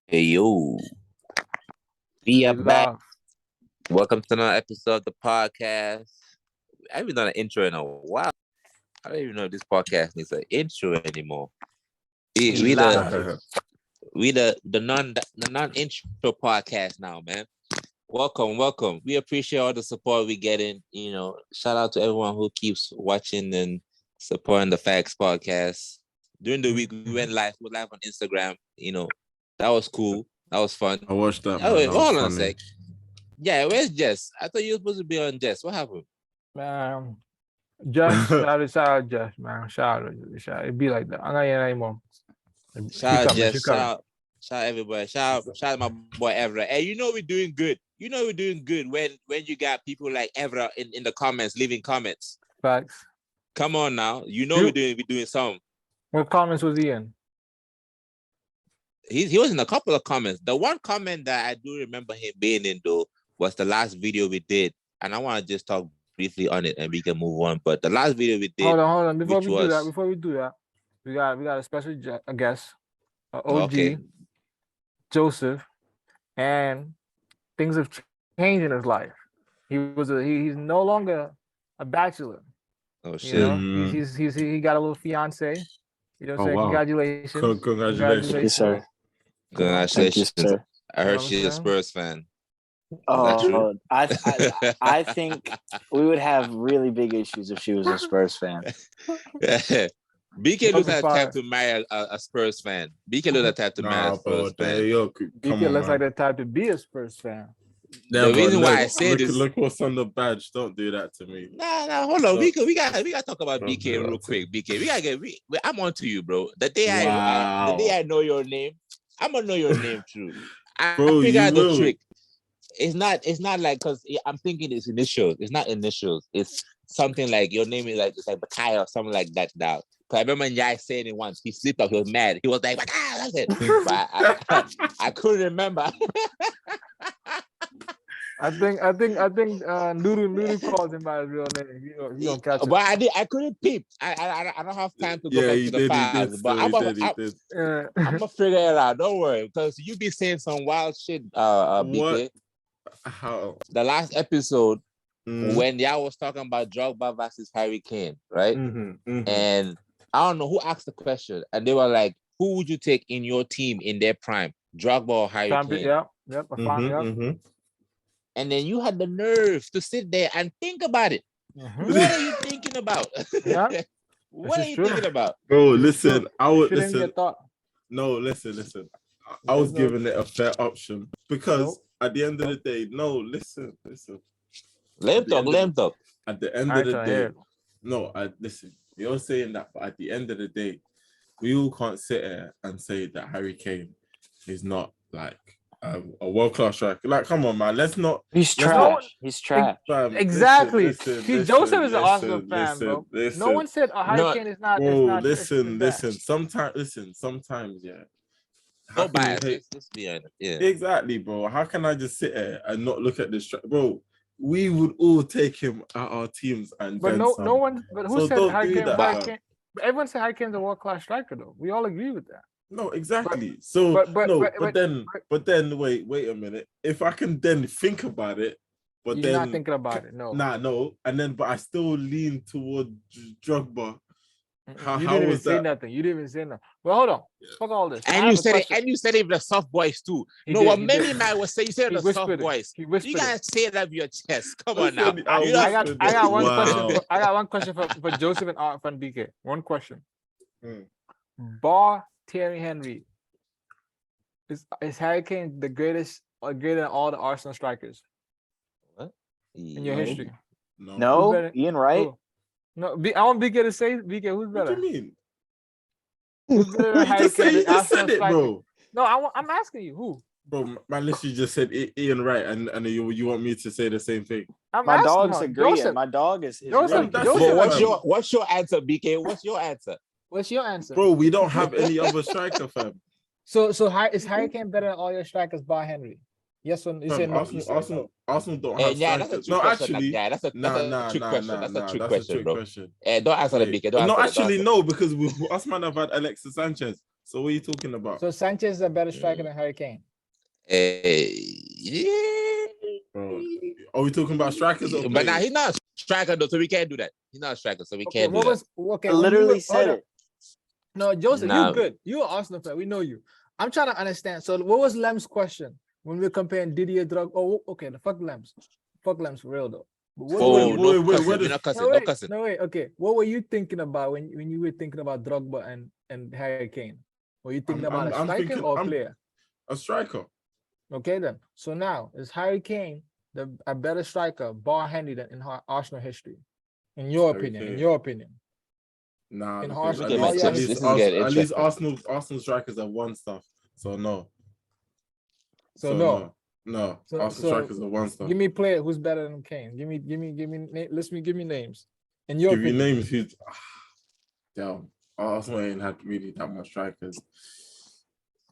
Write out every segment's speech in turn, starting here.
Hey yo, we are back. Welcome to another episode of the podcast. I haven't done an intro in a while. I don't even know if this podcast needs an intro anymore. We the non intro podcast now, man. Welcome. We appreciate all the support we getting. Shout out to everyone who keeps watching and supporting the Factz podcast. During the week, we went live. We're live on Instagram. That was cool. That was fun. I watched that. Oh, wait, hold on a sec. Yeah, where's Jess? I thought you were supposed to be on Jess. What happened? Man, Jess, shout out Jess, man. Shout out. It'd be like that. I'm not here anymore. Shout out Jess. Shout out everybody. Shout out my boy Evra. Hey, we're doing good. We're doing good when you got people like Evra in the comments, leaving comments. Facts. Come on now. We're doing some. What comments was he in? He was in a couple of comments. The one comment that I do remember him being in though was the last video we did, and I want to just talk briefly on it, and we can move on. But the last video we did. Hold on. Before we do that, we got a special guest, OG, Joseph, and things have changed in his life. He's no longer a bachelor. Oh shit! He got a little fiance. You know what I'm saying? Wow. Congratulations. Congratulations. Thank you, sir. Congratulations. Thank you, sir. I heard she's a Spurs fan. Oh, I think we would have really big issues if she was a Spurs fan. BK looks like the type to marry a Spurs fan. BK looks like the type to marry a Spurs fan. BK looks like the type to be a Spurs fan. The reason why I say this. Look what's on the badge. Don't do that to me. Nah, hold on. We gotta talk about BK real quick. BK, I'm on to you, bro. The day I know your name, I'm gonna know your name too. I figure out the trick. It's not like, because I'm thinking it's initials. It's not initials. It's something like your name is it's like Bakaya or something like that now. Because I remember Yai saying it once. He slipped up. He was mad. He was like, that's it. But I couldn't remember. I think Nuru calls him by his real name. You don't catch it. But I couldn't peep. I don't have time to go back to the files. But I'm gonna figure it out. Don't worry, because you be saying some wild shit, BK. How? The last episode when y'all was talking about Drogba versus Harry Kane, right? And I don't know who asked the question, and they were like, "Who would you take in your team in their prime, Drogba or Harry Kane?" Yep. And then you had the nerve to sit there and think about it. What are you thinking about? What are you thinking about? Bro, listen. No, listen. I was giving it a fair option because at the end of the day, listen. Let him talk. At the end of the day, listen. You're saying that, but at the end of the day, we all can't sit here and say that Harry Kane is not like a world-class striker. Like, come on, man. Let's not. He's trash. He's trash. Exactly. Joseph is an Arsenal fan, bro. No one said Harry Kane is not. Bro, listen. Sometimes, yeah. No bias. Let's be honest. Yeah. Exactly, bro. How can I just sit here and not look at this? Bro, we would all take him at our teams, and but no one. But who said Harry Kane? But everyone said Harry Kane's a world-class striker, though. We all agree with that. No, exactly. But then wait a minute. If I can then think about it, but you're not thinking about it. No. But I still lean toward Drogba. You didn't even say nothing. Well, hold on. Fuck all this. And you said it with the soft voice too. What many man was saying, you said it with the soft voice. You gotta say that with your chest. Come on now. I got one question. I got one question for Joseph and BK. One question. Bar Thierry Henry, is Harry Kane the greatest or greater than all the Arsenal strikers? What? In your history? No. Ian Wright? No, I want BK to say. BK, who's better? What do you mean? Who's better than Harry Kane? You just said it, bro. No, I'm asking you who. Bro, man, literally just said Ian Wright, and you want me to say the same thing? My dog's agreeing. My dog is. What's your answer, BK? What's your answer? Bro, we don't have any other striker, fam. So is Harry Kane better than all your strikers bar Henry? Yes or no? Arsenal don't have strikers. No, actually, that's a trick question. That's a trick question, bro. Don't answer the BK. No, actually, no, because us man have had Alexis Sanchez. So what are you talking about? So Sanchez is a better striker than Harry Kane. Yeah. Bro, are we talking about strikers or players? But now he's not a striker though, so we can't do that. He's not a striker, so we can't do that. I literally said it. No, Joseph, you good. You're an Arsenal fan. We know you. I'm trying to understand. So what was Lem's question when we're comparing Didier Drogba? Oh, okay, the fuck Lem's. Fuck Lem's for real though. No, wait. Okay, what were you thinking about when you were thinking about Drogba and Harry Kane? Were you thinking about a striker or a player? A striker. Okay then. So now is Harry Kane a better striker, ball handy than in Arsenal history? In your opinion. Nah, in at least Arsenal strikers have won stuff. So no. No. Arsenal strikers have won stuff. Give me a player who's better than Kane. Give me names. In your opinion. Names who's damn. Arsenal ain't had really that much strikers.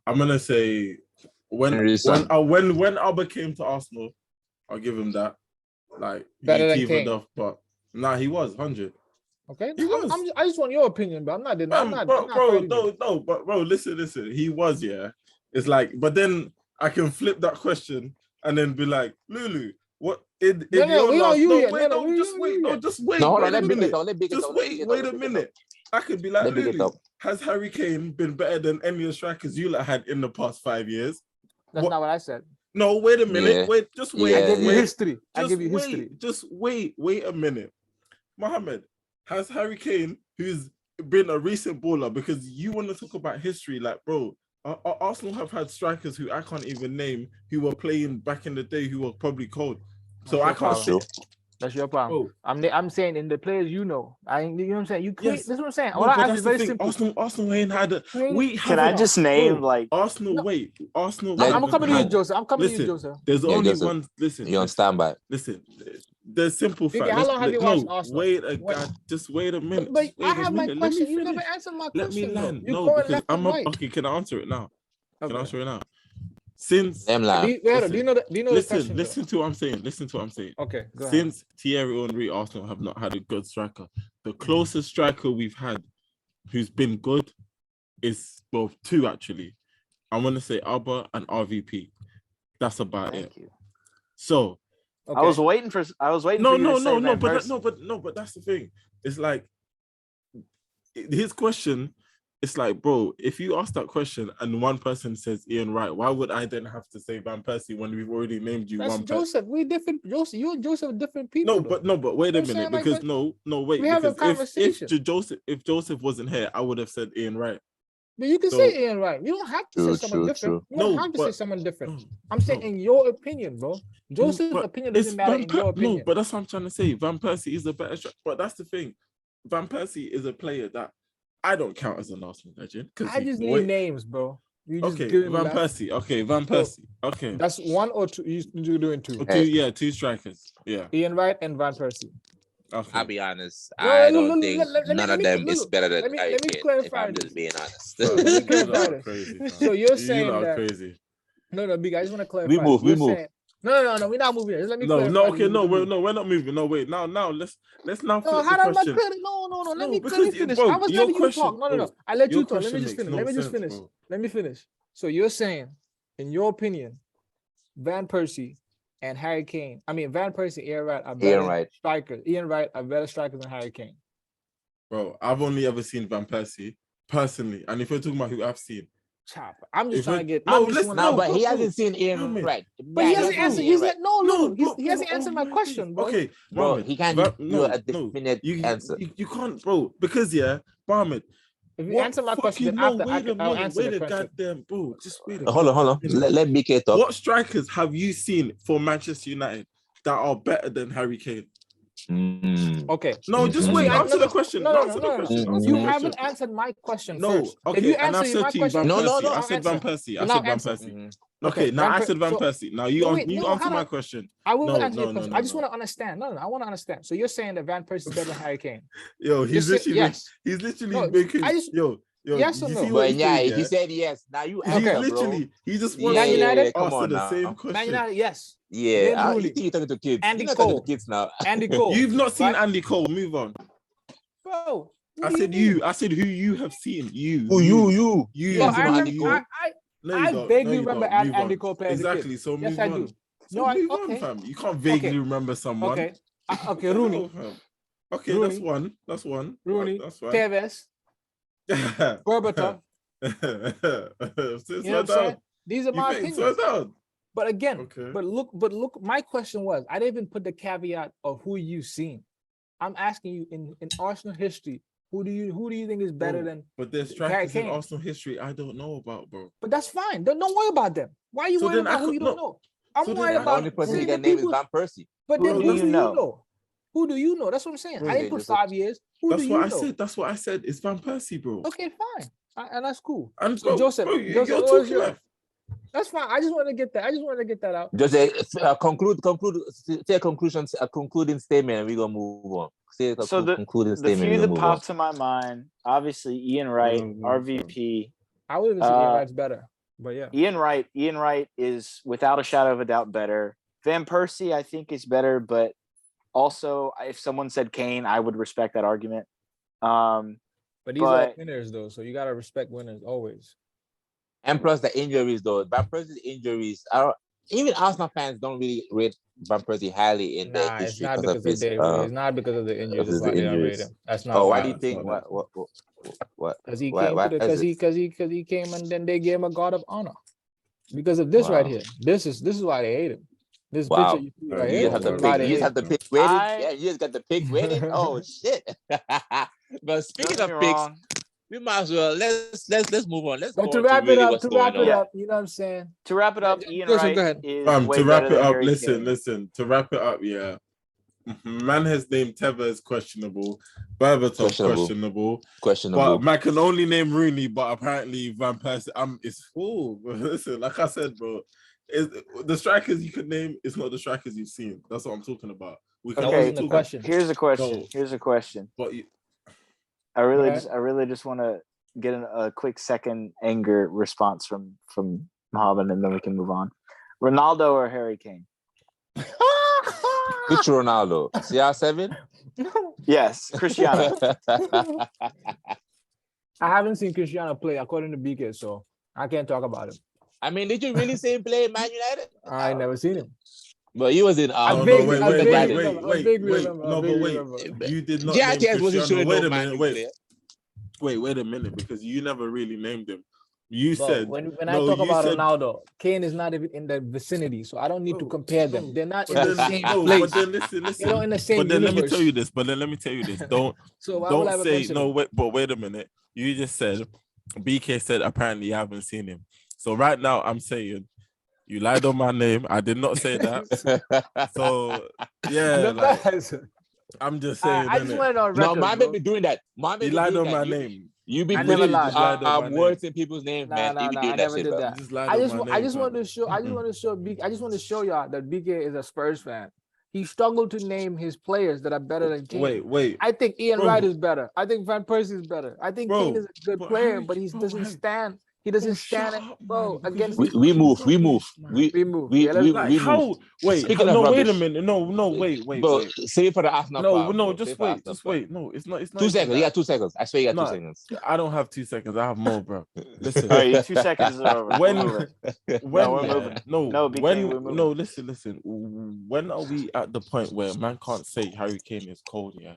I'm gonna say when Albert came to Arsenal, I'll give him that. Like better than Kane. Enough, but he was 100. Okay, I just want your opinion, but I'm not. Bro, listen. He was, yeah. It's like, but then I can flip that question and then be like, Lulu, what? Just wait. No, hold on, let me wait a minute. I could be like, Lulu, has Harry Kane been better than any of the strikers you had in the past 5 years? That's not what I said. No, wait a minute. Yeah. Wait, just wait. I give you history. Just wait a minute. Mohammed, has Harry Kane, who's been a recent baller, because you want to talk about history, like, bro, Arsenal have had strikers who I can't even name who were playing back in the day who were probably cold. So I can't say. That's your problem. Oh. I'm saying in the players you know. You know what I'm saying? You create. Yes. That's what I'm saying. All I ask is very simple. Arsenal ain't had a. Can I just name like Arsenal? No. Wait, Arsenal. I'm coming to you, Joseph. To you, Joseph. There's only one. Listen, you're on standby. Listen, there's simple facts. How long have you watched Arsenal? Just wait a minute. But I have my question. You never answered my question. Let me land. No, because I'm up. Okay, can I answer it now? Can I answer it now? Since do you know the question? Listen to what I'm saying. Okay, go ahead. Since Thierry Henry, Arsenal have not had a good striker. The closest striker we've had who's been good is two actually. I want to say Alba and RVP. That's about it. So okay. I was waiting for No, but that's the thing. It's like his question. It's like, bro, if you ask that question and one person says Ian Wright, why would I then have to say Van Persie when we've already named you? That's one Joseph. We different. Joseph, you and Joseph are different people. But wait a minute, because wait. We have a conversation. If Joseph wasn't here, I would have said Ian Wright. But you can say Ian Wright. You don't have to say someone different. You don't have to say someone different. I'm saying in your opinion, bro. Joseph's opinion doesn't matter in your opinion. No, but that's what I'm trying to say. Van Persie is a better striker. But that's the thing. Van Persie is a player that I don't count as an Arsenal legend. I just need names, bro. Van Persie. Okay, Van Persie. Okay. That's one or two. You're doing two. Two strikers. Yeah. Ian Wright and Van Persie. Okay. I'll be honest. I don't think none of them is better than Harry Kane. If I'm just being honest. So you're saying that crazy. No, big. I just want to clarify. We move. No, we're not moving. Just let me clarify. We're not moving. No, wait. Now, let's now flip the question. No, let me finish. I was letting you talk. No. I let you talk. Let me finish. So you're saying, in your opinion, Van Persie and Harry Kane. I mean, Van Persie, Ian Wright are better strikers. Ian Wright are better strikers than Harry Kane. Bro, I've only ever seen Van Persie personally, and if you're talking about who I've seen. Chop. I'm just trying to get. But he hasn't seen Ian Wright. But he hasn't answered. He's like, he hasn't answered my question, bro. Okay, bro, he can't do a definite answer. You can't, bro, because Mohammed. If you answer my question, I'll answer the question. Goddamn, bro, just wait. Hold on. Let BK talk. What strikers have you seen for Manchester United that are better than Harry Kane? Okay. No, just wait. Answer the question. You haven't answered my question first. Okay. If you answer my question, I said Van Persie. Okay, now I said Van Persie. Now you answer my question. I will answer your question. I just want to understand. I want to understand. So you're saying that Van Persie is better than Harry Kane? Yo, he's literally making. Yes or no? But he said yes. Now you answer, bro. He just wants to answer the same question. Man United, yes. Yeah, you think you're talking to kids. Andy You're Cole. talking to kids now. Andy Cole. You've not seen Andy Cole. Move on. Bro, I said you. I said who you have seen. You. Who you? No, I vaguely remember Andy Cole playing exactly. So yes, move I on. do. So no, move on, fam. You can't vaguely remember someone. Okay. Okay, Rooney. Okay, Rooney. That's one. Rooney. That's fine. Tevez. Berbatov. You know what I'm saying? These are my opinions. But again, but look, my question was, I didn't even put the caveat of who you've seen. I'm asking you in Arsenal history, who do you think is better than? But there's strikers in Arsenal history I don't know about, bro. But that's fine. Don't worry about them. Why are you worried about who you don't know? I'm worried about the only person you can name is Van Persie. But then who do you know? Who do you know? That's what I'm saying. I didn't put 5 years. Who do you know? That's what I said. It's Van Persie, bro. Okay, fine. And that's cool. And so Joseph, you're talking left. That's fine. I just want to get that. Out. Just say a concluding statement, and we're gonna move on. Concluding statement. The few that pop to my mind, obviously Ian Wright, RVP. I would even say Ian Wright's better, but yeah. Ian Wright is without a shadow of a doubt better. Van Persie, I think, is better, but also if someone said Kane, I would respect that argument. But these are winners, though, so you gotta respect winners always. And plus the injuries, though. Van Persie's injuries, even Arsenal fans don't really rate Van Persie highly in the history. It's not because of the injuries. That's why they don't rate him. That's not. Why do you think? What? Because he came and then they gave him a guard of honor. Because of this right here. This is why they hate him. This picture you see right here. You just have the pick waiting. Yeah, you just got the pick waiting. Oh shit! But speaking of picks, we might as well let's move on. Let's to wrap it up, you know what I'm saying? To wrap it up, Ian Wright is to wrap it up, listen. To wrap it up, yeah. Man has named Tevez questionable, Berbatov questionable. But man can only name Rooney, but apparently Van Persie it's full. Listen, like I said, bro, the strikers you could name is not the strikers you've seen. That's what I'm talking about. Here's a question. But I really just want to get a quick second anger response from Mohammed, and then we can move on. Ronaldo or Harry Kane? Which Ronaldo? CR7? Yes, Cristiano. I haven't seen Cristiano play according to BK, so I can't talk about him. I mean, did you really see him play in Man United? I never seen him. But he was in. Wait. You did not. JTS wasn't showing no Man. Wait a minute, because you never really named him. You said when I talk about Ronaldo, Kane is not even in the vicinity, so I don't need to compare them. They're not in the same place. But then listen. They don't in the same. But then let me tell you this. Don't say no. Wait a minute. You just said BK said apparently you haven't seen him. So right now I'm saying you lied on my name. I did not say that. So yeah, I'm just saying. I just want to know. No, Mohammed be doing that. You lied on my name. You be putting words in people's names, man. You be doing that shit, bro. I just want to show y'all that BK is a Spurs fan. He struggled to name his players that are better than Kane. Wait. I think Ian Wright is better. I think Van Persie is better. I think Kane is a good player, but he doesn't stand. He doesn't stand, bro. Against we move. We move. How? Wait. Speaking of rubbish. Wait a minute. No. Wait. Bro, save it for the Arsenal. No. Just wait. No, it's not. 2 seconds. You got 2 seconds. I swear you got 2 seconds. I don't have 2 seconds. I have more, bro. Listen. All right, 2 seconds is over. Listen. When are we at the point where man can't say Harry Kane is cold? Yeah.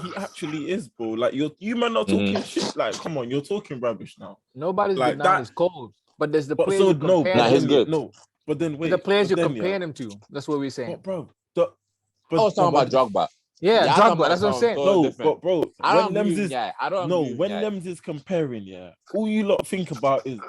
He actually is, bro. Like you man not talking shit. Like, come on, you're talking rubbish now. Nobody's like denying his cold, but there's the players. So he's good. No, but then wait, the players you're comparing him to. That's what we're saying, bro. I was talking about Drogba. Yeah, Drogba. That's what I'm saying. No, but bro, when Lems Lems is comparing, all you lot think about is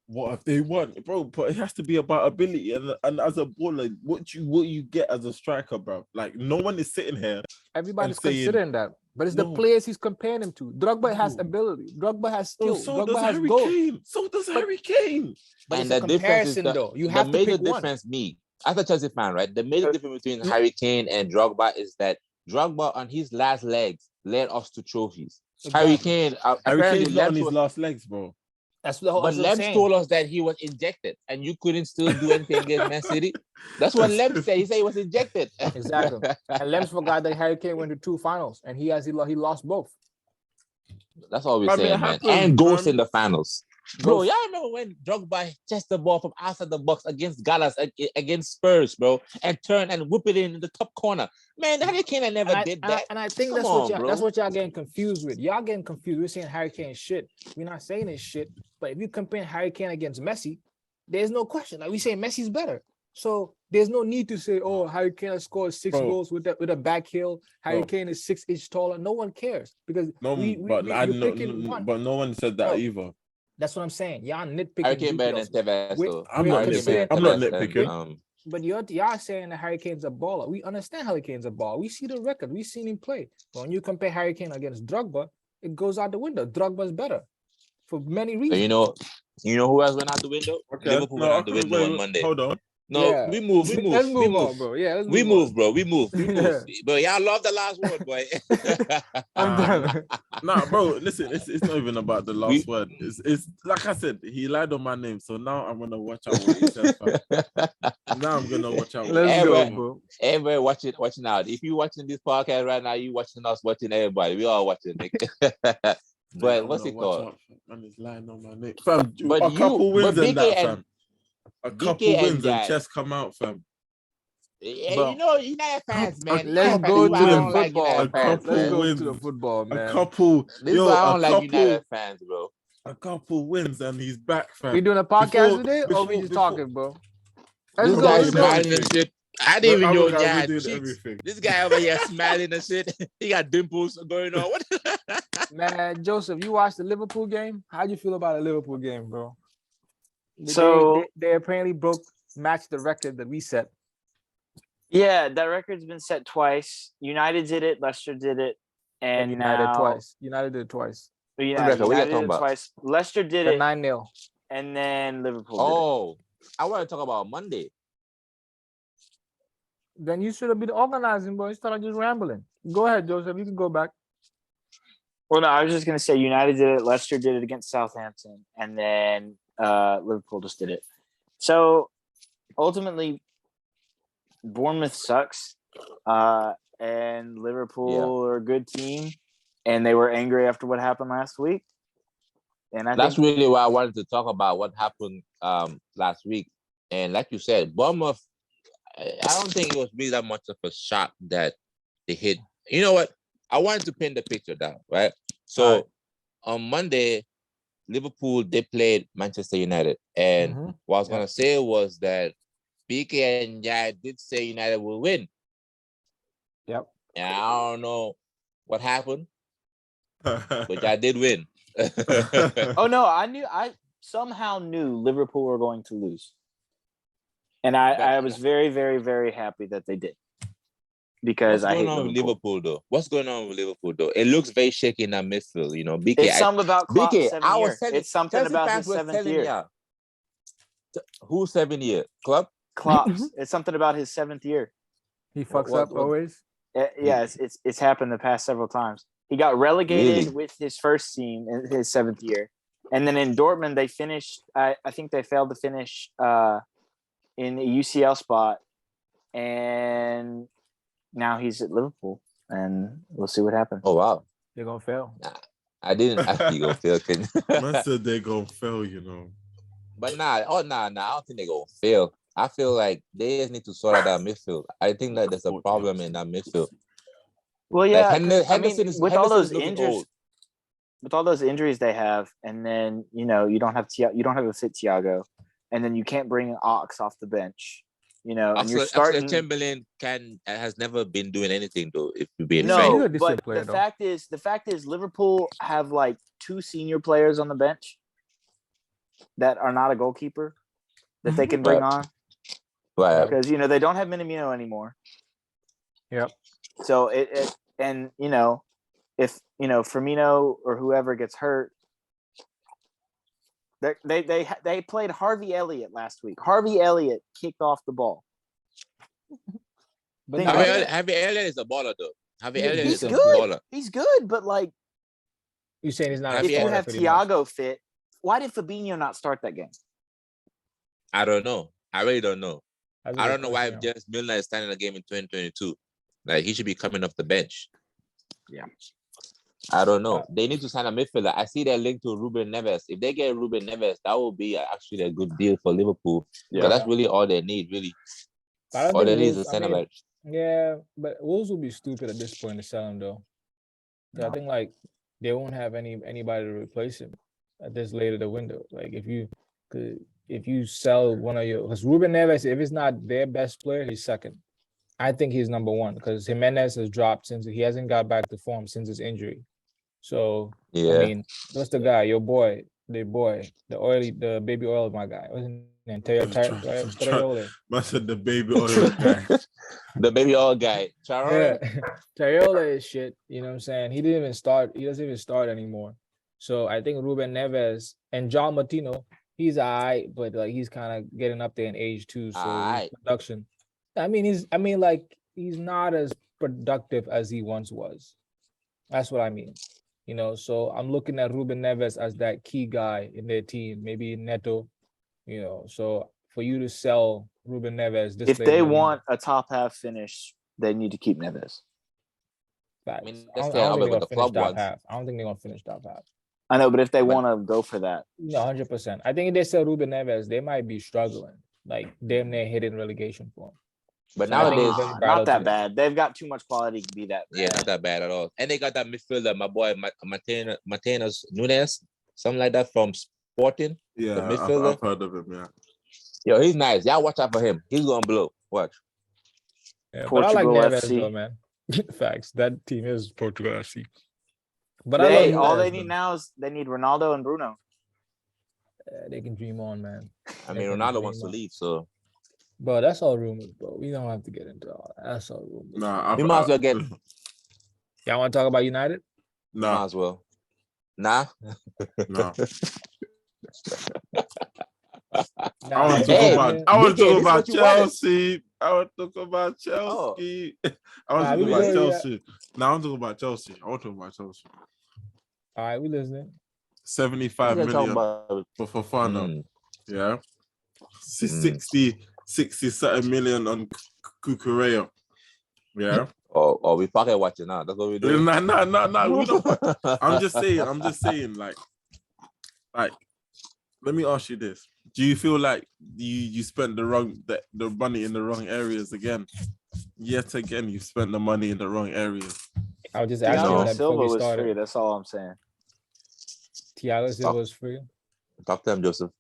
what have they won, bro? But it has to be about ability and as a baller, what you get as a striker, bro. Like no one is sitting here. Everybody's considering that, but it's the players he's comparing him to. Drogba has ability. Drogba has skill. Drogba has goal. So does Harry Kane. But and the difference is though, you have to pick one. The major difference, as a Chelsea fan, right? The major difference between Harry Kane and Drogba is that Drogba on his last legs led us to trophies. Exactly. Harry Kane not on his last legs, bro. That's the whole. But Lems told us that he was injected, and you couldn't still do anything against Man City. That's what Lems said. He said he was injected. Exactly. And Lems forgot that Harry Kane went to 2 finals, and he lost both. That's all we're saying, man. And Ghost in the finals. Bro, y'all remember when Drogba chest the ball from outside the box against Gallas, against Spurs, bro, and turn and whip it in the top corner? Man, Harry Kane never did that. And I think that's what y'all getting confused with. Y'all getting confused. We're saying Harry Kane shit. We're not saying it's shit. But if you compare Harry Kane against Messi, there's no question. Like we say Messi's better. So there's no need to say, oh, Harry Kane has scored 6 goals with a back heel. Harry Kane is 6 inches taller. No one cares because but no one said that either. That's what I'm saying. Y'all nitpicking. Harry Kane better than Tevez. I'm not nitpicking. But y'all saying that Harry Kane's a baller. We understand Harry Kane's a baller. We see the record. We seen him play. But when you compare Harry Kane against Drogba, it goes out the window. Drogba's better for many reasons. So you know who else went out the window? Okay. Liverpool went out the window on Monday. Hold on. No, we move. Let's move on, bro. Yeah, let's move, bro. We move. But y'all love the last word, boy. I'm done. Nah, bro. Listen, it's not even about the last word. It's like I said, he lied on my name, so now I'm gonna watch out what he said. Now I'm gonna watch out. Let's go, bro. Everybody watching out. If you watching this podcast right now, you watching us, watching everybody. We all watching. But what's it called? Man, he's lying on my name. Fam, a couple wins and that, fam. A couple wins and chess come out, fam. Yeah, you know, United fans, man. Let's go to the football, man. This is why I don't like United fans, bro. A couple wins and he's back, fam. We doing a podcast today, or we just talking, bro? Let's go. I didn't even know that. This guy over here smiling and shit. He got dimples going on. What? Man, Joseph, you watched the Liverpool game? How'd you feel about the Liverpool game, bro? So they apparently matched the record that we set. Yeah, that record's been set twice. United did it, Leicester did it, and United twice. United did it twice. United did it twice. Leicester did it 9-0, and then Liverpool. Oh, I want to talk about Monday. Then you should have been organizing, bro. You started just rambling. Go ahead, Joseph. You can go back. Well, no, I was just gonna say United did it, Leicester did it against Southampton, and then Liverpool just did it. So ultimately, Bournemouth sucks, and Liverpool are a good team, and they were angry after what happened last week. And that's really why I wanted to talk about what happened last week. And like you said, Bournemouth, I don't think it was really that much of a shock that they hit. You know what? I wanted to pin the picture down, right? So on Monday, Liverpool, they played Manchester United. And what I was going to say was that BK and Yai did say United will win. Yep. And I don't know what happened, but I did win. Oh, no, I somehow knew Liverpool were going to lose. And I was very, very, very happy that they did. Because I hate Liverpool though. What's going on with Liverpool though? It looks very shaky in that midfield, you know. BK, it's something about Klopp's BK, 7 year. It's something about his 7th year. Who's 7 year? Klopp's. It's something about his 7th year. He fucks up always. Yeah, it's happened the past several times. He got relegated with his first team in his 7th year, and then in Dortmund they finished. I think they failed to finish in a UCL spot, and now he's at Liverpool, and we'll see what happens. Oh wow, they're gonna fail. Nah, I didn't actually go fail. I said they're gonna fail, you know. But nah, I don't think they're gonna fail. I feel like they just need to sort out that midfield. I think that there's a problem in that midfield. Well, yeah, like with all those injuries they have, and then you don't have a fit Thiago, and then you can't bring an Ox off the bench. And you're starting. Chamberlain has never been doing anything though. If you're being fair. But the fact is, Liverpool have like 2 senior players on the bench that are not a goalkeeper that they can bring on. Right. Because they don't have Minamino anymore. Yep. So if Firmino or whoever gets hurt. They played Harvey Elliott last week. Harvey Elliott kicked off the ball. But Harvey Elliott is a baller, though. Harvey Elliott is a baller. He's good, but like you're saying he's not. If you have Thiago fit, why did Fabinho not start that game? I don't know. I really don't know. I don't know why James Milner is starting the game in 2022. Like he should be coming off the bench. Yeah. I don't know. They need to sign a midfielder. I see they're linked to Ruben Neves. If they get Ruben Neves, that will be actually a good deal for Liverpool. Because that's really all they need, really. All they need is a center back. Yeah, but Wolves will be stupid at this point to sell him, though. No. I think like they won't have anybody to replace him at this late of the window. Like if you sell one of your, because Ruben Neves, if it's not their best player, he's second. I think he's number one because Jimenez has dropped since he hasn't got back to form since his injury. So yeah, I mean, what's the guy? Your boy, the baby oil, my guy. What's his name? Traore. Must have the baby oil guy. The baby oil guy. Yeah, Traore is shit. You know what I'm saying? He didn't even start. He doesn't even start anymore. So I think Ruben Neves and John Martino, he's alright, but like he's kind of getting up there in age too. So production. I mean, he's not as productive as he once was. That's what I mean. You know, so I'm looking at Ruben Neves as that key guy in their team, maybe Neto, you know. So for you to sell Ruben Neves, if they want a top half finish, they need to keep Neves. I mean, I don't think they're going to finish top half. I know, but if they want to go for that. No, 100%. I think if they sell Ruben Neves, they might be struggling, like damn near hitting religation for him. But nowadays, not that bad. They've got too much quality to be that bad. Yeah, not that bad at all. And they got that midfielder, my boy Mateus Nunes, something like that from Sporting. Yeah, I've heard of him, yeah. Yo, he's nice. Y'all watch out for him. He's going to blow. Watch. Yeah, but I like Neves, though, man. Facts. That team is Portugal FC. But all they need now is they need Ronaldo and Bruno. They can dream on, man. I mean, Ronaldo wants to leave, so. Bro, that's all rumors, bro. We don't have to get into all that. That's all rumors. Nah, we might as well get. Y'all want to talk about United? Nah. Might as well. Nah. No. I want to talk about Chelsea. I want to talk about Chelsea. I want to talk about Chelsea. Now I want to talk about Chelsea. All right, we listening. 75 million for fun. Yeah. 60 million on Cucurella. Yeah. Oh, we pocket watching now. That's what we do. Nah. We don't. I'm just saying, like, let me ask you this. Do you feel like you spent the money in the wrong areas again? Yet again, you spent the money in the wrong areas. I was just asking that Silva before we was started. free. That's all I'm saying. Thiago Silva was free. Talk to him, Joseph.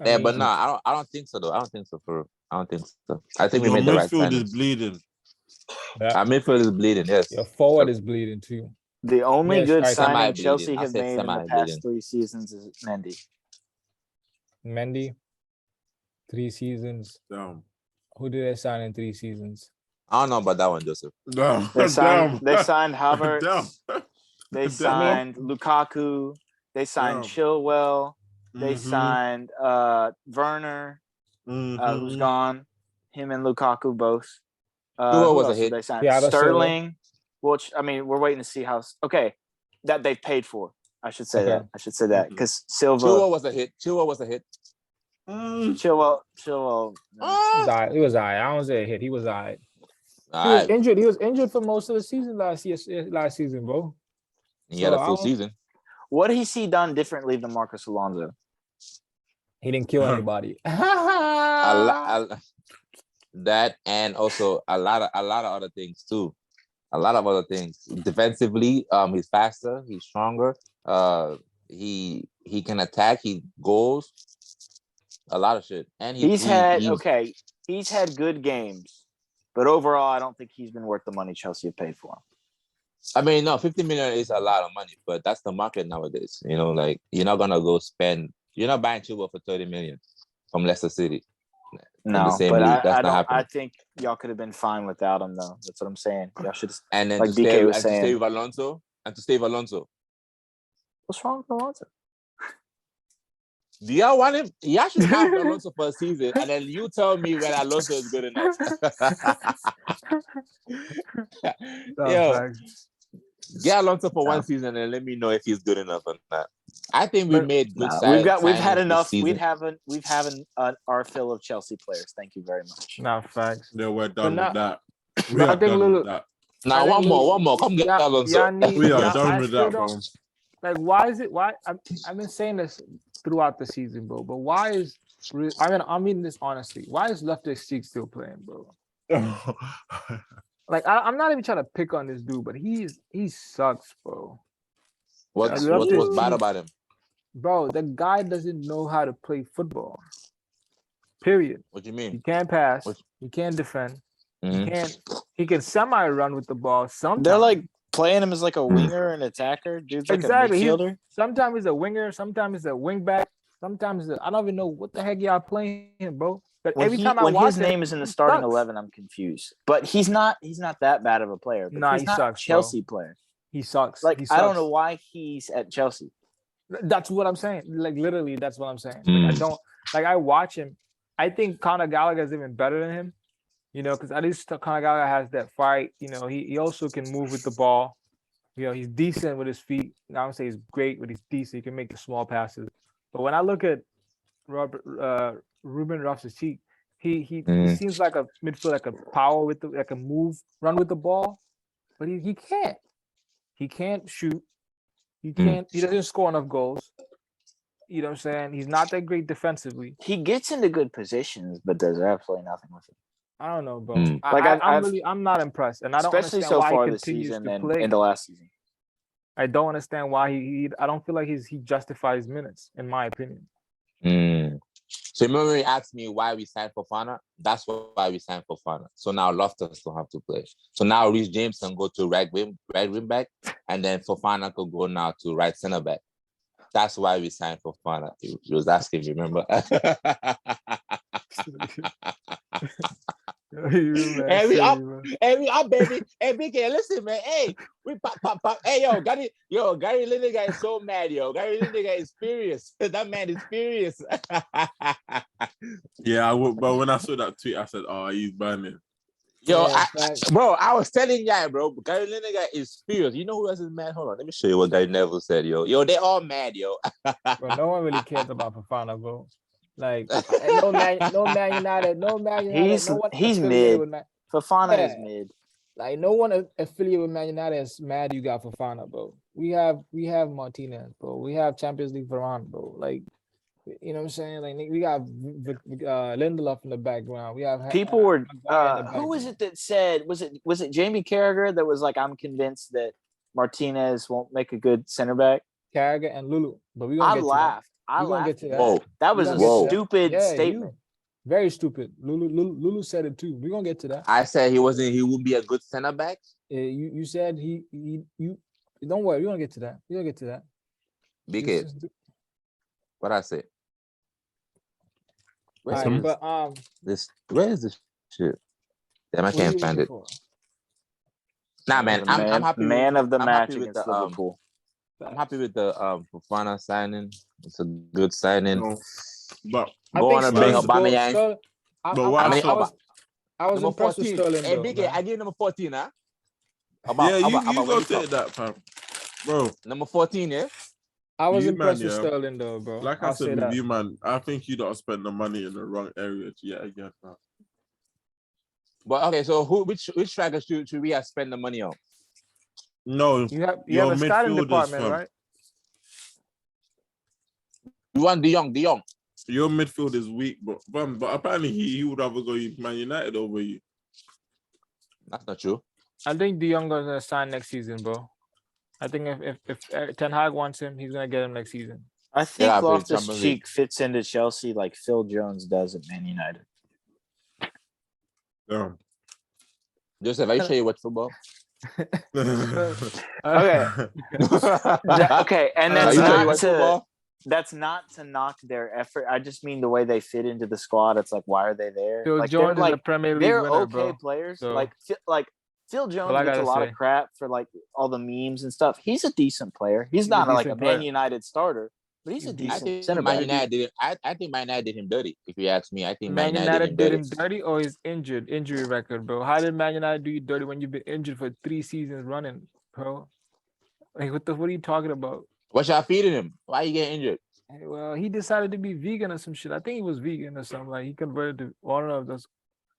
Yeah, but no, I don't think so though. I don't think so. I think we made the right midfield is bleeding. Yeah. Our midfield is bleeding. Yes. Your forward is bleeding too. The only good signing Chelsea have made in the past 3 seasons is Mendy. 3 seasons. Damn. Who did they sign in 3 seasons? I don't know about that one, Joseph. No. They signed Havertz. They signed Lukaku. They signed Chilwell. They signed Werner, who's gone. Him and Lukaku both. Who was a hit? They signed Sterling, which I mean, we're waiting to see how. Okay, that they've paid for. I should say that. Because Silva. Chilwell was a hit. Chilwell. He was alright. I don't say a hit. He was alright. He was injured. He was injured for most of the season last season, bro. He had a full season. What has he done differently than Marcos Alonso? He didn't kill anybody. That and also a lot of other things too. A lot of other things. Defensively, he's faster, he's stronger. He can attack, he goals. A lot of shit. And he's had good games, but overall, I don't think he's been worth the money Chelsea have paid for him. I mean, no, 50 million is a lot of money, but that's the market nowadays. You know, like you're not gonna go spend. You're not buying Chilwell for 30 million from Leicester City. No, but I think y'all could have been fine without him, though. That's what I'm saying. Y'all should have. And then like BK was saying, to stay with Alonso. What's wrong with Alonso? Do y'all want him? Y'all should have Alonso for a season, and then you tell me when Alonso is good enough. Yo, get Alonso for 1 season and let me know if he's good enough or not. I think we made good signings. We've had enough. We've our fill of Chelsea players. Thank you very much. Not facts. No, we're done with that. I think Now one more. Come get Alonso. We are done with that, bro. Like, why is it? Why I've been saying this throughout the season, bro. But why is I mean this honestly? Why is Loftus-Cheek still playing, bro? Like I'm not even trying to pick on this dude, but he sucks, bro. What's bad about him? Bro, the guy doesn't know how to play football. Period. What do you mean? He can't pass. He can't defend. He can semi-run with the ball sometimes. They're like playing him as like a winger and attacker. Dude's like a midfielder. Sometimes he's a winger. Sometimes he's a wing back. Sometimes I don't even know what the heck y'all playing him, bro. But every time I watch when his name is in the starting 11, I'm confused. But he's not that bad of a player. Nah, he sucks. Chelsea player. He sucks. Like I don't know why he's at Chelsea. That's what I'm saying. Like literally, that's what I'm saying. Like, I watch him. I think Conor Gallagher is even better than him. You know, because at least Conor Gallagher has that fight. You know, he also can move with the ball. You know, he's decent with his feet. I don't say he's great, but he's decent. He can make the small passes. But when I look at Ruben Loftus-Cheek, he seems like a midfielder, like a power with like a move, run with the ball, but he can't. He can't shoot. He can't. He doesn't score enough goals. You know what I'm saying? He's not that great defensively. He gets into good positions, but does absolutely nothing with it. I don't know, bro. I'm not impressed, and I don't especially understand so far he this season and play. in the last season. I don't understand why I don't feel like he justifies minutes, in my opinion. So remember when you asked me why we signed Fofana? That's why we signed Fofana. So now Loftus don't have to play. So now Reece James can go to right wing back, and then Fofana could go now to right center back. That's why we signed Fofana. He was asking, remember? Baby, listen, man. Hey, we pop. Hey, Gary Lineker is so mad, yo. Gary Lineker is furious. That man is furious. Yeah, but when I saw that tweet, I said, "Oh, he's burning." Yo, bro, I was telling you, bro. Gary Lineker is furious. You know who else is mad? Hold on, let me show you what Gary Neville said, yo. Yo, they all mad, yo. Bro, no one really cares about Fofana, bro. Like no Man United. He's mid. Fofana is mid. Like no one affiliated with Man United is mad you got Fofana, bro. We have Martinez, bro. We have Champions League Varane, bro. Like, you know what I'm saying? Like we got Lindelof in the background. We have people were who was it that said was it Jamie Carragher that was like, I'm convinced that Martinez won't make a good center back? Carragher and Lulu. But we gonna laughed. I laughed. That was a stupid statement. Very stupid. Lulu said it too. We're gonna get to that. I said he wouldn't be a good center back. You said you don't worry, we're gonna get to that. We're gonna get to that. Big it. What I say? Where is this shit? Damn, I can't find it. Nah, man, I'm happy. Man of the match against Liverpool. I'm happy with the Fofana signing. It's a good signing. But go on and bring Aubameyang. I was impressed with Sterling. Hey, Big, I give number 14, huh? You go take that, fam. Bro. Number 14, yeah? I was impressed with Sterling, though, bro. Like I said with you, man, I think you don't spend the money in the wrong area yet again, fam. But okay, so which strikers should we have spent the money on? No, you have a scouting department, right? You want De Jong. Your midfield is weak, but apparently he would rather go Man United over you. That's not true. I think De Jong is gonna sign next season, bro. I think if Ten Hag wants him, he's gonna get him next season. I think Loftus-Cheek fits into Chelsea like Phil Jones does at Man United. Yeah. Joseph, are you sure you watch football? Okay. Okay, and that's not to knock their effort. I just mean the way they fit into the squad. It's like, why are they there? Phil Jones is a Premier League they're winner, okay bro. Players. So. Like Phil Jones gets a lot of crap for like all the memes and stuff. He's a decent player. He's not like a Man United starter, but he's a decent center back. I think Man United did him dirty. If you ask me, I think Man United did him dirty, or his injury record, bro. How did Man United do you dirty when you've been injured for 3 seasons running, bro? Like what are you talking about? What y'all feeding him? Why you getting injured? Well, he decided to be vegan or some shit. I think he was vegan or something. Like he converted to. I don't know if that's.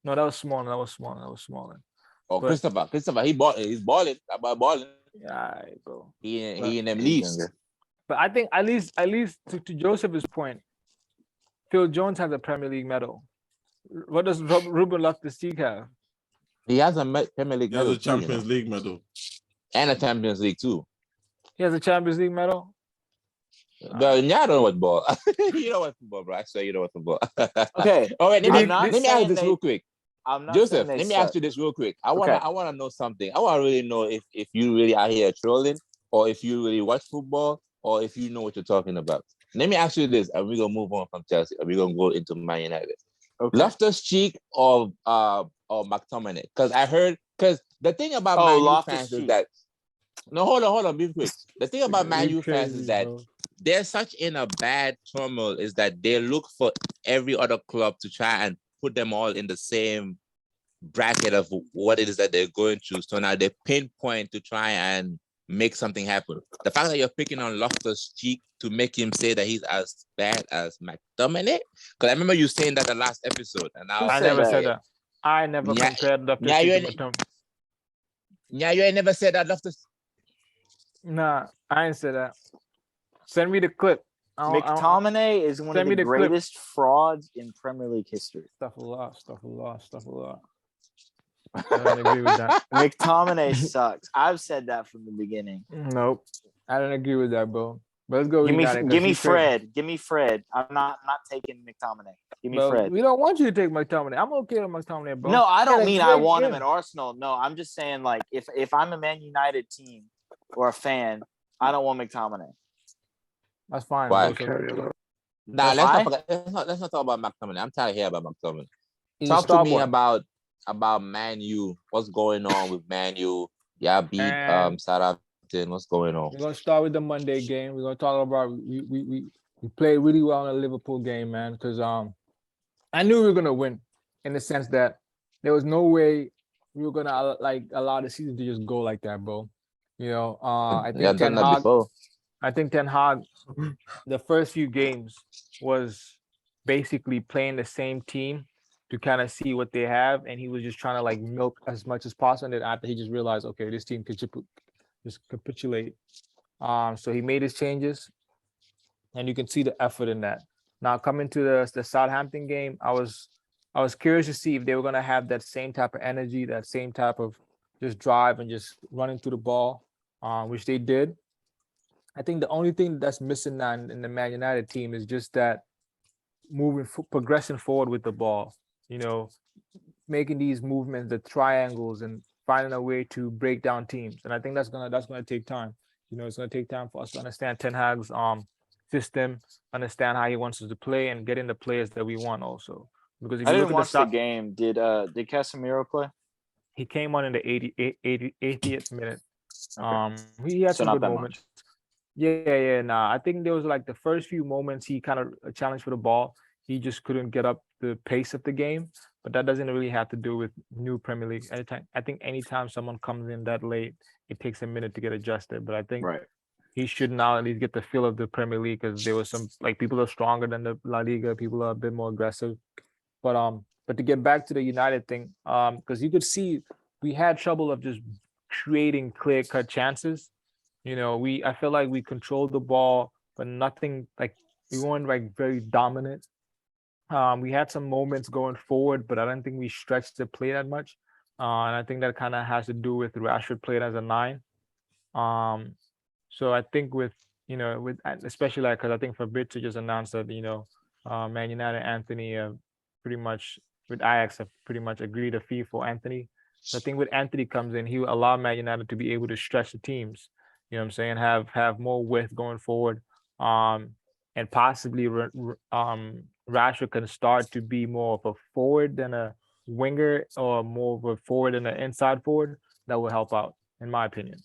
No, that was smaller. Oh, but, Christopher, he's balling. About balling. Yeah, bro. He in them leagues. But I think at least to Joseph's point, Phil Jones has a Premier League medal. What does Ruben Loftus-Cheek have? He has a Premier League medal. He has a Champions League medal. And a Champions League too. He has a Champions League medal? But yeah, I don't know what ball. You know what football, bro. I swear you know what football. Okay. All right, let me ask this real quick. Joseph, let me ask you this real quick. I wanna know something. I wanna really know if you really are here trolling, or if you really watch football, or if you know what you're talking about. Let me ask you this, and we're gonna move on from Chelsea, and we're gonna go into Man United. Okay. Loftus-Cheek or McTominay? Because the thing about Man U fans is that hold on, be quick. The thing about Man U fans is that they're such in a bad turmoil is that they look for every other club to try and put them all in the same bracket of what it is that they're going through. So now they pinpoint to try and make something happen. The fact that you're picking on Loftus-Cheek to make him say that he's as bad as McTominay, because I remember you saying that the last episode, and I never said that. I never compared Loftus-Cheek to McTominay. Yeah, you ain't never said that Loftus. Nah, I ain't said that. Send me the clip. McTominay is one of the greatest frauds in Premier League history. Stuff a lot. I don't agree with that. McTominay sucks. I've said that from the beginning. Nope. I don't agree with that, bro. But let's go. Give me Fred. Give me Fred. I'm not taking McTominay. Give me Fred. We don't want you to take McTominay. I'm okay with McTominay, bro. No, I don't mean I want him at Arsenal. No, I'm just saying, like, if I'm a Man United team or a fan, I don't want McTominay. That's fine. Why? Nah, let's not talk about McTominay. I'm tired of hearing about McTominay. Talk to me about Man U. What's going on with Man U? Yeah, beat Southampton. What's going on? We're gonna start with the Monday game. We're gonna talk about we played really well in the Liverpool game, man. Because I knew we were gonna win, in the sense that there was no way we were gonna allow the season to just go like that, bro. You know, I think Ten Hag, the first few games was basically playing the same team to kind of see what they have, and he was just trying to like milk as much as possible. And then after he just realized, okay, this team could just capitulate. So he made his changes, and you can see the effort in that. Now coming to the Southampton game, I was curious to see if they were gonna have that same type of energy, that same type of just drive and just running through the ball, which they did. I think the only thing that's missing now in the Man United team is just that progressing forward with the ball. You know, making these movements, the triangles, and finding a way to break down teams. And I think that's gonna take time. You know, it's gonna take time for us to understand Ten Hag's system, understand how he wants us to play, and getting the players that we want also. Because if I didn't watch the game. Did Casemiro play? He came on in the 80th minute. Okay. He had some good moments. Yeah. Nah, I think there was like the first few moments he kind of challenged for the ball. He just couldn't get up the pace of the game. But that doesn't really have to do with new Premier League. Anytime someone comes in that late, it takes a minute to get adjusted. But I think he should now at least get the feel of the Premier League, because there was some people are stronger than the La Liga. People are a bit more aggressive. But to get back to the United thing, because you could see we had trouble of just creating clear-cut chances. You know, I feel like we controlled the ball, but nothing we weren't very dominant. We had some moments going forward, but I don't think we stretched the play that much. And I think that kind of has to do with Rashford playing as a 9. So I think especially because I think Fabrizio just announced that, Man United Anthony pretty much with Ajax have pretty much agreed a fee for Anthony. So I think with Anthony comes in, he will allow Man United to be able to stretch the teams. You know what I'm saying? Have more width going forward. And possibly Rashford can start to be more of a forward than a winger, or more of a forward than an inside forward. That will help out, in my opinion.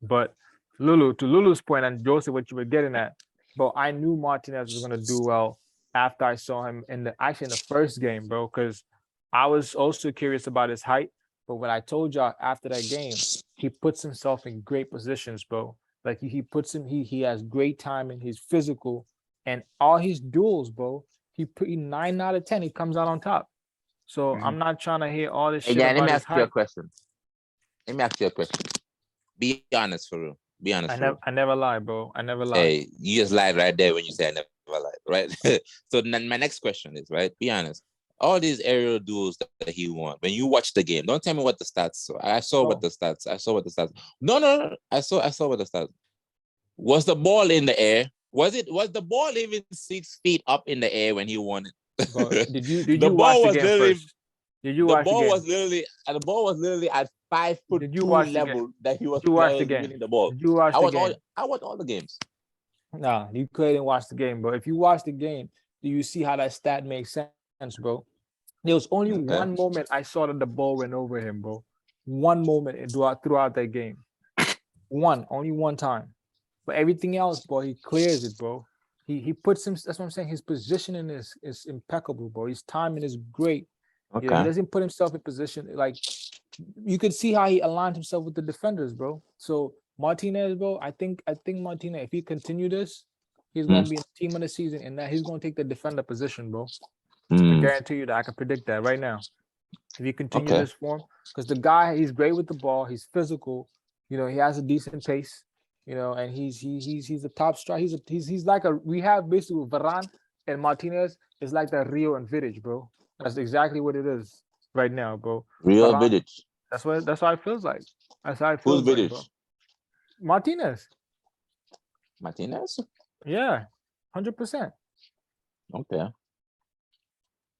But to Lulu's point, and Joseph, what you were getting at, but I knew Martinez was going to do well after I saw him in the first game, bro, because I was also curious about his height. But when I told y'all after that game, he puts himself in great positions, bro. Like he has great timing, he's physical, and all his duels, bro, he 9 out of 10, he comes out on top. So I'm not trying to hear all this Hey, shit yeah, about let me his ask you a height. question. Let me ask you a question. Be honest, for real. Be honest. I never lie, bro. I never lie. Hey, you just lied right there when you said I never lied, right? So then my next question is, right? Be honest. All these aerial duels that he won, when you watch the game, don't tell me what the stats. So I saw what the stats. No. I saw what the stats. Was the ball in the air? Was the ball even 6 feet up in the air when he won it? Bro, did you watch the game first? Did you watch the game? The ball was literally at 5'2" level that he was winning the ball. Did you watch the game? I watched all the games. Nah, you couldn't watch the game, bro. If you watch the game, do you see how that stat makes sense, bro? There was only one moment I saw that the ball went over him, bro. One moment throughout that game. Only one time. But everything else, bro, he clears it, bro. He puts him. That's what I'm saying. His positioning is impeccable, bro. His timing is great. Okay. You know, he doesn't put himself in position. Like, you could see how he aligned himself with the defenders, bro. So Martinez, bro, I think Martinez, if he continue this, he's gonna be in the team of the season, and that he's gonna take the defender position, bro. I guarantee you that. I can predict that right now. If he continue this form, because the guy, he's great with the ball, he's physical, you know, he has a decent pace, you know, and he's a top striker. He's like we have basically Varane and Martinez is like the Rio and Vidic, bro. That's exactly what it is right now, bro. Rio Vidic. That's how it feels like. That's how it feels like, bro. Martinez. Yeah, 100%. Okay.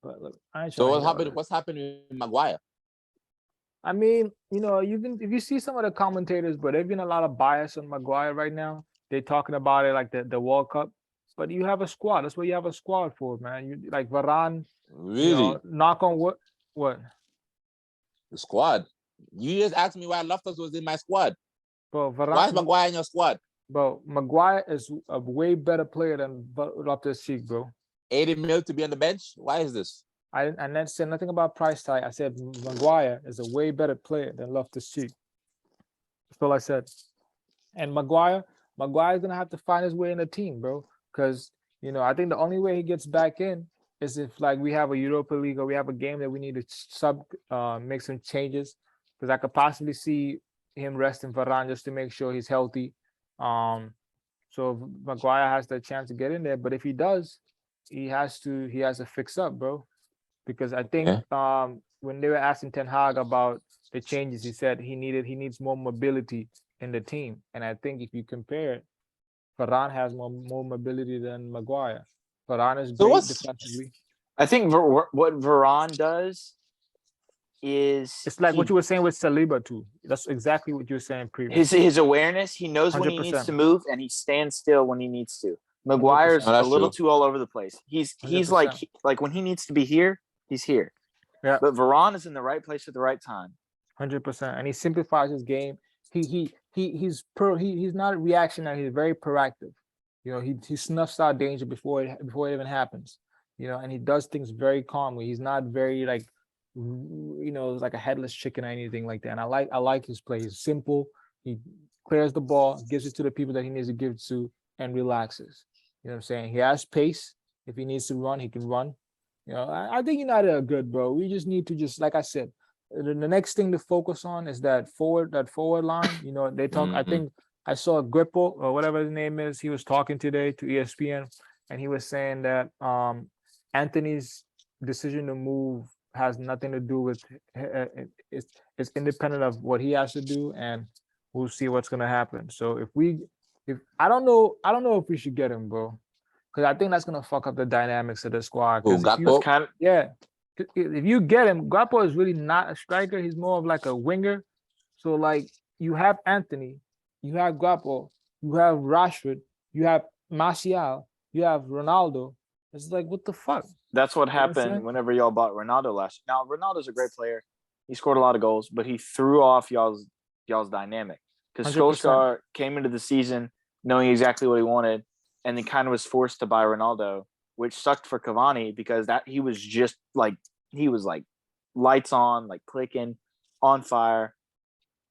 But look, what's happening with Maguire? I mean, you know, if you see some of the commentators, but there's been a lot of bias on Maguire right now. They're talking about it like the World Cup. But you have a squad. That's what you have a squad for, man. You like Varane. Really? You know, knock on wood. What? The squad. You just asked me why Loftus was in my squad. Bro, Varane. Why is Maguire in your squad? Bro, Maguire is a way better player than Loftus-Cheek, bro. 80 mil to be on the bench? Why is this? I didn't say nothing about price tag. I said Maguire is a way better player than Loftus-Cheek. That's all I said. And Maguire's gonna have to find his way in the team, bro. Because, you know, I think the only way he gets back in is if like we have a Europa League or we have a game that we need to make some changes. Because I could possibly see him resting Varane just to make sure he's healthy. So Maguire has the chance to get in there, but if he does, he has to fix up, bro. Because I think when they were asking Ten Hag about the changes, he said he needs more mobility in the team. And I think if you compare it, Varane has more mobility than Maguire. Varane is great defensively. I think what Varane does is it's like what you were saying with Saliba too. That's exactly what you were saying previously. His awareness, he knows 100%. When he needs to move, and he stands still when he needs to. Maguire's a little too all over the place. He's 100%. like when he needs to be here, he's here. Yeah. But Varane is in the right place at the right time. 100%, and he simplifies his game. He's not reactionary. He's very proactive. You know, he snuffs out danger before it even happens. You know, and he does things very calmly. He's not very like, you know, like a headless chicken or anything like that. And I like his play. He's simple. He clears the ball, gives it to the people that he needs to give it to, and relaxes. You know what I'm saying? He has pace. If he needs to run, he can run. You know, I think United are good, bro. We just need to like I said, the next thing to focus on is that forward line. You know, they talk. I think I saw Grippo or whatever his name is. He was talking today to ESPN, and he was saying that Anthony's decision to move has nothing to do with it's independent of what he has to do, and we'll see what's gonna happen. So if I don't know if we should get him, bro, because I think that's gonna fuck up the dynamics of the squad. If you get him, Gakpo is really not a striker. He's more of like a winger. So like you have Anthony, you have Gakpo, you have Rashford, you have Martial, you have Ronaldo. It's like, what the fuck? That's what happened whenever y'all bought Ronaldo last year. Now, Ronaldo's a great player. He scored a lot of goals, but he threw off y'all's dynamic. Because Solskjaer came into the season knowing exactly what he wanted, and then kind of was forced to buy Ronaldo, which sucked for Cavani because he was lights on, like clicking, on fire,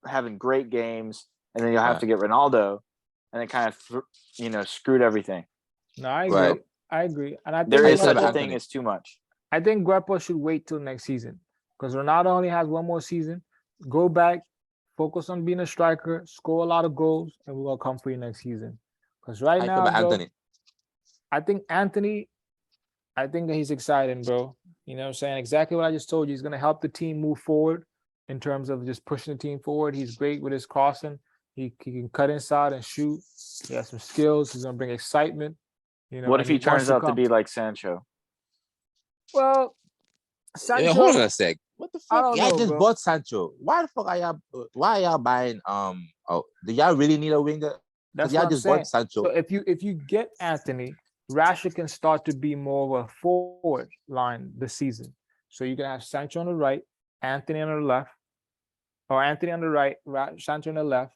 having great games, and then you'll have to get Ronaldo, and it kind of screwed everything. No, I agree. I agree. And I think there is such a thing as too much. I think Guepo should wait till next season because Ronaldo only has one more season. Go back, focus on being a striker, score a lot of goals, and we're gonna come for you next season. Because right now, bro, Anthony? I think that he's exciting, bro. You know what I'm saying? Exactly what I just told you. He's gonna help the team move forward in terms of just pushing the team forward. He's great with his crossing. He can cut inside and shoot. He has some skills. He's gonna bring excitement. You know, what if he turns out to be like Sancho? Well, Sancho. Yeah, hold on a sec. What the fuck? Y'all just bought Sancho. Why the fuck are y'all? Why are y'all buying? Oh, do y'all really need a winger? That's y'all what just I'm saying. bought Sancho. So if you get Anthony, Rashford can start to be more of a forward line this season. So you can have Sancho on the right, Anthony on the left, or Anthony on the right, Sancho on the left,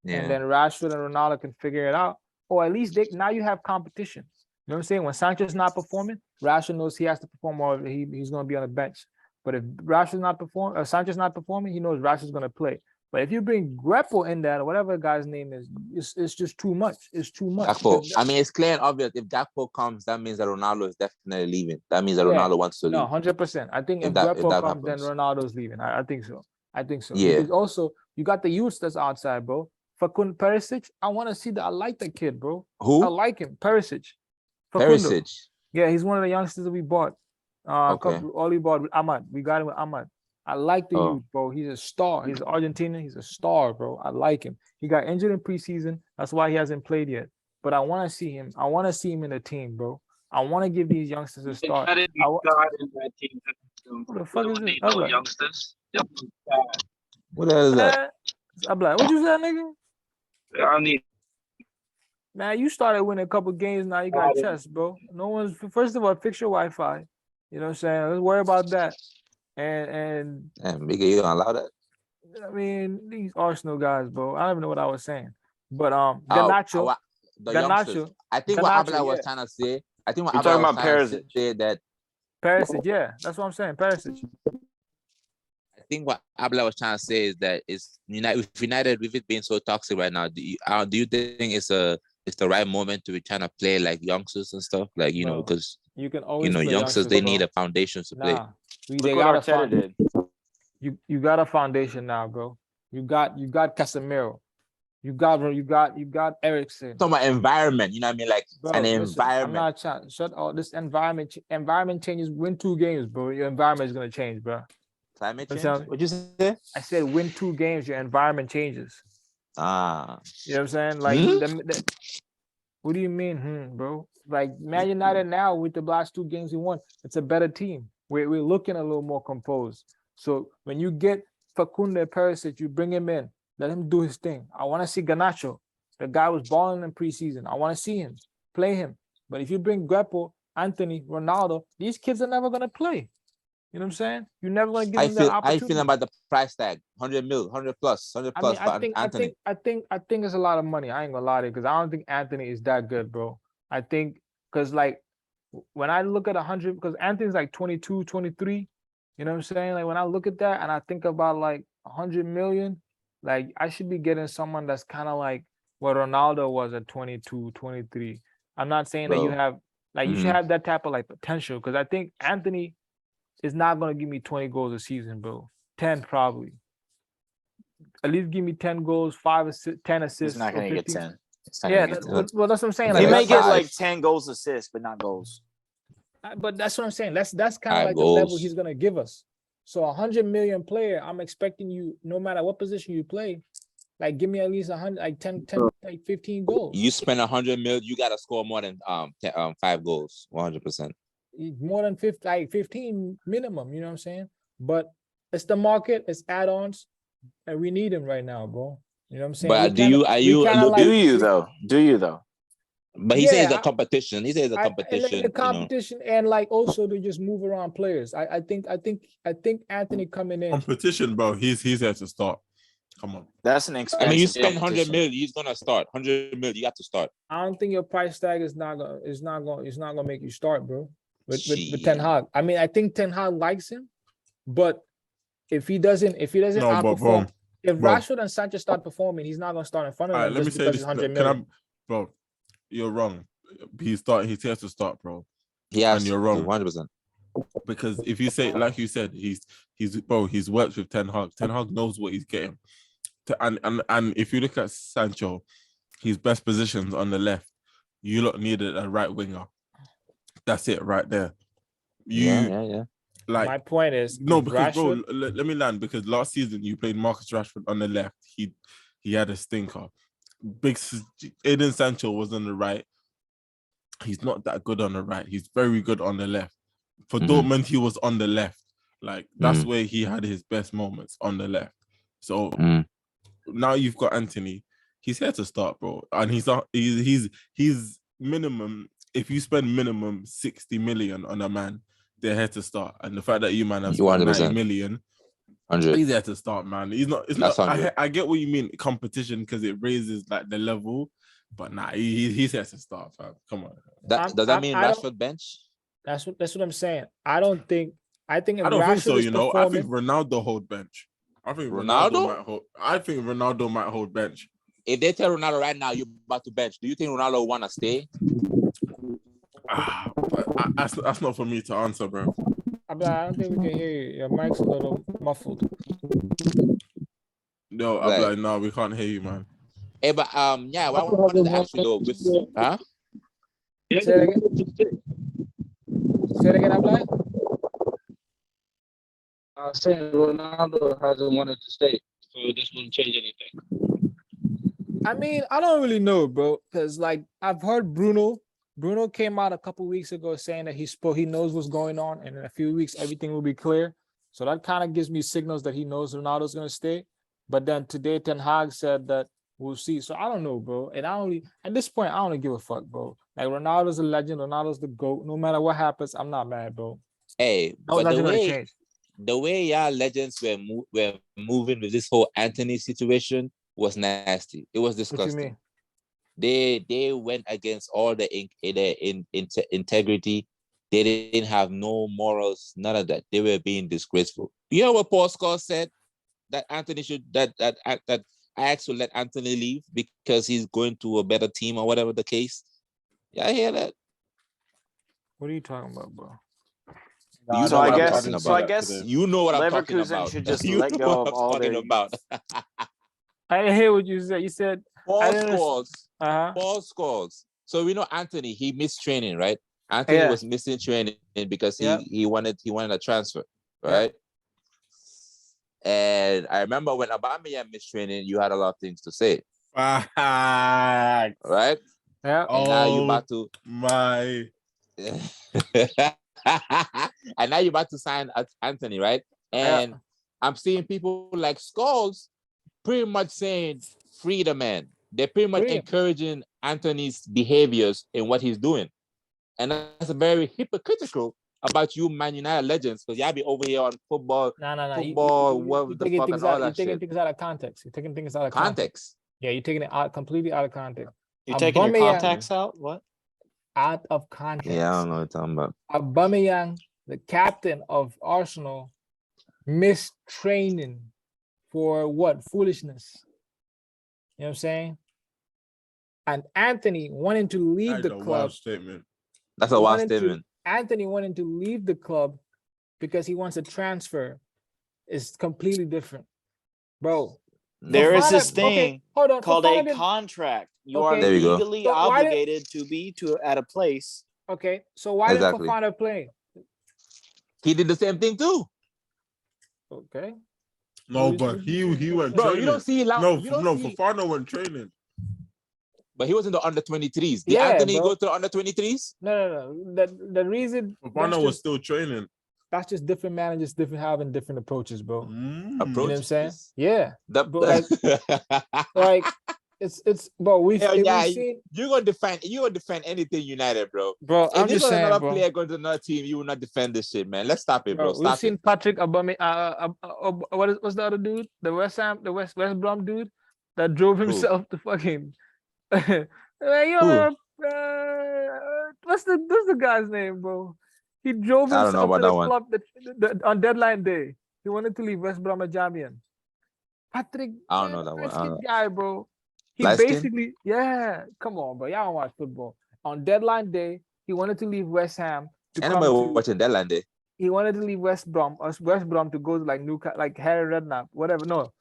and then Rashford and Ronaldo can figure it out. Or at least now you have competition. You know what I'm saying? When Sancho's not performing, Rashford knows he has to perform or he's going to be on the bench. But if Rashford's not performing, or Sancho's not performing, he knows Rashford's going to play. But if you bring Guepo in that, or whatever the guy's name is, it's just too much. It's too much. I mean, it's clear and obvious. If Gakpo comes, that means that Ronaldo is definitely leaving. That means that Ronaldo wants to leave. No, 100%. I think if Guepo comes, then Ronaldo's leaving. I think so. Yeah. Because also, you got the youths that's outside, bro. Facund Perisic, I want to see that. I like that kid, bro. Who? I like him. Perisic. Perisic. Yeah, he's one of the youngsters that we bought. Okay. All we bought with Ahmad. We got him with Ahmad. I like the youth, bro. He's a star. He's Argentinian. He's a star, bro. I like him. He got injured in preseason. That's why he hasn't played yet. But I want to see him. I want to see him in the team, bro. I want to give these youngsters a start. In that team. What the fuck is this? No youngsters. What the hell is that? I'm like, what you said, nigga? I need. Man, you started winning a couple games. Now you got chess, bro. No one's. First of all, fix your Wi-Fi. You know what I'm saying? Let's worry about that. And Biggie, you gonna allow that? I mean, these Arsenal guys, bro. I don't even know what I was saying. But Garnacho. I think what Abla was trying to say. I think what Abla was trying to say that Perisic, yeah, that's what I'm saying. Perisic. I think what Abla was trying to say is that it's United with it being so toxic right now. Do you think it's the right moment to be trying to play like youngsters and stuff? Like, you know, because you can always youngsters they need a foundation to play. Look what Arteta did. You got a foundation now, bro. You got Casemiro. You got Eriksen. Talking about environment, you know what I mean? Like environment. I'm not trying. Shut all this environment. Environment changes. Win 2 games, bro. Your environment is gonna change, bro. Climate change. What'd you say? I said win 2 games. Your environment changes. You know what I'm saying? Like, what do you mean, bro? Like Man United now with the last 2 games he won, it's a better team. We're looking a little more composed. So when you get Facunde Perisic, you bring him in, let him do his thing. I want to see Garnacho. The guy was balling in preseason. I want to see him, play him. But if you bring Guepo, Anthony, Ronaldo, these kids are never going to play. You know what I'm saying? You're never going to give them that opportunity. How you feeling about the price tag? 100 mil, 100 plus for Anthony. I think it's a lot of money. I ain't going to lie to you because I don't think Anthony is that good, bro. I think because like when I look at 100, because Anthony's like 22, 23, you know what I'm saying? Like when I look at that and I think about like 100 million, like I should be getting someone that's kind of like what Ronaldo was at 22, 23. I'm not saying that you have, like you should have that type of like potential because I think Anthony is not going to give me 20 goals a season, bro. 10 probably. At least give me 10 goals, 10 assists. He's not going to get 10. Yeah, that's what I'm saying. He may get like 10 goals assists, but not goals. But that's what I'm saying. That's kind of like the level he's gonna give us. So 100 million player, I'm expecting you, no matter what position you play, like give me at least 100, like 10, like 15 goals. You spend 100 mil, you gotta score more than 5 goals, 100%. More than 15 minimum. You know what I'm saying? But it's the market, it's add-ons, and we need him right now, bro. You know what I'm saying? But do you though? But he says it's a competition. He says it's a competition. The competition and like also to just move around players. I think Anthony coming in. Competition, bro. He's here to start. Come on. That's an expensive. I mean, you spend 100 mil, he's gonna start. 100 mil, you got to start. I don't think your price tag is not gonna make you start, bro. With Ten Hag. I mean, I think Ten Hag likes him, but if he doesn't outperform. If Rashford and Sanchez start performing, he's not gonna start in front of him. Let me say this. Bro, you're wrong. He has to start, bro. Yes, and you're wrong. 100%. Because if you say, like you said, he's worked with Ten Hag. Ten Hag knows what he's getting. And if you look at Sancho, his best positions on the left, you lot needed a right winger. That's it right there. Yeah. Like, my point is no, because Rashford, bro, let me land, because last season you played Marcus Rashford on the left. He had a stinker. Aiden Sancho was on the right. He's not that good on the right. He's very good on the left. For Dortmund, he was on the left. Like, that's where he had his best moments, on the left. So now you've got Anthony. He's here to start, bro. And he's minimum. If you spend minimum 60 million on a man, they're here to start. And the fact that you man have spent 90 million, 100. he's here to start, man. He's not. It's That's not. I get what you mean, competition, because it raises like the level. But nah, he's here to start, fam. Come on. Does that mean Rashford bench? That's what I'm saying. I think if I don't Rashford think so. is You know, I think performing- Ronaldo hold bench. I think Ronaldo? Ronaldo might hold bench. If they tell Ronaldo right now you're about to bench, do you think Ronaldo wanna stay? That's not for me to answer, bro. I don't think we can hear you. Your mic's a little muffled. No, I'm like, no, we can't hear you, man. Hey, but yeah, what I wanted to ask you though, huh? Say it again. Say it again, Abdullah. Saying Ronaldo hasn't wanted to stay, so this wouldn't change anything. I mean, I don't really know, bro, because like I've heard Bruno came out a couple weeks ago saying that he knows what's going on, and in a few weeks everything will be clear. So that kind of gives me signals that he knows Ronaldo's gonna stay. But then today Ten Hag said that we'll see. So I don't know, bro. And at this point, I don't give a fuck, bro. Like, Ronaldo's a legend. Ronaldo's the GOAT. No matter what happens, I'm not mad, bro. Hey, No, but nothing gonna change. the way y'all legends were moving with this whole Anthony situation was nasty. It was disgusting. What you mean? They went against all the integrity. They didn't have no morals, none of that. They were being disgraceful. You know what Paul Scholes said? That Anthony that Ajax will let Anthony leave because he's going to a better team or whatever the case. Yeah, I hear that. What are you talking about, bro? You know what I'm talking about. I guess you know what I'm talking Leverkusen about. should just you let know go what of I'm all talking their about. I didn't hear what you said. You said Paul Scholes. Uh-huh. Paul Scholes. So we know Anthony. He missed training, right? Anthony was missing training because he wanted a transfer, right? Yeah. And I remember when Aubameyang missed training, you had a lot of things to say. Right? Yeah. And now you're about to and now you're about to sign Anthony, right? And I'm seeing people like Scholes pretty much saying free the man. They're pretty much encouraging Anthony's behaviors in what he's doing. And that's very hypocritical about you Man United legends, because y'all be over here on football. No. Football, what the fuck and all that shit. You're taking things out of context. You're taking things out of context. Yeah, you're taking it out completely out of context. You're taking your contacts out? What? Out of context. Yeah, I don't know what you're talking about. Aubameyang, the captain of Arsenal, missed training for what? Foolishness. You know what I'm saying? And Anthony wanting to leave the club. Wild statement. That's a wild statement. Anthony wanting to leave the club because he wants a transfer is completely different, bro. There is this thing called a contract. You are legally obligated to be at a place. Okay, so why didn't Fofana play? He did the same thing too. Okay. No, but he went. Bro, training. You don't see Fofana went training. But he was in the under 23s. Did Anthony go to the under 23s? No. The reason Fofana was still training. That's just different managers, having different approaches, bro. Approaches? You know what I'm saying? Yeah. Like it's bro. We've seen. You're gonna defend anything United, bro. Bro, I'm just saying, another bro. player going to another team, you will not defend this shit, man. Let's stop it, bro. We've seen Patrick Aubameyang. What's the other dude? The West Brom dude that drove himself to fucking. What's the guy's name, bro? He drove himself to the club on deadline day. He wanted to leave West Brom Albion. Patrick, I don't know that one. Guy, bro. He basically, come on, bro. Y'all don't watch football. On deadline day, he wanted to leave West Ham. Anybody watching deadline day? he wanted to leave West Brom to go to like Newcastle, like Harry Redknapp, whatever. No,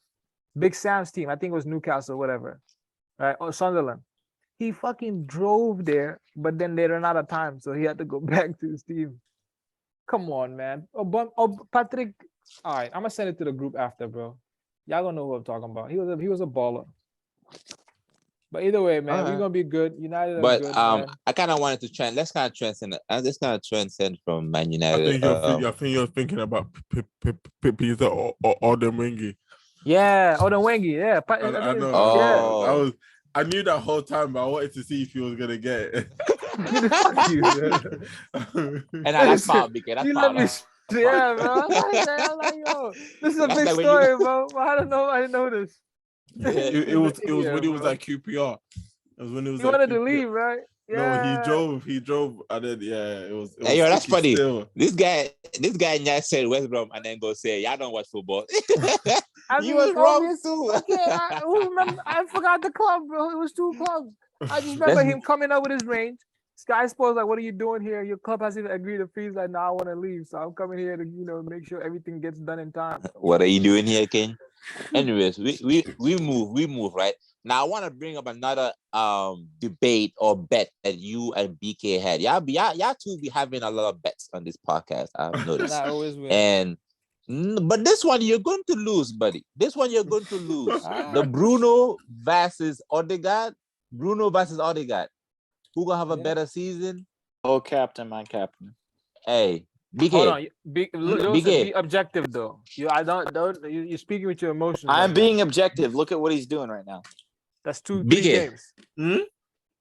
Big Sam's team. I think it was Newcastle, whatever, right? Or Sunderland. He fucking drove there, but then they ran out of time, so he had to go back to his team. Come on, man. Patrick. All right, I'm gonna send it to the group after, bro. Y'all gonna know who I'm talking about. He was a baller. But either way, man, we're gonna be good. United are good. Man. I kind of wanted to trend. Let's kind of transcend. Let's kind of transcend from Man United. I think you're thinking about Peter or Odemwingie. Yeah, Odemwingie. Yeah, I know. I knew that whole time, but I wanted to see if he was gonna get it. Fuck you, and that's foul, BK. That's foul. Yeah, bro. I'm like, yo, this is a big story, bro. I didn't know this. It was when he was at QPR. It was when he was. He wanted to leave, right? Yeah. No, he drove, and then it was. Hey, yo, that's funny. Still. This guy said West Brom, and then go say, "Y'all don't watch football." He was wrong too. Okay, I forgot the club, bro. It was 2 clubs. I just remember him coming up with his range. Sky Sports like, what are you doing here? Your club hasn't agreed to fees. Like, I want to leave, so I'm coming here to make sure everything gets done in time. What are you doing here, Kane? Anyways, we move right now. I want to bring up another debate or bet that you and BK had. Y'all two be having a lot of bets on this podcast. I've noticed. I always win. But this one you're going to lose, buddy. This one you're going to lose. The Bruno versus Odegaard. Who gonna have a better season? Oh, captain, my captain. Hey, BK. Hold on, BK. Be objective though. You're speaking with your emotions. I'm being objective. Look at what he's doing right now. That's 3 games.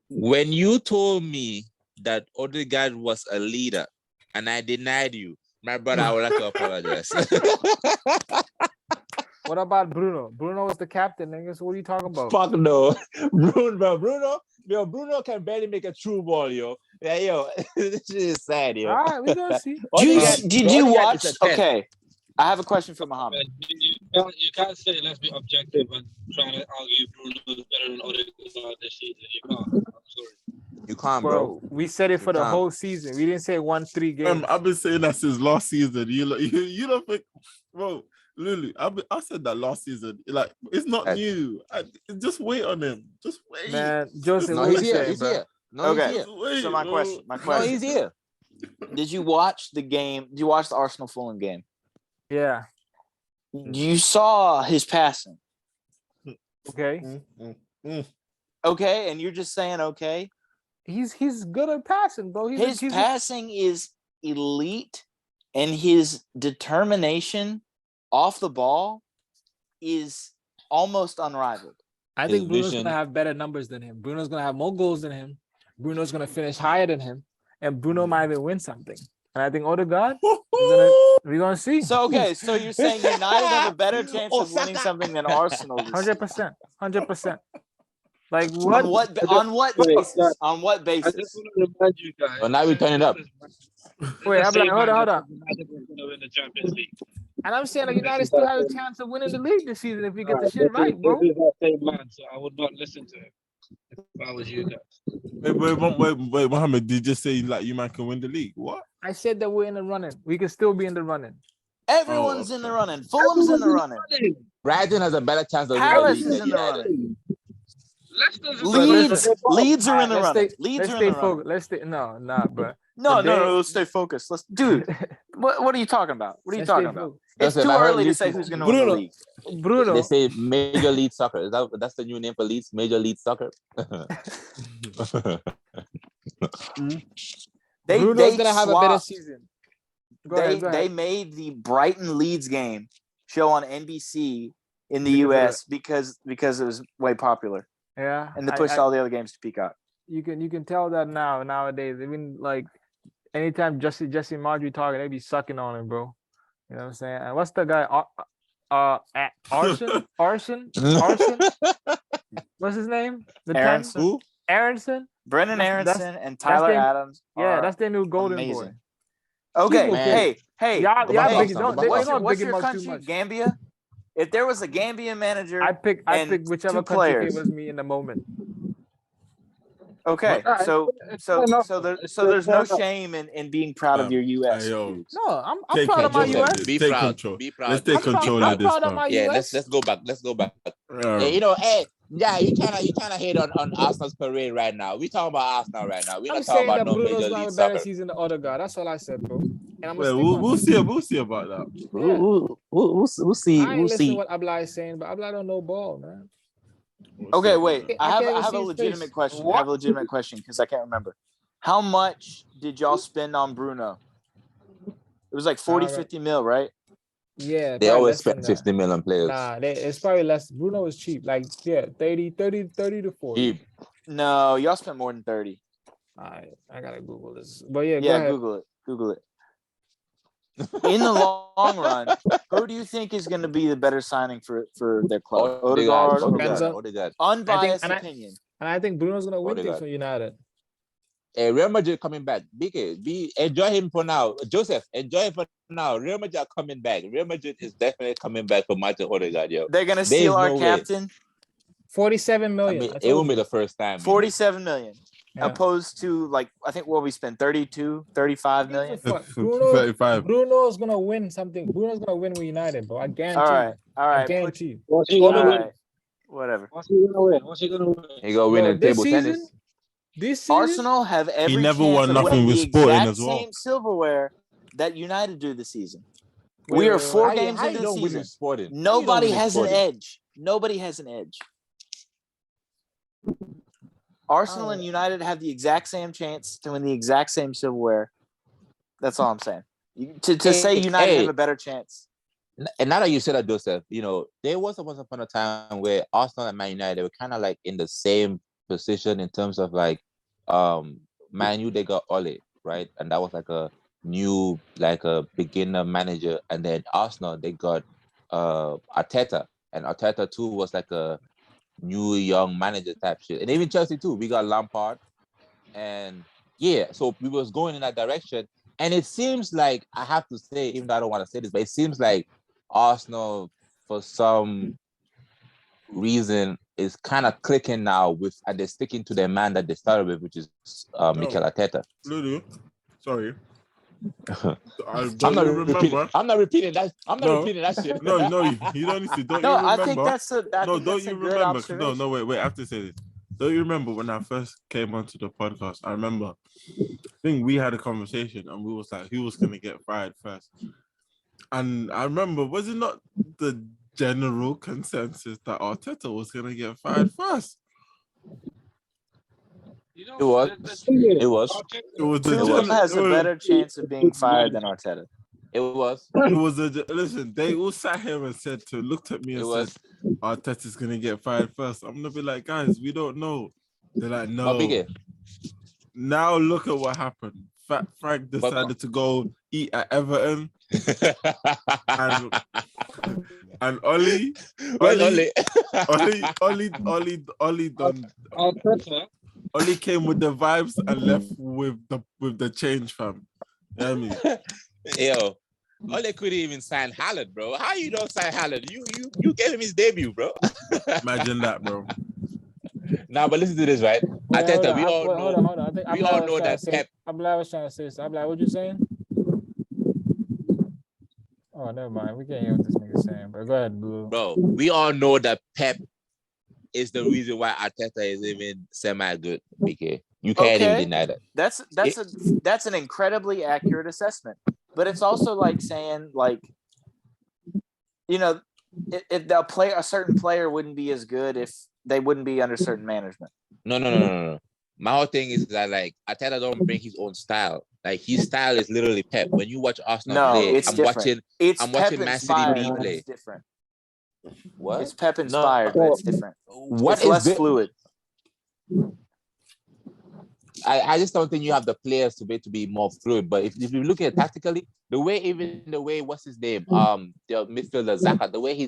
When you told me that Odegaard was a leader and I denied you, my brother, I would like to apologize. What about Bruno? Bruno was the captain, nigga. So what are you talking about? Fuck no. Bruno can barely make a true ball, yo. Yeah, yo. This shit is sad, yo. All right, we're gonna see. Did you watch? Okay. I have a question for Muhammad. You can't say let's be objective and try to argue Bruno's better than Odegaard this season. You can't. I'm sorry. You can't, bro. We said it for the whole season. We didn't say 1-3 games. I've been saying that since last season. You don't think, bro? Lulu, I said that last season. Like, it's not new. Just wait on him. Just wait. Man, Joseph, no, he's here. He's here. No, okay. He's here. Wait, so my question. No, he's here. Did you watch the game? Did you watch the Arsenal Fulham game? Yeah. You saw his passing. Okay. Okay, and you're just saying okay. He's good at passing, bro. His passing is elite, and his determination off the ball is almost unrivaled. I think Bruno's going to have better numbers than him. Bruno's going to have more goals than him. Bruno's going to finish higher than him. And Bruno might even win something. And I think Odegaard, we're going to see. So, okay, so you're saying United have a better chance of winning something than Arsenal? 100%. 100%. Like what? On what basis? On what basis? I just want to remind you guys. Well, now we turn it up. Wait, I'm like, hold on. United was going to win the Champions League. And I'm saying that United still has a chance of winning the league this season if we get the shit right, bro. This is that same man, so I would not listen to him if I was you guys. Wait, Mohammed, did you just say like you man can win the league? What? I said that we're in the running. We can still be in the running. Everyone's in the running. Fulham's in the running. Brighton has a better chance of Palace is in the running. Leeds are in the running. Leeds are in the running. Let's stay. No, bro. No. Let's stay focused. Dude, what are you talking about? What are you talking about? It's too early to say who's going to win the league. Bruno. They say Major League Soccer. That's the new name for Leeds? Major League Soccer? Bruno's going to have a better season. Go ahead. They made the Brighton Leeds game show on NBC in the US because it was way popular. Yeah. And they pushed all the other games to Peacock. You can tell that nowadays. Even like anytime Jesse Marjorie talking, they be sucking on him, bro. You know what I'm saying? And what's the guy? Arson? What's his name? Aronson. Aronson? Brendan Aronson and Tyler Adams. Yeah, that's their new golden amazing boy. Okay, hey. What's your country? Gambia? If there was a Gambian manager, I pick whichever country favors me in the moment. Okay, so there's no shame in being proud of your US. No, I'm proud of my US. Be proud. Be proud. Let's take control of this. Yeah, let's go back. Hey, you kind of hate on Arsenal's parade right now. We talking about Arsenal right now. We're not talking about no Major League Soccer. Soccer. Season the other guy. That's all I said, bro. And we'll see about that. We'll see. I ain't listening to what Abla is saying, but Abla don't know ball, man. Okay, wait. I have a legitimate question. I have a legitimate question because I can't remember. How much did y'all spend on Bruno? It was like 40, 50 mil, right? Yeah. They always spend 50 mil on players. Nah, it's probably less. Bruno is cheap. Like, 30 to 40. Cheap. No, y'all spent more than 30. I gotta Google this. But yeah, Google it. In the long run, who do you think is going to be the better signing for their club? Odegaard. Unbiased opinion. And I think Bruno's going to win things for United. Hey, Real Madrid coming back. Enjoy him for now. Joseph, enjoy him for now. Real Madrid are coming back. Real Madrid is definitely coming back for Martin Odegaard, yo. They're going to steal our captain. 47 million. I mean, it won't be the first time. 47 million. Yeah. Opposed to, like, I think what we spent 32, 35 million. Bruno's gonna win something. Bruno's gonna win with United, bro. I guarantee. All right. I guarantee. What's he gonna win? Whatever. What's he gonna win? He gonna win a table tennis. This season, Arsenal have every he never chance won of nothing with Sporting as well. Same silverware that United do this season. We are 4 games into the season. Nobody has an edge. Nobody has an edge. Arsenal and United have the exact same chance to win the exact same silverware. That's all I'm saying. To say United have a better chance. And now that you said that, Joseph, there was once upon a time where Arsenal and Man United were kind of like in the same position in terms of like Man U, they got Ole, right? And that was like a new, like a beginner manager. And then Arsenal, they got Arteta. And Arteta too was like a new young manager type shit. And even Chelsea too, we got Lampard. And so we was going in that direction. And it seems like, I have to say, even though I don't want to say this, but it seems like Arsenal, for some reason, is kind of clicking now and they're sticking to their man that they started with, which is Mikel Arteta. Lulu, sorry. I'm not repeating that. I'm not repeating that shit. No, you don't need to. Don't you remember? I think that's don't you remember? No, wait. I have to say this. Don't you remember when I first came onto the podcast? I remember. I think we had a conversation and we was like, who was gonna get fired first? And I remember, was it not the general consensus that Arteta was gonna get fired first? It was. Tuchel has a better chance of being fired than Arteta. It was. Listen, they all sat here and looked at me and said, Arteta's gonna get fired first. I'm gonna be like, guys, we don't know. They're like, no. Now look at what happened. Frank decided to go eat at Everton. and Oli done. Oli came with the vibes and left with the change, fam. You know what I mean? Yo, Oli couldn't even sign Haaland, bro. How you don't sign Haaland? You gave him his debut, bro. Imagine that, bro. Now, but listen to this, right? Arteta, we all know. We all know that Pep. I'm glad I was trying to say this. I'm like, what you saying? Oh, never mind. We can't hear what this nigga saying, but go ahead, Blue. Bro, we all know that Pep is the reason why Arteta is even semi-good, BK. You can't even deny that. That's an incredibly accurate assessment. But it's also like saying, like, if a certain player wouldn't be as good if they wouldn't be under certain management. No. My whole thing is that, like, Arteta don't bring his own style. Like, his style is literally Pep. When you watch Arsenal play, I'm watching Man City B play. It's different. What? It's Pep inspired, but it's different. It's less fluid. I just don't think you have the players to be more fluid. But if you look at it tactically, the way what's his name? The midfielder Xhaka, the way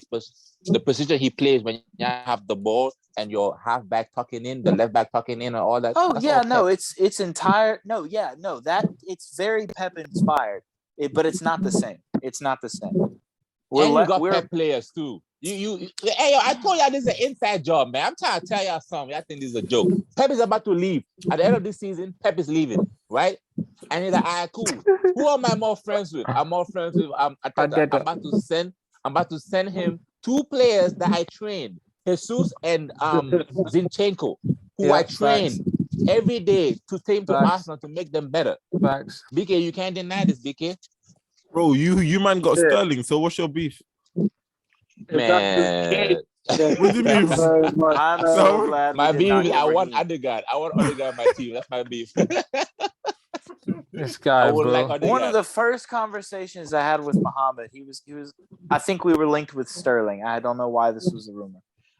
the position he plays when you have the ball and your halfback tucking in, the left back tucking in, and all that. Oh yeah, no, it's entire. No, yeah, no, that it's very Pep inspired, but it's not the same. It's not the same. You got Pep players too. Hey, I told y'all this is an inside job, man. I'm trying to tell y'all something. I think this is a joke. Pep is about to leave. At the end of this season, Pep is leaving, right? And he's like, all right, cool. Who am I more friends with? I'm more friends with Arteta. I'm about to send him 2 players that I trained, Jesus and Zinchenko, who I trained every day to take to Arsenal to make them better. Facts. BK, you can't deny this, BK. Bro, you man got Sterling, so what's your beef? Man. What do you mean? I'm so glad my beef is I want Odegaard. I want Odegaard on my team. That's my beef. This guy, bro. Like one of the first conversations I had with Muhammad, he was. I think we were linked with Sterling. I don't know why this was a rumor,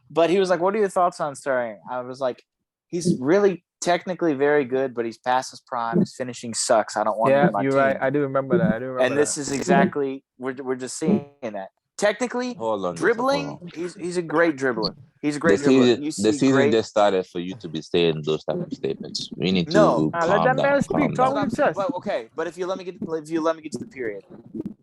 but he was like, "What are your thoughts on Sterling?" I was like, "He's really technically very good, but he's past his prime. His finishing sucks. I don't want him on my team." Yeah, you're right. I do remember that. And this is exactly we're just seeing that. Technically, dribbling, he's a great dribbler. He's a great dribbler. The season just started for you to be saying those type of statements. We need to let that man speak. Talk what he says. But okay, but if you let me get to the period.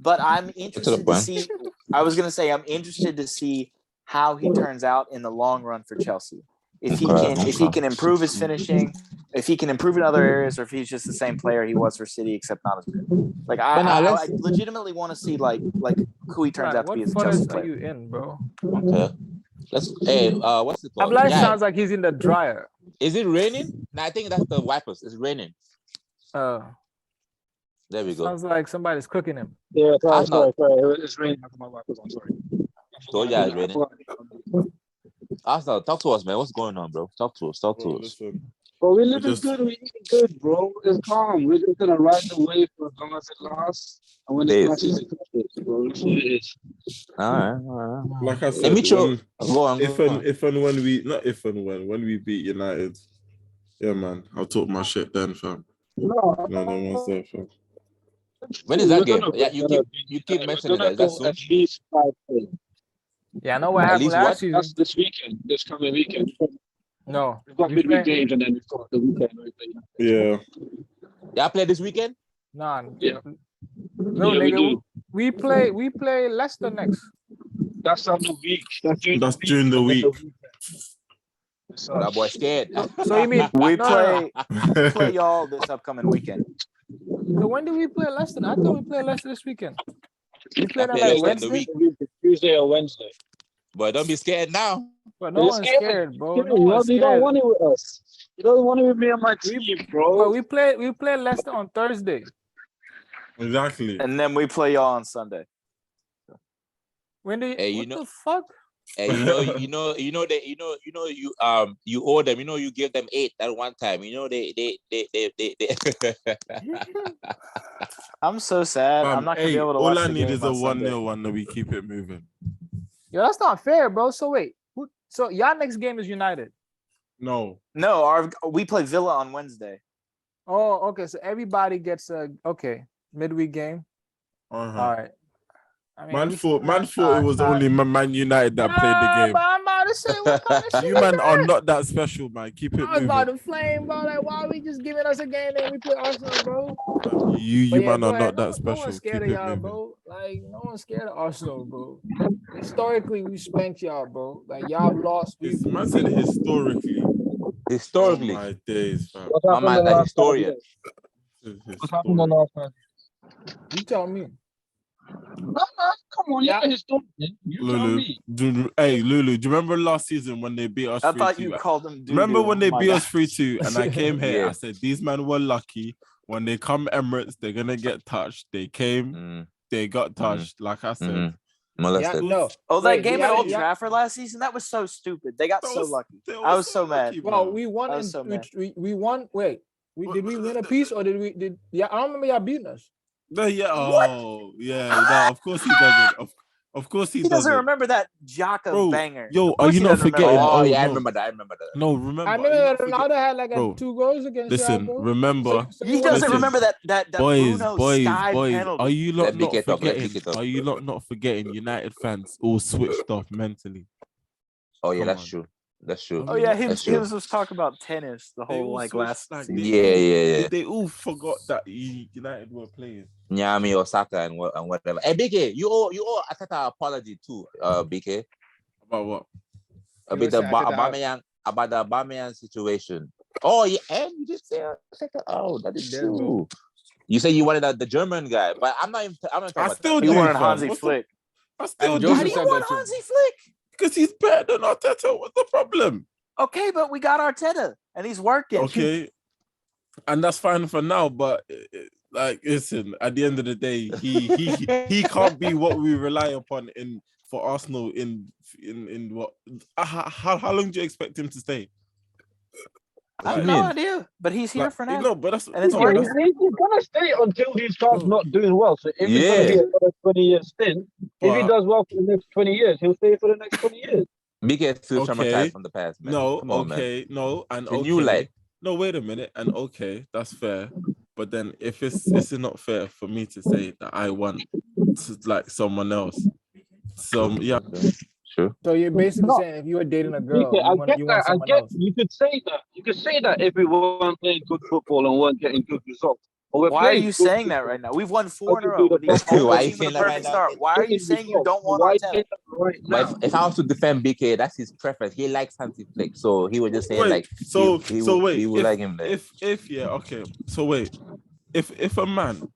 But I'm interested to see. I was gonna say I'm interested to see how he turns out in the long run for Chelsea. If he can improve his finishing, if he can improve in other areas, or if he's just the same player he was for City, except not as good. Like I legitimately want to see like who he turns out to be as a Chelsea player. What are you in, bro? Okay. What's it called? Ablash sounds like he's in the dryer. Is it raining? No, I think that's the wipers. It's raining. There we go. Sounds like somebody's cooking him. Yeah, sorry. It's raining. My wipers. I'm sorry. So yeah, it's raining. Arsenal, talk to us, man. What's going on, bro? Talk to us. Listen. Bro, we're living good. We're eating good, bro. It's calm. We're just gonna ride the wave for as long as it lasts. And when it lasts, it lasts, bro. That's what it is. All right. Like I said, when we beat United, yeah, man, I'll talk my shit then, fam. No, fam. When is that game? Yeah, you keep mentioning that. That's soon. At least 5 days. Yeah, I know what happened last season. That's this weekend. This coming weekend. No. We've got midweek games and then we've got the weekend. Yeah. Y'all play this weekend? Nah. Yeah. No, nigga. We play Leicester next. That's on the week. That's during the week. That boy scared. So you mean we play y'all this upcoming weekend? So when do we play Leicester? I thought we play Leicester this weekend. We play them like Wednesday? Tuesday or Wednesday. Boy, don't be scared now. But no one's scared, bro. You don't want it with us. You don't want it with me on my team, bro. But we play Leicester on Thursday. Exactly. And then we play y'all on Sunday. When do you? The fuck? Hey, you owe them. You give them 8 at one time. They. I'm so sad. I'm not gonna be able to. All I need is a 1-0 one that we keep it moving. Yo, that's not fair, bro. So wait, so y'all next game is United? No, we play Villa on Wednesday. Oh, okay. So everybody gets a midweek game. All right. I mean, man thought it was only Man United that played the game. But I'm about to say, what kind of shit you man are not that special, man. Keep it moving. I was about to flame, bro. Like, why are we just giving us a game and we play Arsenal, bro? You man are not that special. No one's scared of y'all, bro. Like, no one's scared of Arsenal, bro. Historically, we spanked y'all, bro. Like, y'all lost. Man said historically. Historically. Oh my days, fam. My man, the historian. What's happened on last night? You tell me. Come on, you're a historian. You tell me. Hey, Lulu, do you remember last season when they beat us 3-2? I thought you called them. Remember when they beat us 3-2 and I came here, I said, these men were lucky. When they come Emirates, they're going to get touched. They came, they got touched, like I said. That game at Old Trafford last season, that was so stupid. They got so lucky. I was so mad. Well, we won. We won. Wait, did we win a piece or did we? I don't remember y'all beating us. No, no, of course he doesn't. Of course he doesn't remember that Jaka banger. Yo, are you not forgetting? I remember that. No, remember. I remember Ronaldo had like 2 goals against. Listen, remember. He doesn't remember that boys. penalty. Are you not forgetting? Are you not forgetting? United fans all switched off mentally. Oh yeah, that's true. That's true. Oh yeah, he was talking about tennis the whole last season. Yeah. They all forgot that United were playing. Nyami, Osaka, and whatever. Hey, BK, you owe Ateta apology too, BK. About what? About the Aubameyang situation. Oh yeah, and you just say, oh, that is true. You say you wanted the German guy, but I'm not talking about that. You wanted Hansi Flick. I still do. How do you want Hansi Flick? Because he's better than Arteta. What's the problem? Okay, but we got Arteta, and he's working. Okay, and that's fine for now. But like, listen, at the end of the day, he can't be what we rely upon for Arsenal in what? How long do you expect him to stay? I have no idea, but he's here for now. No, but that's he's gonna stay until he starts not doing well. So if it's gonna be another 20-year stint, if he does well for the next 20 years, he'll stay for the next 20 years. BK is still traumatized from the past, man. No, come on, man. No, and it's a new life. No, wait a minute, and that's fair. But then if it's not fair for me to say that I want like someone else, yeah. Sure. So you're basically saying if you were dating a girl, you want someone else. You could say that. You could say that if we weren't playing good football and weren't getting good results. Why are you saying that right now? We've won 4 in a row. Why are you saying that right now? Why are you saying you don't want Arteta? If I was to defend BK, that's his preference. He likes Hansi Flick, so he would just say he would like him there. If a man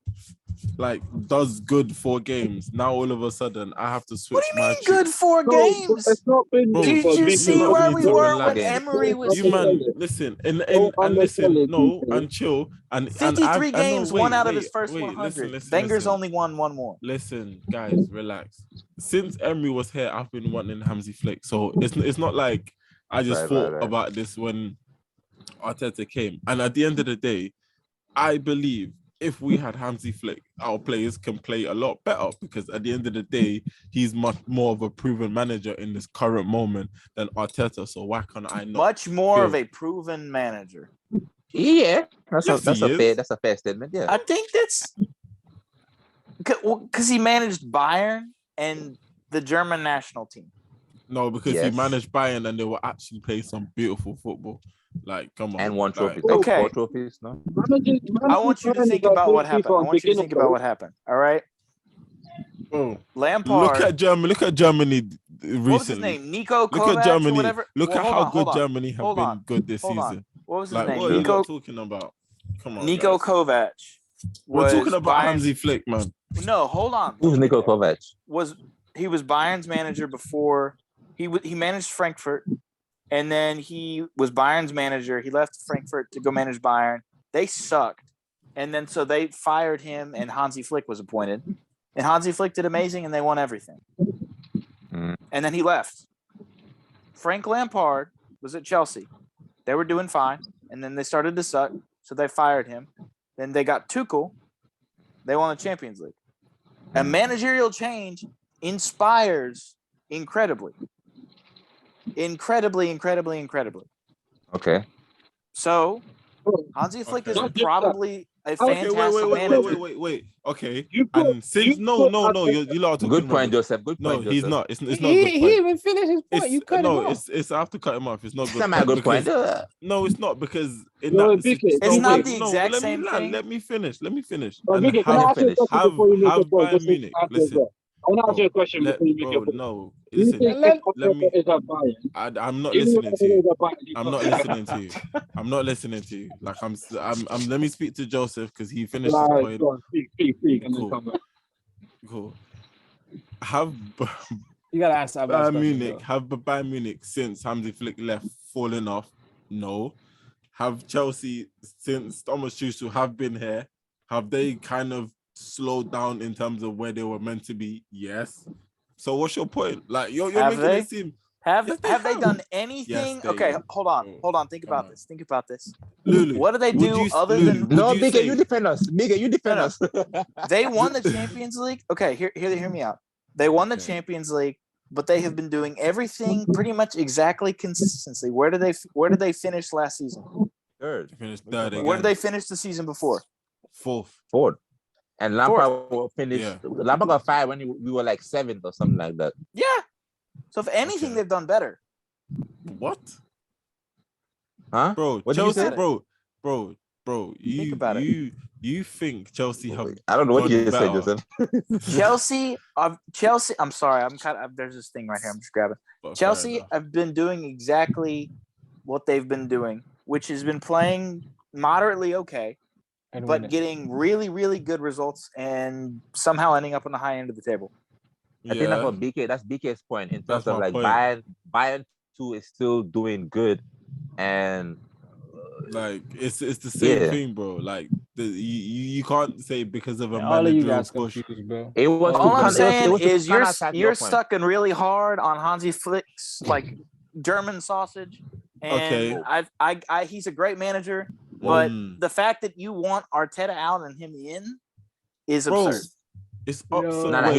like does good 4 games, now all of a sudden I have to switch. What do you mean good 4 games? It's not been. Did you see where we were when Emery was here? You man, listen and listen, no, and chill. And 53 games, 1 out of his first 100. Wenger's only won 1 more. Listen, guys, relax. Since Emery was here, I've been wanting Hansi Flick, so it's not like I just thought about this when Arteta came. And at the end of the day, I believe if we had Hansi Flick, our players can play a lot better because at the end of the day, he's much more of a proven manager in this current moment than Arteta. So why can't I not? Much more of a proven manager. Yeah, that's a fair statement. Yeah, I think that's because he managed Bayern and the German national team. No, because he managed Bayern and they were actually playing some beautiful football. Like, come on. And 1 trophy. Okay. 4 trophies, no? I want you to think about what happened. All right? Oh. Lampard. Look at Germany recently. What was his name? Nico Kovac? Look at Germany. Or whatever? Look at how good Germany have been good this season. What was his name? What are you talking about? Come on. Nico Kovac. We're talking about Hansi Flick, man. No, hold on. Who's Nico Kovac? He was Bayern's manager before. He managed Frankfurt. And then he was Bayern's manager. He left Frankfurt to go manage Bayern. They sucked. And then so they fired him and Hansi Flick was appointed. And Hansi Flick did amazing and they won everything. And then he left. Frank Lampard was at Chelsea. They were doing fine. And then they started to suck. So they fired him. Then they got Tuchel. They won the Champions League. A managerial change inspires incredibly. Incredibly. Okay. So, Hansi Flick is probably a fantastic manager. Wait. Okay. And since no, you lot are good point, Joseph. Good point. No, he's not. It's not. He even finished his point. You cut him off. It's. I have to cut him off. It's not good. It's not good point. No, it's not because it's not the exact same thing. Let me finish. Have Bayern Munich. Listen. I want to ask you a question before you make your point. No, listen. I'm not listening to you. I'm not listening to you. Like I'm. Let me speak to Joseph because he finished his point. Speak, and then come back. Cool. You gotta ask Bayern Munich. Have Bayern Munich since Hansi Flick left fallen off? No. Have Chelsea since Thomas Tuchel have been here? Have they kind of slowed down in terms of where they were meant to be? Yes. So what's your point? Like you're making it seem. Have they done anything? Yes, okay, hold on. Think about this. Lulu, what do they do other than? No, Biggie, you defend us. Biggie, you defend us. They won the Champions League. Okay, hear me out. They won the Champions League, but they have been doing everything pretty much exactly consistently. Where did they finish last season? Third. Finished third. Where did they finish the season before? Fourth. And Lampard finished. Yeah. Lampard got 5 when we were like 7th or something like that. Yeah. So if anything, they've done better. What? Huh? Bro, what Chelsea, bro. Bro, think about it. You think Chelsea have? I don't know what you just said, Joseph. Chelsea. I'm sorry. I'm kind of. There's this thing right here. I'm just grabbing. But Chelsea have been doing exactly what they've been doing, which has been playing moderately okay, but getting really, really good results and somehow ending up on the high end of the table. I think that's what BK. That's BK's point in terms of like Bayern too is still doing good, and like it's the same thing, bro. Like you can't say because of a manager push. Bro. It was all I'm saying is you're stuck in really hard on Hansi Flick's like German sausage, and he's a great manager, but the fact that you want Arteta out and him in is absurd. It's wait. Shout out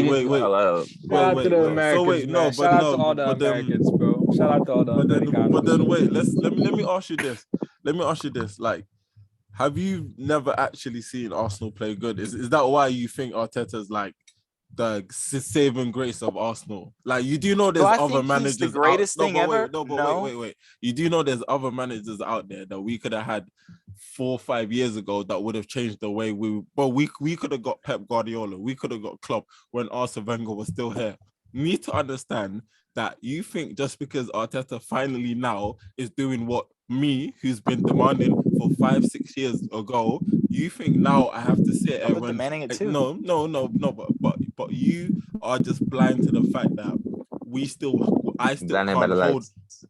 to the Americans. Shout out to all the Americans, bro. Shout out to all the Americans. But then wait, let me ask you this. Like, have you never actually seen Arsenal play good? Is that why you think Arteta's like the saving grace of Arsenal? Like, you do know there's other managers. The greatest thing ever. Wait. You do know there's other managers out there that we could have had 4 or 5 years ago that would have changed the way we could have got Pep Guardiola, we could have got Klopp when Arsene Wenger was still here. You need to understand that you think just because Arteta finally now is doing what me, who's been demanding for 5-6 years ago, you think now I have to sit there when demanding it too. No, but you are just blind to the fact that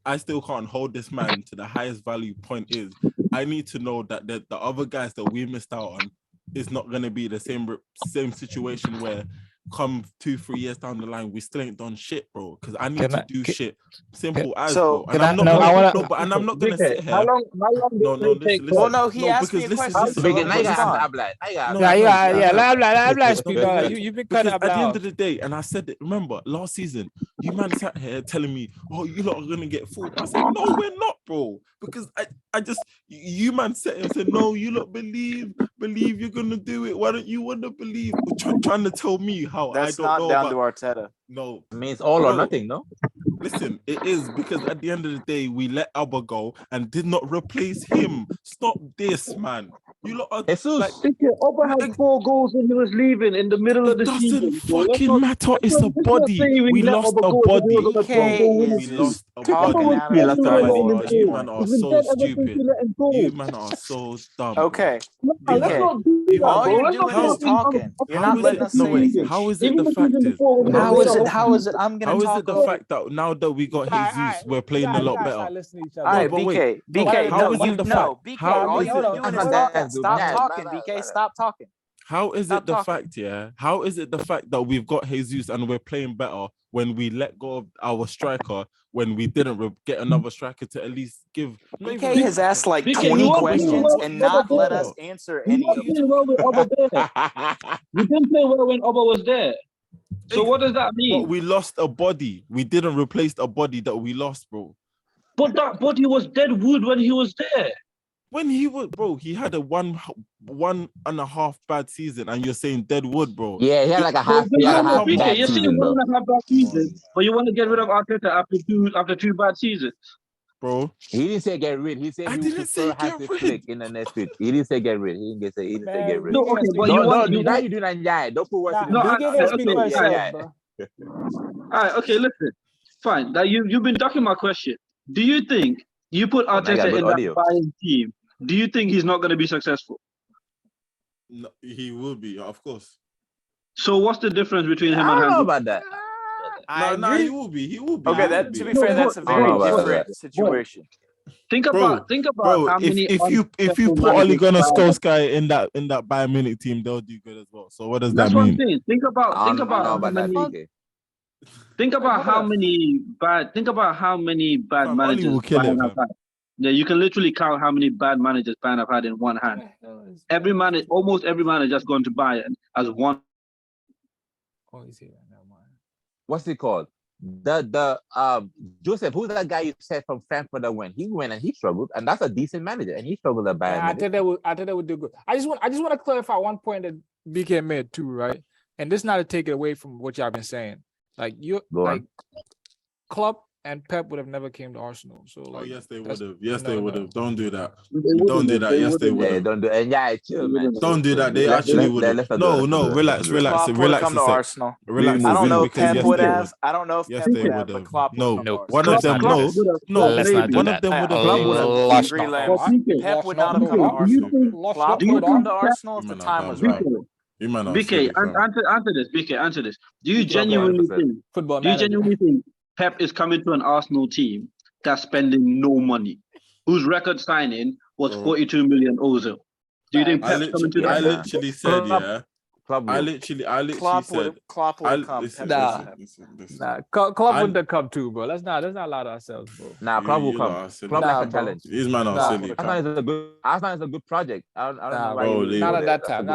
I still can't hold this man to the highest value point is. I need to know that the other guys that we missed out on is not going to be the same situation where come 2-3 years down the line we still ain't done shit, bro. Because I need to do shit simple as bro. And I'm not gonna sit here. How long did it take? Well, no, he asked me a question. You've been cutting at the end of the day, and I said it. Remember last season, you man sat here telling me, "Oh, you lot are gonna get fooled." I said, "No, we're not, bro." Because I just you man sat here and said, "No, you lot believe you're gonna do it. Why don't you want to believe?" Trying to tell me how that's I don't know. That's not down to Arteta. No, I mean it's all or nothing, no? Listen, it is because at the end of the day, we let Alba go and did not replace him. Stop this, man. You lot are like, Alba had 4 goals when he was leaving in the middle of the season. It doesn't fucking matter. It's a body. We lost a body. We lost a body. You man are so stupid. You man are so dumb. Okay. All you're doing is talking. You're not letting us say anything. How is it the fact is? How is it? I'm gonna talk. How is it the fact that now that we got Jesus, we're playing a lot better? All right, BK. How is it the fact? BK. All you're doing is talking. Stop talking, BK. Stop talking. How is it the fact, yeah? How is it the fact that we've got Jesus and we're playing better when we let go of our striker, when we didn't get another striker to at least give? BK has asked like 20 questions and not let us answer any of them. We didn't play well when Oba was there. So what does that mean? But we lost a body. We didn't replace a body that we lost, bro. But that body was dead wood when he was there. When he was, bro, he had a 1.5 bad season, and you're saying dead wood, bro. Yeah, he had like a half. You're saying 1.5 bad season, but you want to get rid of Arteta after two bad seasons, bro. He didn't say get rid. He said he would prefer Hansi Flick in the next week. He didn't say get rid. He didn't say get rid. No, okay, but now you do that. Yeah, don't put words in the All right, okay, listen. Fine. Now you've been ducking my question. Do you think you put Arteta in that Bayern team? Do you think he's not going to be successful? No, he will be, of course. So what's the difference between him and I don't know about that. No, he will be. He will be. Okay, to be fair, that's a very different situation. Think about how many. If you put Ole Gunnar Solskjaer in that Bayern Munich team, they'll do good as well. So what does that mean? That's what I'm saying. Think about how many bad managers Bayern have had. Yeah, you can literally count how many bad managers Bayern have had in one hand. Almost every manager that's gone to Bayern has one. What's it called? The Joseph, who's that guy you said from Frankfurt that went? He went and he struggled, and that's a decent manager, and he struggled at Bayern. I thought they would do good. I just want to clarify one point that BK made too, right? And this not to take it away from what y'all been saying. Like Klopp and Pep would have never came to Arsenal. So like, yes, they would have. Yes, they would have. Don't do that. Don't do that. Yes, they would have. Don't do. And yeah, chill, man. Don't do that. They actually would have. No, relax. Relax a sec. Arsenal. Relax. I don't know if Pep would have. I don't know if Pep would have. But Klopp no, one of them. No. Let's not do one that. of them would have. Pep would not have come to Arsenal. Klopp would come to Arsenal if the time was right. BK, answer this. Do you genuinely think Pep is coming to an Arsenal team that's spending no money, whose record signing was 42 million Ozil? Do you think Pep's coming to that? I literally said, yeah. I literally said Klopp would come. Klopp wouldn't come too, bro. Let's not lie to ourselves, bro. Nah, Klopp will come. Klopp like a challenge. These man are silly. Arsenal is a good project. I don't know why not at that time.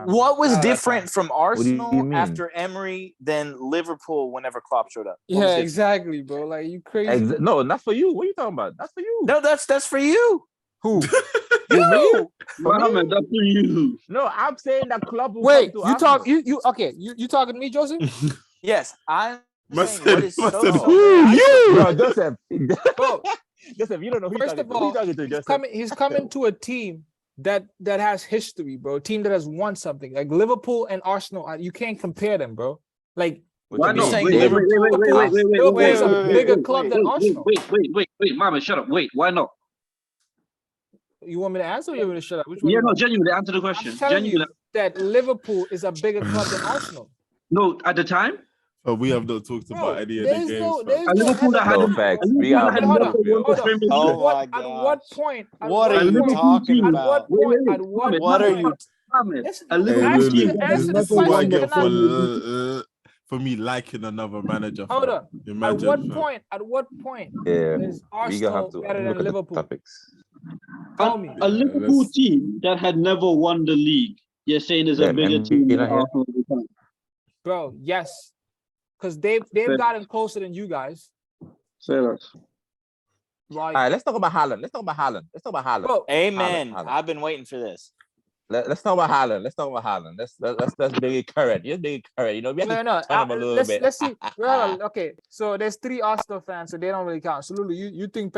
What was different from Arsenal after Emery than Liverpool whenever Klopp showed up? Yeah, exactly, bro. Like, you crazy. No, not for you. What are you talking about? That's for you. No, that's for you. Who? You? Mohammed, that's for you. No, I'm saying that Klopp will Wait, come to you Arsenal. talk you talking to me, Joseph? Yes, I'm saying Joseph, Bro, Joseph, you don't know who first of all, he's coming to a team that has history, bro. A team that has won something. Like Liverpool and Arsenal, you can't compare them, bro. Like, why not? Liverpool is a bigger club than Arsenal. Wait, Mama, shut up. Wait, why not? You want me to answer or you want me to shut up? Which one? Yeah, no, genuinely, answer the question. I'm telling you that Liverpool is a bigger club than Arsenal. No, at the time? But we have not talked about any of the games. Liverpool that had facts. At what point? What are you talking about? What are you? A Liverpool team. This is what I get for me liking another manager. Hold on. At what point is Arsenal better than Liverpool? A Liverpool team that had never won the league, you're saying is a bigger team than Arsenal at the time? Bro, yes. Because they've gotten closer than you guys. Say that. Right. All right, let's talk about Haaland. Bro, amen. Haaland. I've been waiting for this. Let's talk about Haaland. Let's make it current. Just make it current. You know, we have to turn him a little bit. Let's see. Well, okay, so there's 3 Arsenal fans, so they don't really count. So Lulu, you think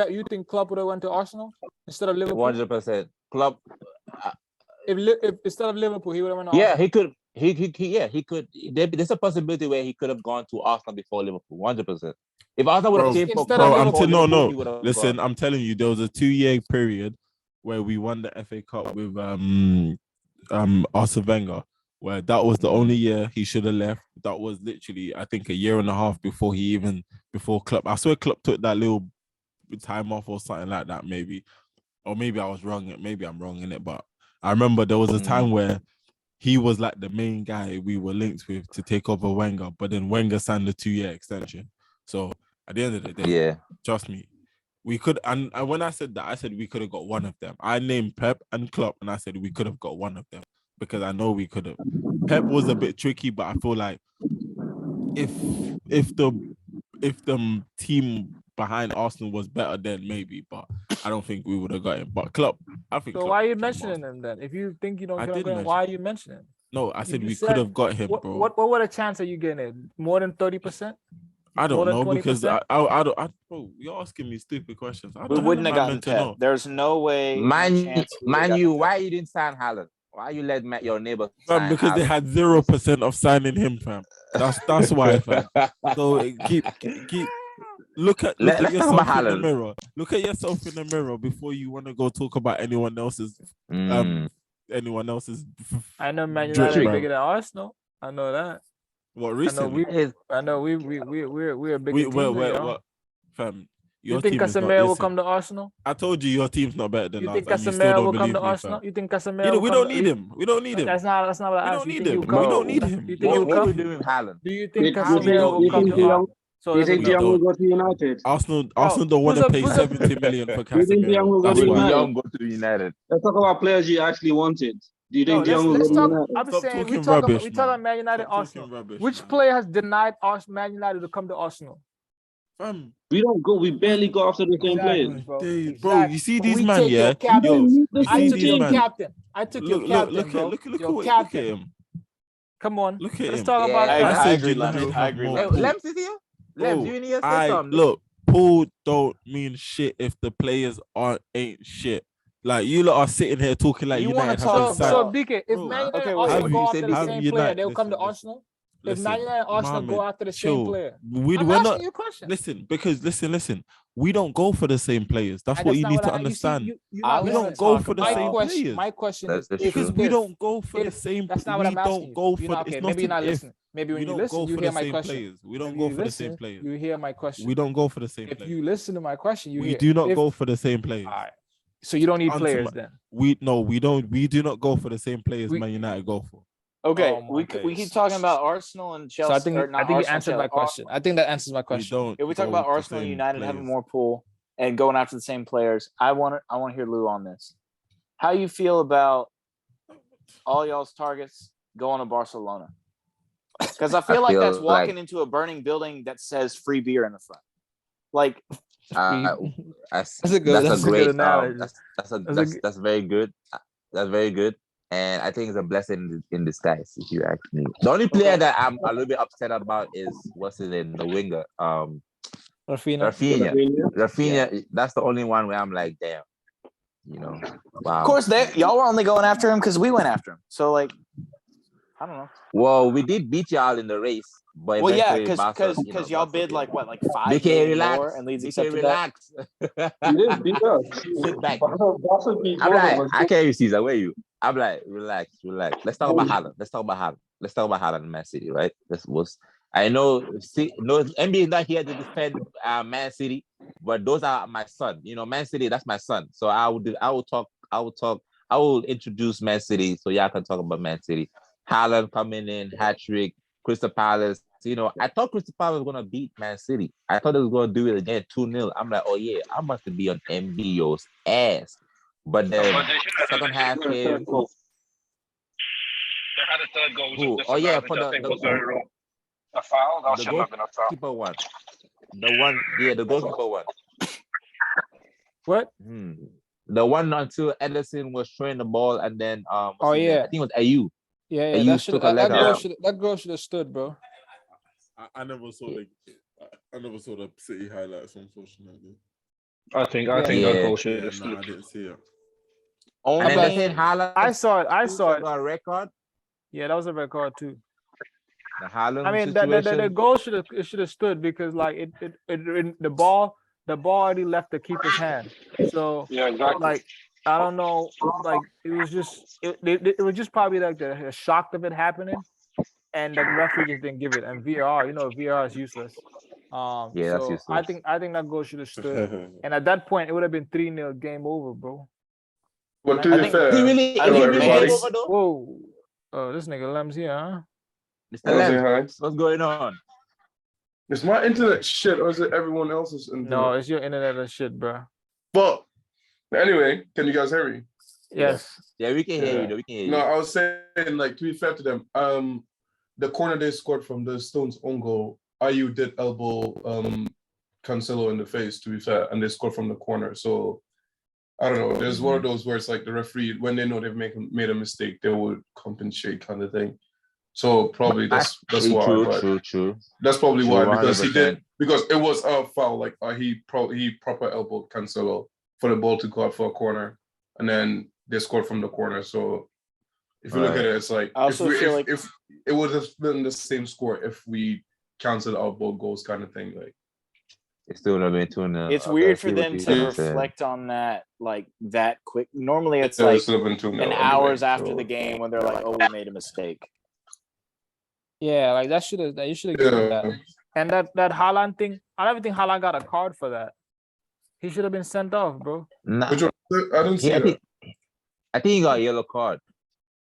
Klopp would have went to Arsenal instead of Liverpool? 100%. Klopp. If instead of Liverpool, he would have went to Arsenal. Yeah, he could. There's a possibility where he could have gone to Arsenal before Liverpool. 100%. If Arsenal would have came for no. Listen, I'm telling you, there was a 2-year period where we won the FA Cup with Arsene Wenger, where that was the only year he should have left. That was literally, I think, a year and a half before Klopp. I swear Klopp took that little time off or something like that, maybe. Or maybe I was wrong. Maybe I'm wrong in it, but I remember there was a time where he was like the main guy we were linked with to take over Wenger, but then Wenger signed the 2-year extension. So at the end of the day, trust me, we could. And when I said that, I said we could have got one of them. I named Pep and Klopp, and I said we could have got one of them because I know we could have. Pep was a bit tricky, but I feel like if the team behind Arsenal was better, then maybe. But I don't think we would have got him. But Klopp, I think. So why are you mentioning him then? If you think you don't get him, why are you mentioning him? No, I said we could have got him, bro. What a chance are you getting? More than 30%? I don't know because I bro, you're asking me stupid questions. We wouldn't have gotten Pep. There's no way. Man, you why you didn't sign Haaland? Why you let your neighbor sign because Haaland? They had 0% of signing him, fam. That's why, fam. So keep look at yourself in the mirror. Look at yourself in the mirror before you want to go talk about anyone else's. Anyone else's. I know Man United bigger than Arsenal. I know that. What recently? I know we're a big team. What, fam? You think Casemiro will come to Arsenal? I told you your team's not better than you ours. Think Casemiro will come to Arsenal? You think Casemiro? We don't need him. We don't need him. That's not what I asked. We don't need him. You think what we doing with Haaland? Do you think Casemiro will come to Arsenal? So you think Young will go to United? Arsenal don't want to pay 70 million for Casemiro. You think Young will go to United? Young go to United. Let's talk about players you actually wanted. Do you think Young will go to United? I'm saying we talk about Man United, Arsenal. Which player has denied Man United to come to Arsenal? We don't go. We barely go after the same players, bro. You see these man, yeah. I took your captain. I took your captain. Look at him. Come on. Look at him. Let's talk about that. I agree. Lems is here. Lems, you need to say something. Look, pool don't mean shit if the players ain't shit. Like you lot are sitting here talking like You United wanna have talk So been BK, if Bro, Man United okay, and wait. Arsenal Have go you after said the have same United- player, they'll come to listen, Arsenal. If listen, Man United and Arsenal Mohammed, go after the same chill. player, We're I'm not asking you a question. listen because listen. We don't go for the same players. That's And what that's you not need what to I. You see, understand. you're not We wanna don't listening. go talk for the about- same players. My question is That's if, true. Because we don't go for the if- same. That's not what we I'm asking don't you. go You're for. not, It's okay, not maybe you're not if. listening. Maybe when We you don't listen, go you for hear the my same question. players. We don't Maybe go you for the same listen, players. you hear my question. We don't go for the same If players. you listen to my question, you We hear. do not if- go for the same players. All right. So you don't need Onto players my- then. We don't. We do not go for the same players We- Man United go for. Okay, Oh my we keep days. talking about Arsenal and Chelsea. So I think or not you Arsenal, answered my Chelsea. question. I think that answers my We question. don't. If we talk go about with the Arsenal and same United having players. more pool and going after the same players, I want to hear Lou on this. How you feel about all y'all's targets going to Barcelona? Because I feel like that's walking into a burning building that says free beer in the front. Like That's a good analogy. That's very good. That's very good. And I think it's a blessing in disguise, if you ask me. The only player that I'm a little bit upset about is what's his name, the winger. Rafinha. That's the only one where I'm like, damn. Wow. Of course, y'all were only going after him because we went after him. So, like, I don't know. Well, we did beat y'all in the race, but Well, yeah, because y'all bid like 5 BK, million relax. more, and Leeds BK, accepted relax. You didn't beat us. Sit back. Barca beat I'm like, Dortmund. I can't hear you, Caesar. Where are you? I'm like, relax. Let's talk about Haaland. Let's talk about Haaland and Man City, right? I know. No, NBA is not here to defend Man City, but those are my son. Man City, that's my son. So I will introduce Man City so y'all can talk about Man City. Haaland coming in, hat trick, Crystal Palace. I thought Crystal Palace was gonna beat Man City. I thought they was gonna do it again 2-0. I'm like, oh yeah, I must be on MBO's ass. But then second half came. They had a third goal. Who? Oh yeah, for the a foul. That the should have been a foul. goalkeeper one. The goalkeeper one. What? The one until Ederson was throwing the ball and then Oh, I yeah. think it was Ayew. Yeah, Ayew took a leg out. that girl should have stood, bro. I never saw the City highlights, unfortunately. I think that goal should have I didn't see it. And then they said Haaland. I saw it. A record. Yeah, that was a record too. The Haaland I mean, situation. the goal should have stood because like the ball already left the keeper's hand. So Yeah, exactly. like I don't know, like it was just probably like the shock of it happening, and the referee just didn't give it. And VAR, VAR is useless. That's so useless. I think that goal should have stood. And at that point, it would have been 3-0 game over, bro. But to be fair, everybody. Whoa. Oh, this nigga Lem's here, huh? Mr. Lems, what's going on? Is my internet shit or is it everyone else's internet? No, it's your internet and shit, bro. But anyway, can you guys hear me? Yes. Yeah, we can hear you. We can hear you. No, I was saying, like, to be fair to them, the corner they scored from the Stones' own goal, Ayew did elbow Cancelo in the face, to be fair, and they scored from the corner. So I don't know. There's one of those where it's like the referee, when they know they've made a mistake, they would compensate kind of thing. So probably that's why. True. That's probably why, because 100%. he did, because it was a foul. Like he proper elbowed Cancelo for the ball to go out for a corner, and then they scored from the corner. So if you look at it, it's like I also feel like if it would have been the same score if we canceled out both goals, kind of thing. Like it's still would have been 2-0. it's weird for them to reflect on that like that quick. Normally, it's like an hours after the game when they're like, "Oh, we made a mistake." Yeah, like you should have given that. And that Haaland thing, I don't even think Haaland got a card for that. He should have been sent off, bro. Nah. I didn't see that. I think he got a yellow card.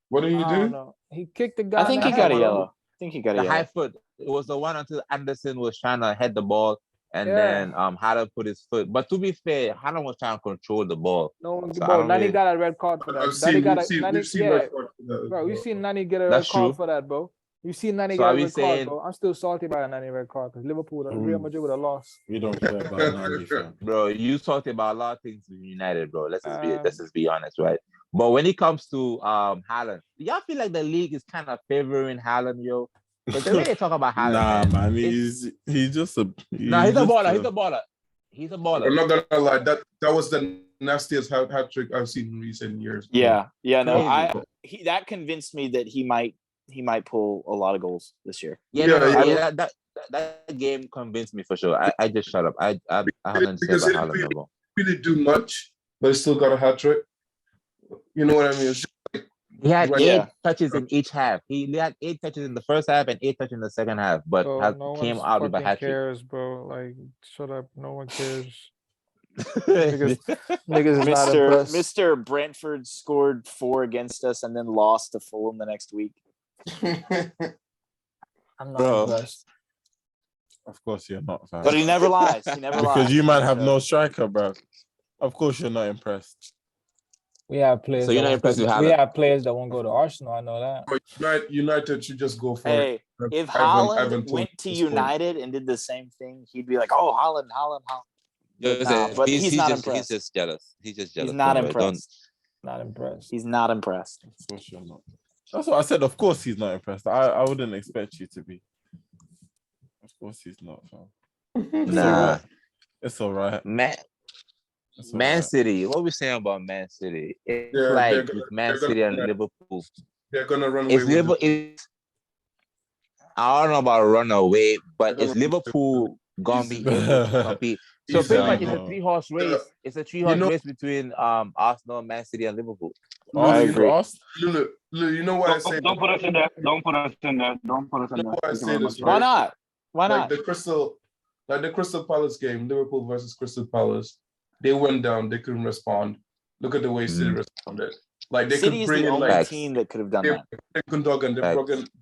What did he do? No. He kicked the guy. I think he got a yellow. The high foot. It was the one until Anderson was trying to head the ball, and then Haaland put his foot. But to be fair, Haaland was trying to control the ball. No, bro, Nani got a red card for that. We've seen Nani get a red card for that, bro. You see Nani get a red card, bro. I'm still salty about a Nani red card because Liverpool, Real Madrid would have lost. We don't care about Nani, fam. Bro, you talked about a lot of things with United, bro. Let's just be honest, right? But when it comes to Haaland, do y'all feel like the league is kind of favoring Haaland, yo? Because the way they talk about Haaland, man, he's just a... he's a baller. He's a baller. I'm not gonna lie. That was the nastiest hat trick I've seen in recent years. Yeah. No, that convinced me that he might pull a lot of goals this year. That game convinced me for sure. I just shut up. I haven't said because about Haaland no more. Really do much, but he still got a hat trick. You know what I mean? It's just like, he had 8 touches in each half. He had 8 touches in the first half and 8 touches in the second half, but came out with a hat trick. Cares, bro. Like, shut up. No one cares. niggas is not impressed. Mr. Brentford scored 4 against us and then lost to Fulham the next week. I'm not impressed. Of course you're not, fam. But he never lies. He never lies. Because you might have no striker, bro. Of course you're not impressed. We have players. So you're not impressed with Haaland? We have players that won't go to Arsenal. I know that. United should just go for it. If Haaland went to United and did the same thing, he'd be like, "Oh, Haaland." But he's not impressed. He's just jealous. He's not impressed. Not impressed. He's not impressed. Of course you're not. That's what I said. Of course he's not impressed. I wouldn't expect you to be. Of course he's not, fam. It's all right. Man City. What are we saying about Man City? It's like with Man City and Liverpool. They're gonna run away. I don't know about run away, but it's Liverpool gonna be able to compete. So pretty much it's a 3-horse race. It's a 3-horse race between Arsenal, Man City, and Liverpool. I agree. Lulu, you know why I say don't put us in there. Don't put us in there. Why I say this, Why not? Why not? The Crystal Palace game, Liverpool versus Crystal Palace. They went down. They couldn't respond. Look at the way City responded. Like they City could bring in like team that could have done that. Gundogan, they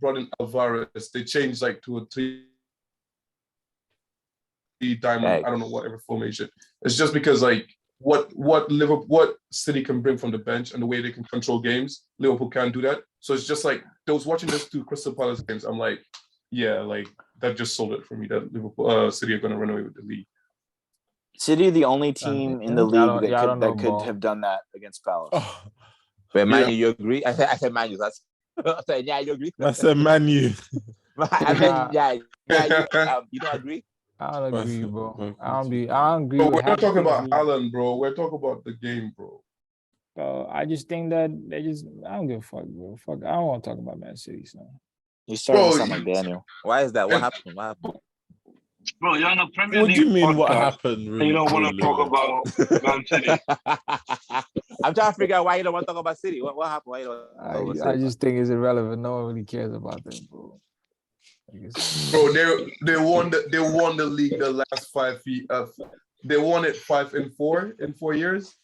brought in Alvarez. They changed like to a 3 diamond. I don't know, whatever formation. It's just because like what City can bring from the bench and the way they can control games, Liverpool can't do that. So it's just like I was watching those 2 Crystal Palace games. I'm like, yeah, like that just sold it for me that Liverpool, City are going to run away with the league. City are the only team in the league that could have done that against Palace. Oh. But Man, you agree? I said Man U. I said, yeah, you agree? I said Man U. I mean, you don't agree? I don't agree, bro. I don't agree. But we're not talking about Haaland, bro. We're talking about the game, bro. I just think that I don't give a fuck, bro. Fuck, I don't want to talk about Man City, son. You starting to sound like Daniel. Why is that? What happened? Bro, you're on a Premier League. What do you mean? Podcast. What happened? Really? You don't want to talk about Man City. I'm trying to figure out why you don't want to talk about City. What happened? I just think it's irrelevant. No one really cares about them, bro. Bro, they won the league the last 5 feet of. They won it 5 and 4 in 4 years.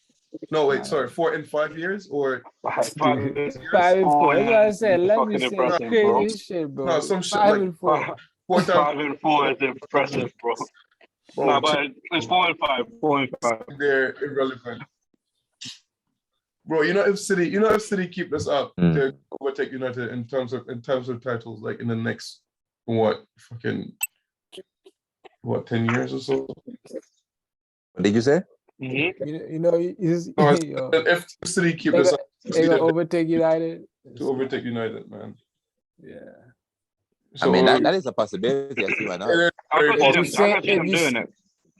No, wait, sorry, 4 and 5 years or 5 and 4. That's what I said. Let me say crazy shit, bro. No, some shit 5 and 4. 5 and 4 is impressive, bro. No, but it's 4 and 5. 4 and 5. They're irrelevant. Bro, if City keep this up, they'll overtake United in terms of titles, like in the next 10 years or so. What did you say? If City keep this up, they're gonna overtake United. To overtake United, man. Yeah. So, I mean that is a possibility. I see why not.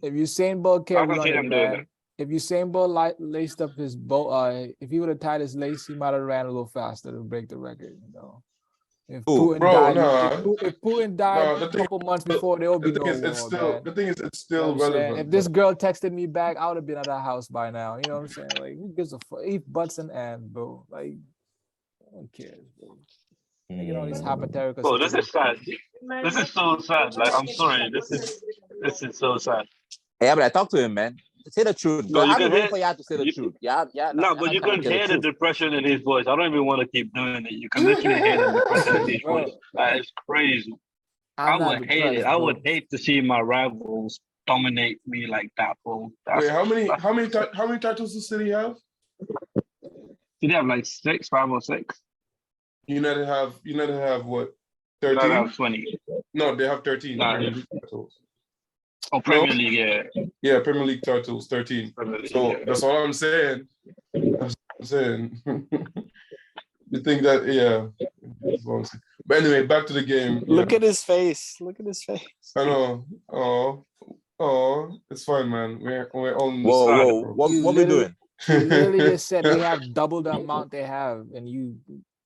If Usain Bolt carried on, man. If Usain Bolt laced up his bolt, if he would have tied his lace, he might have ran a little faster to break the record. If Putin died a couple months before, there will be no war. The thing is, it's still relevant. If this girl texted me back, I would have been at her house by now. You know what I'm saying? Like, who gives a fuck? Eat butts and bro. Like, no one cares, bro. You know these hypotheticals. Bro, this is sad. This is so sad. Like, I'm sorry. This is so sad. Yeah, but I talked to him, man. Say the truth. No, I'm waiting for you to say the truth. Yeah. No, but you can hear the depression in his voice. I don't even want to keep doing it. You can literally hear the depression in his voice. That is crazy. I would hate it. I would hate to see my rivals dominate me like that, bro. Wait, how many titles does City have? City have like 5 or 6. United have what? 13? United have 20. No, they have 13. Titles. Oh, Premier League, yeah. Yeah, Premier League titles, 13. So that's all I'm saying. You think that, yeah. But anyway, back to the game. Look at his face. I know. Oh, Oh, it's fine, man. We're on. Whoa! What we doing? You literally just said they have double the amount they have, and you.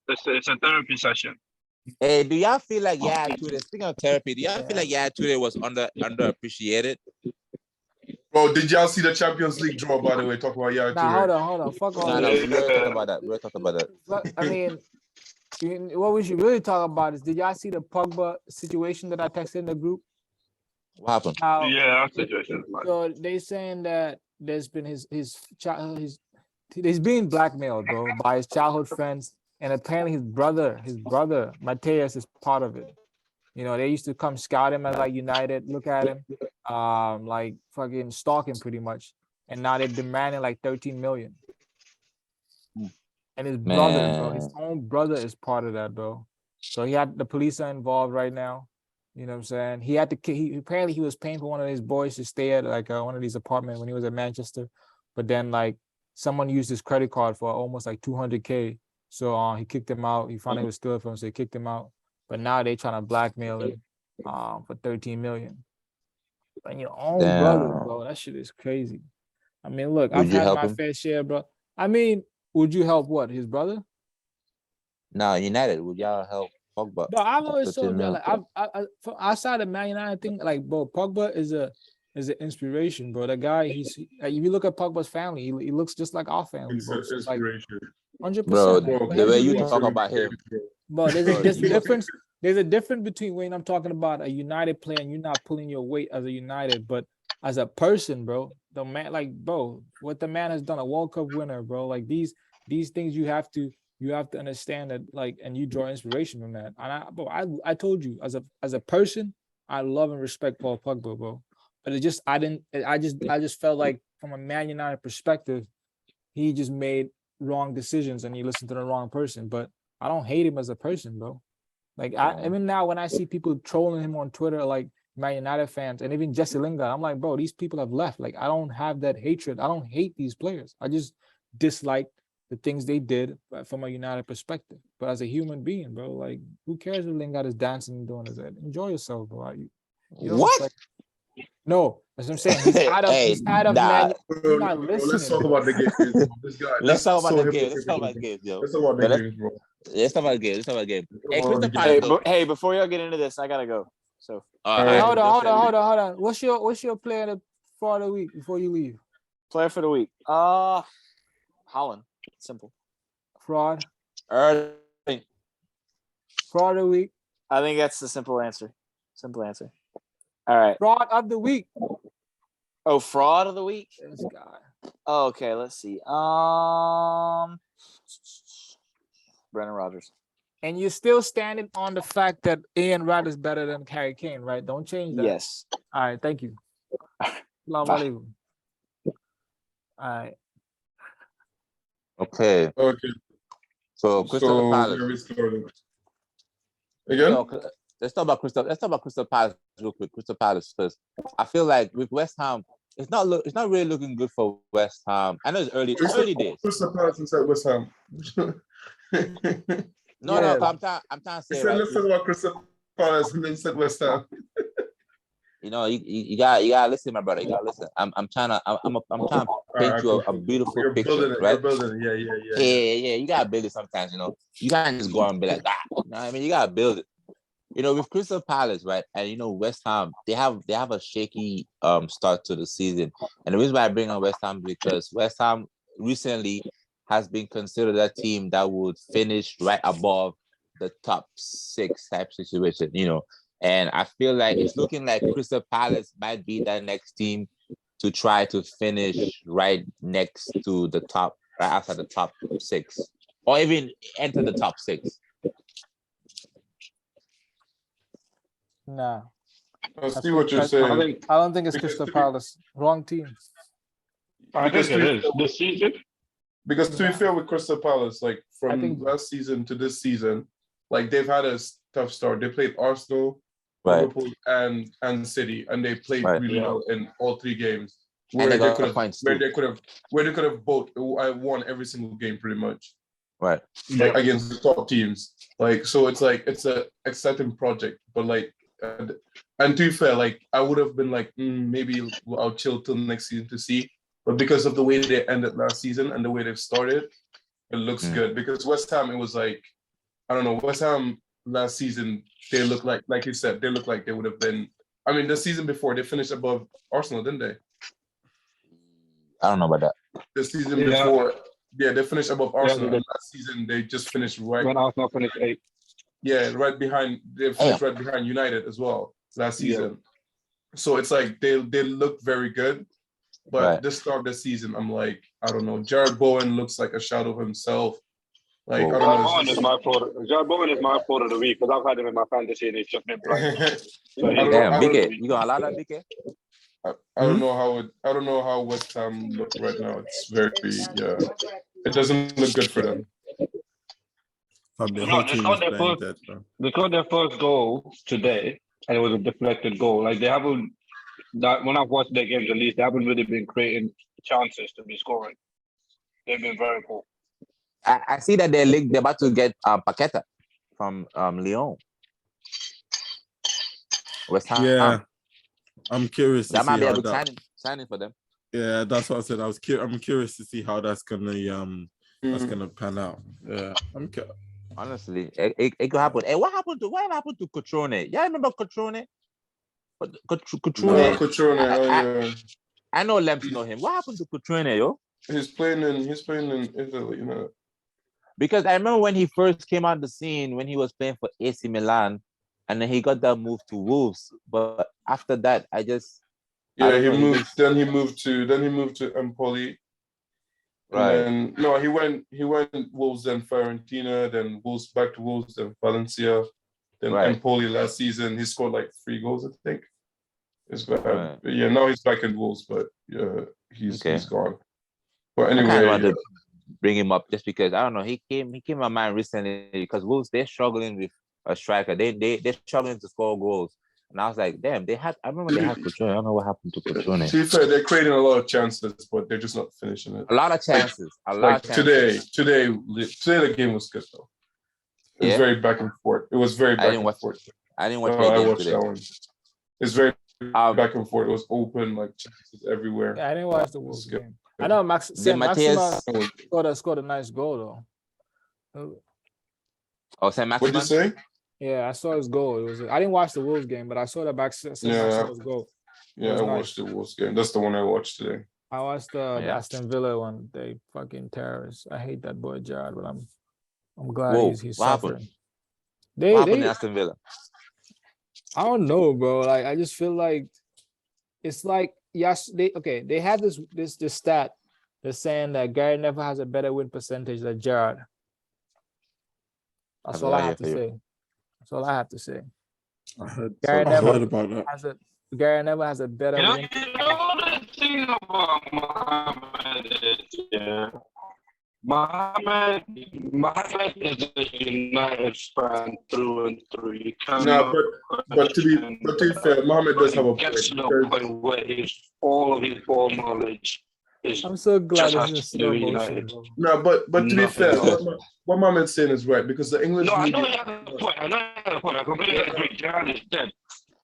It's a therapy session. Hey, do y'all feel like speaking of therapy, do y'all feel like Toure was underappreciated? Bro, did y'all see the Champions League draw, by the way? Talk about Toure. Nah, hold on. Fuck all that. We're talking about that. I mean, what we should really talk about is, did y'all see the Pogba situation that I texted in the group? What happened? That situation. So they saying that there's been he's being blackmailed, bro, by his childhood friends, and apparently his brother Mateus is part of it. You know, they used to come scout him at like United, look at him, like fucking stalk him pretty much, and now they're demanding like 13 million. And his brother, bro, his own brother is part of that, bro. So the police are involved right now. You know what I'm saying? He had to. Apparently he was paying for one of his boys to stay at like one of these apartments when he was at Manchester, but then like someone used his credit card for almost like 200K. So he kicked him out. He found it was still from him, so he kicked him out. But now they trying to blackmail him for 13 million. And your own brother, bro, that shit is crazy. I mean, look, I've had my fair share, bro. I mean, would you help what? His brother? No, United. Would y'all help Pogba? No, I've always told you, like, I outside of Man United, I think, like, bro, Pogba is an inspiration, bro. That guy, if you look at Pogba's family, he looks just like our family, bro. It's inspiration. Like, 100%. Bro, the way you talk about him. But there's a difference. There's a difference between when I'm talking about a United player and you're not pulling your weight as a United, but as a person, bro, the man, like, bro, what the man has done, a World Cup winner, bro, like these things you have to understand that, like, and you draw inspiration from that. And I told you, as a person, I love and respect Paul Pogba, bro. But I just felt like from a Man United perspective, he just made wrong decisions and he listened to the wrong person. But I don't hate him as a person, bro. Like, even now when I see people trolling him on Twitter, like Man United fans and even Jesse Lingard, I'm like, bro, these people have left. Like, I don't have that hatred. I don't hate these players. I just dislike the things they did from a United perspective. But as a human being, bro, like, who cares if Lingard is dancing and doing his head? Enjoy yourself, bro. You what? No, that's what I'm saying. He's out of Man. You're not listening. Let's talk about the game. This guy. Let's talk about the game. Let's talk about the game, yo. Let's talk about the game, bro. Let's talk about the game. Hey, before y'all get into this, I gotta go. So hold on. What's your player for the week before you leave? Player for the week. Holland. Simple. Fraud. Fraud of the week. I think that's the simple answer. All right. Fraud of the week. Oh, fraud of the week? This guy. Oh, okay, let's see. Brendan Rodgers. And you're still standing on the fact that Ian Wright is better than Harry Kane, right? Don't change that. Yes. All right, thank you. Assalamu alaikum. All right. Okay. So Crystal Palace. Again? Let's talk about Crystal Palace real quick. Crystal Palace first. I feel like with West Ham, it's not really looking good for West Ham. I know it's early days. Crystal Palace inside West Ham. No, I'm trying to say. Let's talk about Crystal Palace and then said West Ham. You know, you gotta listen, my brother. You gotta listen. I'm trying to paint you a beautiful picture, right? You're building it. Yeah. You gotta build it sometimes. You know, you can't just go and be like, You know what I mean? You gotta build it. You know, with Crystal Palace, right, and you know West Ham, they have a shaky start to the season, and the reason why I bring on West Ham is because West Ham recently has been considered a team that would finish right above the top 6 type situation, you know. And I feel like it's looking like Crystal Palace might be that next team to try to finish right next to the top, right after the top 6, or even enter the top 6. Nah. I see what you're saying. I don't think it's Crystal Palace. Wrong team. I think it is this season. Because to be fair with Crystal Palace, like from last season to this season, like they've had a tough start. They played Arsenal, Liverpool, and City, and they played really well in all 3 games. Where they could have both won every single game pretty much. Right. Like against the top teams. Like, so it's like it's a exciting project, but like and to be fair, like I would have been like, maybe I'll chill till next season to see. But because of the way they ended last season and the way they've started, it looks good. Because West Ham, it was like, I don't know, West Ham last season, they look like you said, they look like they would have been. I mean, the season before they finished above Arsenal, didn't they? I don't know about that. The season before, they finished above Arsenal. And last season, they just finished right. When Arsenal finished 8th. Yeah, right behind. They finished right behind United as well last season. So it's like they look very good, but this start of the season, I'm like, I don't know. Jared Bowen looks like a shadow of himself. Like I don't know. Jared Bowen is my fraud of the week because I've had him in my fantasy and he's just been blind. Damn, BK, you gonna allow that, BK? I don't know how West Ham look right now. It's very it doesn't look good for them. They scored their first goal today, and it was a deflected goal. Like they haven't. When I've watched their games, at least they haven't really been creating chances to be scoring. They've been very poor. I see that they're about to get Paqueta from Lyon. West Ham. Yeah, I'm curious. That might be a good signing for them. Yeah, that's what I said. I'm curious to see how that's gonna pan out. Yeah, honestly, it could happen. Hey, what happened to Cotrone? Y'all remember Cotrone? Cotrone. I know Lemps know him. What happened to Cotrone, yo? He's playing in Italy, you know. Because I remember when he first came on the scene, when he was playing for AC Milan, and then he got that move to Wolves. But after that, he moved to Empoli. Right. And he went Wolves, then Fiorentina, then Wolves, back to Wolves, then Valencia, then Empoli last season. He scored like 3 goals, I think. Now he's back in Wolves, but he's gone. But anyway, I wanted to bring him up just because I don't know. He came to my mind recently because Wolves, they're struggling with a striker. They're struggling to score goals. And I was like, damn, I remember they had Cotrone. I don't know what happened to Cotrone. To be fair, they're creating a lot of chances, but they're just not finishing it. A lot of chances. Today the game was good though. It was very back and forth. It was very back and forth. I didn't watch that game today. That one. It's very back and forth. It was open, like chances everywhere. Yeah, I didn't watch the Wolves game. I know Maxima scored a nice goal though. Oh, Sam Maxima? What did you say? Yeah, I saw his goal. I didn't watch the Wolves game, but I saw the Maxima's goal. Yeah, I watched the Wolves game. That's the one I watched today. I watched the Aston Villa one. They fucking terrorists. I hate that boy Jared, but I'm glad he's suffering. What happened to Aston Villa? I don't know, bro. Like I just feel like it's like they had this stat that's saying that Gary Neville has a better win percentage than Gerrard. That's all I have to say. That's all I have to say. Gary Neville has a better win. You know the thing about Mohamed is, Mohamed is a United fan through and through. But to be fair, Mohamed does have a point where all of his ball knowledge is. I'm so glad it's just slow motion. No, but to be fair, what Mohamed's saying is right because the English. No, I know you have a point. I completely agree. Gerrard is dead,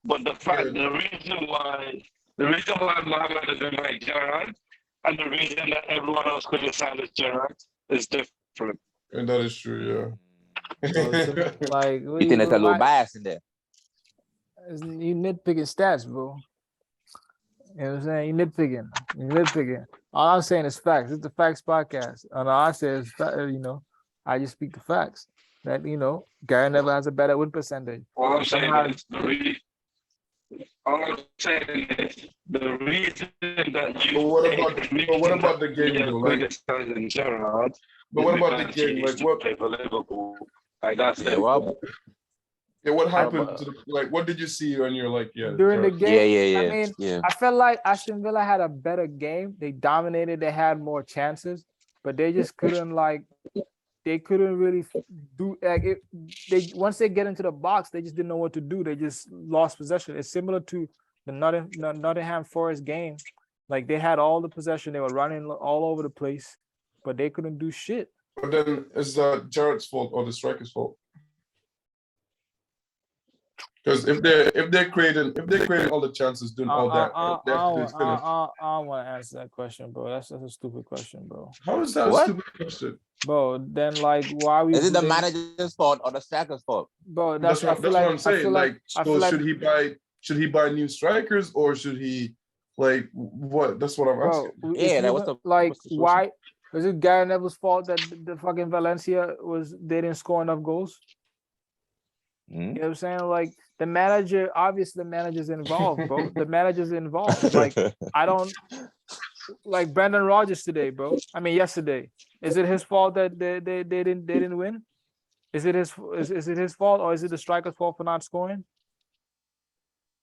but the reason why Mohamed doesn't like Gerrard. And the reason that everyone else criticizes Gerrard is different. And that is true, yeah. Like, you think there's a little bias in there? You nitpicking stats, bro. You know what I'm saying? You nitpicking. All I'm saying is facts. It's the Factz podcast. And all I say is, I just speak the facts. That, Gary Neville has a better win percentage. All I'm saying is the reason that you. But what about the game? Criticizing Gerrard. But what about the game? Like what? Play for Liverpool. Like that's it. Yeah, what happened? What did you see when you're like, during the game? Yeah. I felt like Aston Villa had a better game. They dominated. They had more chances, but they just couldn't They couldn't really do once they get into the box, they just didn't know what to do. They just lost possession. It's similar to the Nottingham Forest game. Like they had all the possession, they were running all over the place, but they couldn't do shit. But then is that Gerrard's fault or the striker's fault? Because if they're creating all the chances, doing all that, they have to finish. I don't want to answer that question, bro. That's a stupid question, bro. How is that a stupid question? Bro, then like, why are we? Is it the manager's fault or the striker's fault? Bro, that's what I'm saying. Like, so should he buy new strikers or should he like what? That's what I'm asking. Yeah, that was what's the why? Is it Gary Neville's fault that the fucking Valencia they didn't score enough goals? You know what I'm saying? Like the manager, obviously the manager's involved, bro. The manager's involved. Like I don't like Brendan Rodgers today, bro. I mean yesterday. Is it his fault that they didn't win? Is it his fault or is it the striker's fault for not scoring?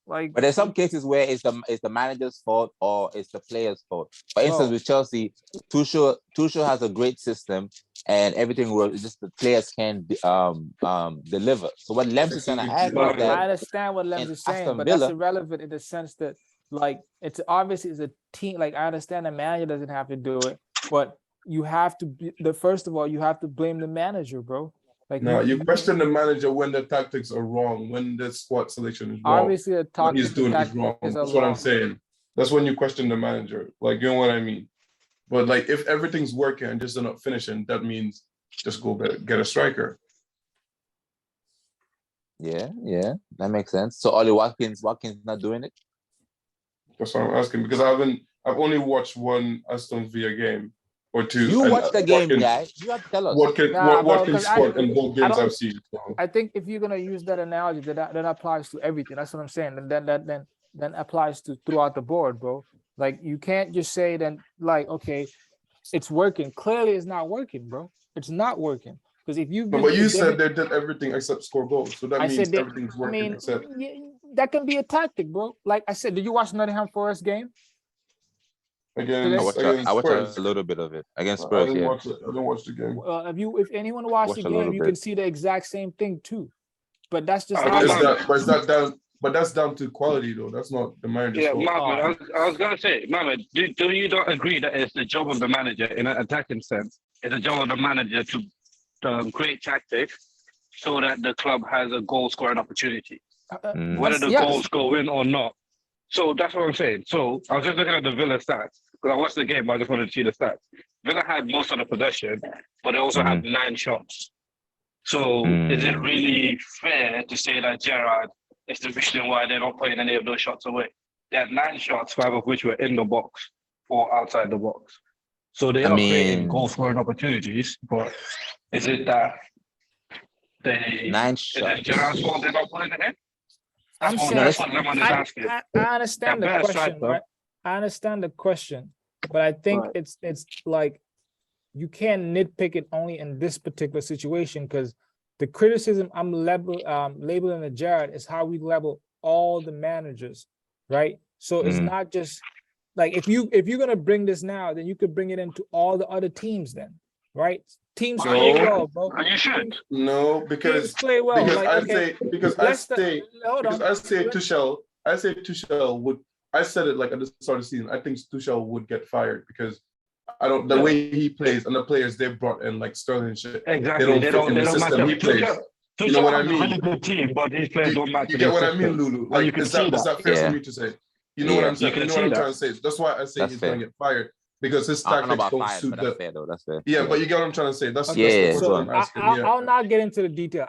Like, but there's some cases where it's the manager's fault or it's the player's fault. For instance, with Chelsea, Tuchel has a great system and everything works. It's just the players can deliver. So what Lems is trying to add is that I understand what Lems is saying, but that's irrelevant in the sense that like it's obviously it's a team. Like I understand the manager doesn't have to do it, but you have to first of all you have to blame the manager, bro. Like no, you question the manager when the tactics are wrong, when the squad selection is wrong. Obviously, what he's doing is wrong. That's what I'm saying. That's when you question the manager. Like, you know what I mean? But like, if everything's working and just not finishing, that means just go get a striker. Yeah, that makes sense. So Ollie Watkins not doing it? That's what I'm asking because I've only watched one Aston Villa game. Or two. You watch the game, guy. You have to tell us. Watkins scored in both games I've seen. So. I think if you're gonna use that analogy, that applies to everything. That's what I'm saying. And then applies to throughout the board, bro. Like you can't just say then like, okay, it's working. Clearly, it's not working, bro. It's not working because if you. But you said they did everything except score goals, so that means everything's working except. That can be a tactic, bro. Like I said, did you watch Nottingham Forest game? I watched a little bit of it against Spurs. I didn't watch the game. If anyone watched the game, you can see the exact same thing too. But that's just but that's down to quality though. That's not the manager's fault. Mohammed, I was gonna say, Mohammed, do you not agree that it's the job of the manager in an attacking sense? It's the job of the manager to create tactics so that the club has a goal scoring opportunity, whether the goals go in or not. So that's what I'm saying. So I was just looking at the Villa stats because I watched the game, but I just wanted to see the stats. Villa had most of the possession, but they also had 9 shots. So is it really fair to say that Gerrard is the reason why they're not putting any of those shots away? They had 9 shots, 5 of which were in the box or outside the box. So they are creating goal scoring opportunities, but is it that they 9 shots? Is it Gerrard's fault they're not putting it in? I'm saying, I understand the question, right? I understand the question, but I think it's like you can't nitpick it only in this particular situation because the criticism I'm labeling the Gerrard is how we label all the managers, right? So it's not just like if you're gonna bring this now, then you could bring it into all the other teams then, right? Teams play well, bro. You should. No, because play well. Because I say Tuchel would. I said it like at the start of the season. I think Tuchel would get fired because the way he plays and the players they brought in like Sterling and shit. Exactly. They don't match up. He plays. You know what I mean? Really good team, but these players don't match. You get what I mean, Lulu? Like, is that fair for me to say? You know what I'm saying? You know what I'm trying to say? That's why I say he's going to get fired. Because his tactics don't suit that. That's fair. Yeah, but you get what I'm trying to say. That's what I'm asking. I'll not get into the detail.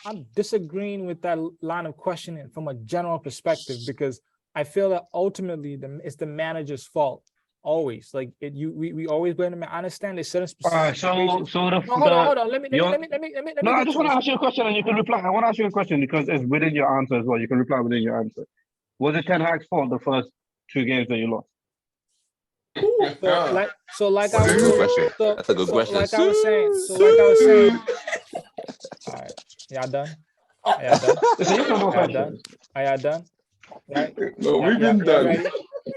I'm disagreeing with that line of questioning from a general perspective because I feel that ultimately it's the manager's fault. Always, like we always blame him. I understand there's certain specific. Hold on. Let me. No, I just want to ask you a question and you can reply. I want to ask you a question because it's within your answer as well. You can reply within your answer. Was it Ten Hag's fault the first 2 games that you lost? That's a good question. Like I was saying. All right, y'all done? Are y'all done? Right? No, we've been done. Ready?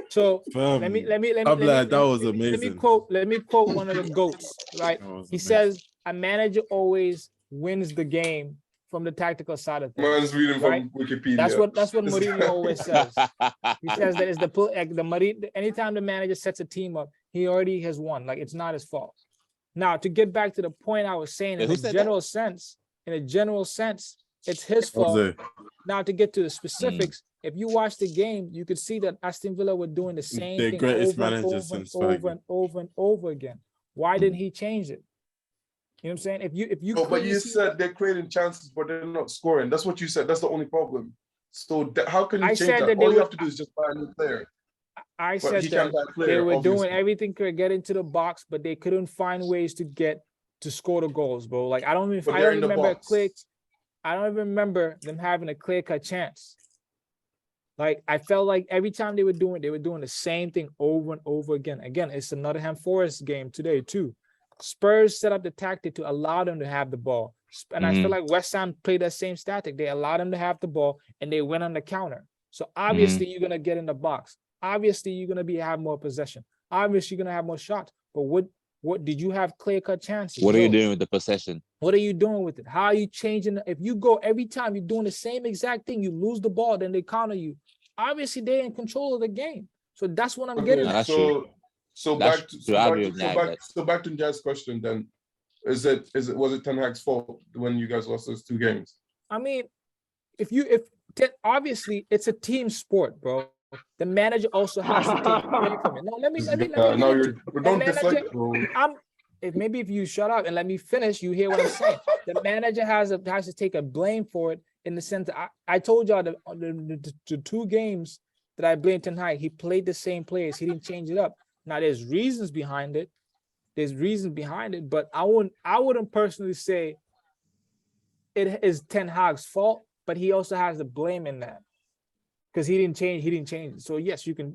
So let me. I'm glad that was amazing. Let me quote one of the GOATs. Right? He says, "A manager always wins the game from the tactical side of things." Man's reading from Wikipedia. That's what Mourinho always says. He says that it's anytime the manager sets a team up, he already has won. Like it's not his fault. Now to get back to the point I was saying, in a general sense, it's his fault. Now to get to the specifics, if you watch the game, you could see that Aston Villa were doing the same thing over and over again. Why didn't he change it? You know what I'm saying? If you but you said they're creating chances, but they're not scoring. That's what you said. That's the only problem. So how can you change that? All you have to do is just buy a new player. I said that they were doing everything to get into the box, but they couldn't find ways to score the goals, bro. Like I don't remember them having a clear-cut chance. Like I felt like every time they were doing the same thing over and over again. Again, it's the Nottingham Forest game today too. Spurs set up the tactic to allow them to have the ball. And I feel like West Ham played that same tactic. They allowed them to have the ball and they went on the counter. So obviously you're gonna get in the box. Obviously you're gonna have more possession. Obviously you're gonna have more shots. But what did you have clear-cut chances? What are you doing with the possession? What are you doing with it? How are you changing? If you go every time you're doing the same exact thing, you lose the ball, then they counter you. Obviously they're in control of the game. So that's what I'm getting at. So back to Jaz's question then. Was it Ten Hag's fault when you guys lost those 2 games? I mean, obviously it's a team sport, bro. The manager also has to take credit from it. No, let me don't deflect, bro. If you shut up and let me finish, you hear what I'm saying. The manager has to take a blame for it in the sense that I told y'all the 2 games that I blamed Ten Hag, he played the same players. He didn't change it up. Now there's reasons behind it. But I wouldn't personally say it is Ten Hag's fault, but he also has the blame in that. Because he didn't change it. So yes, you can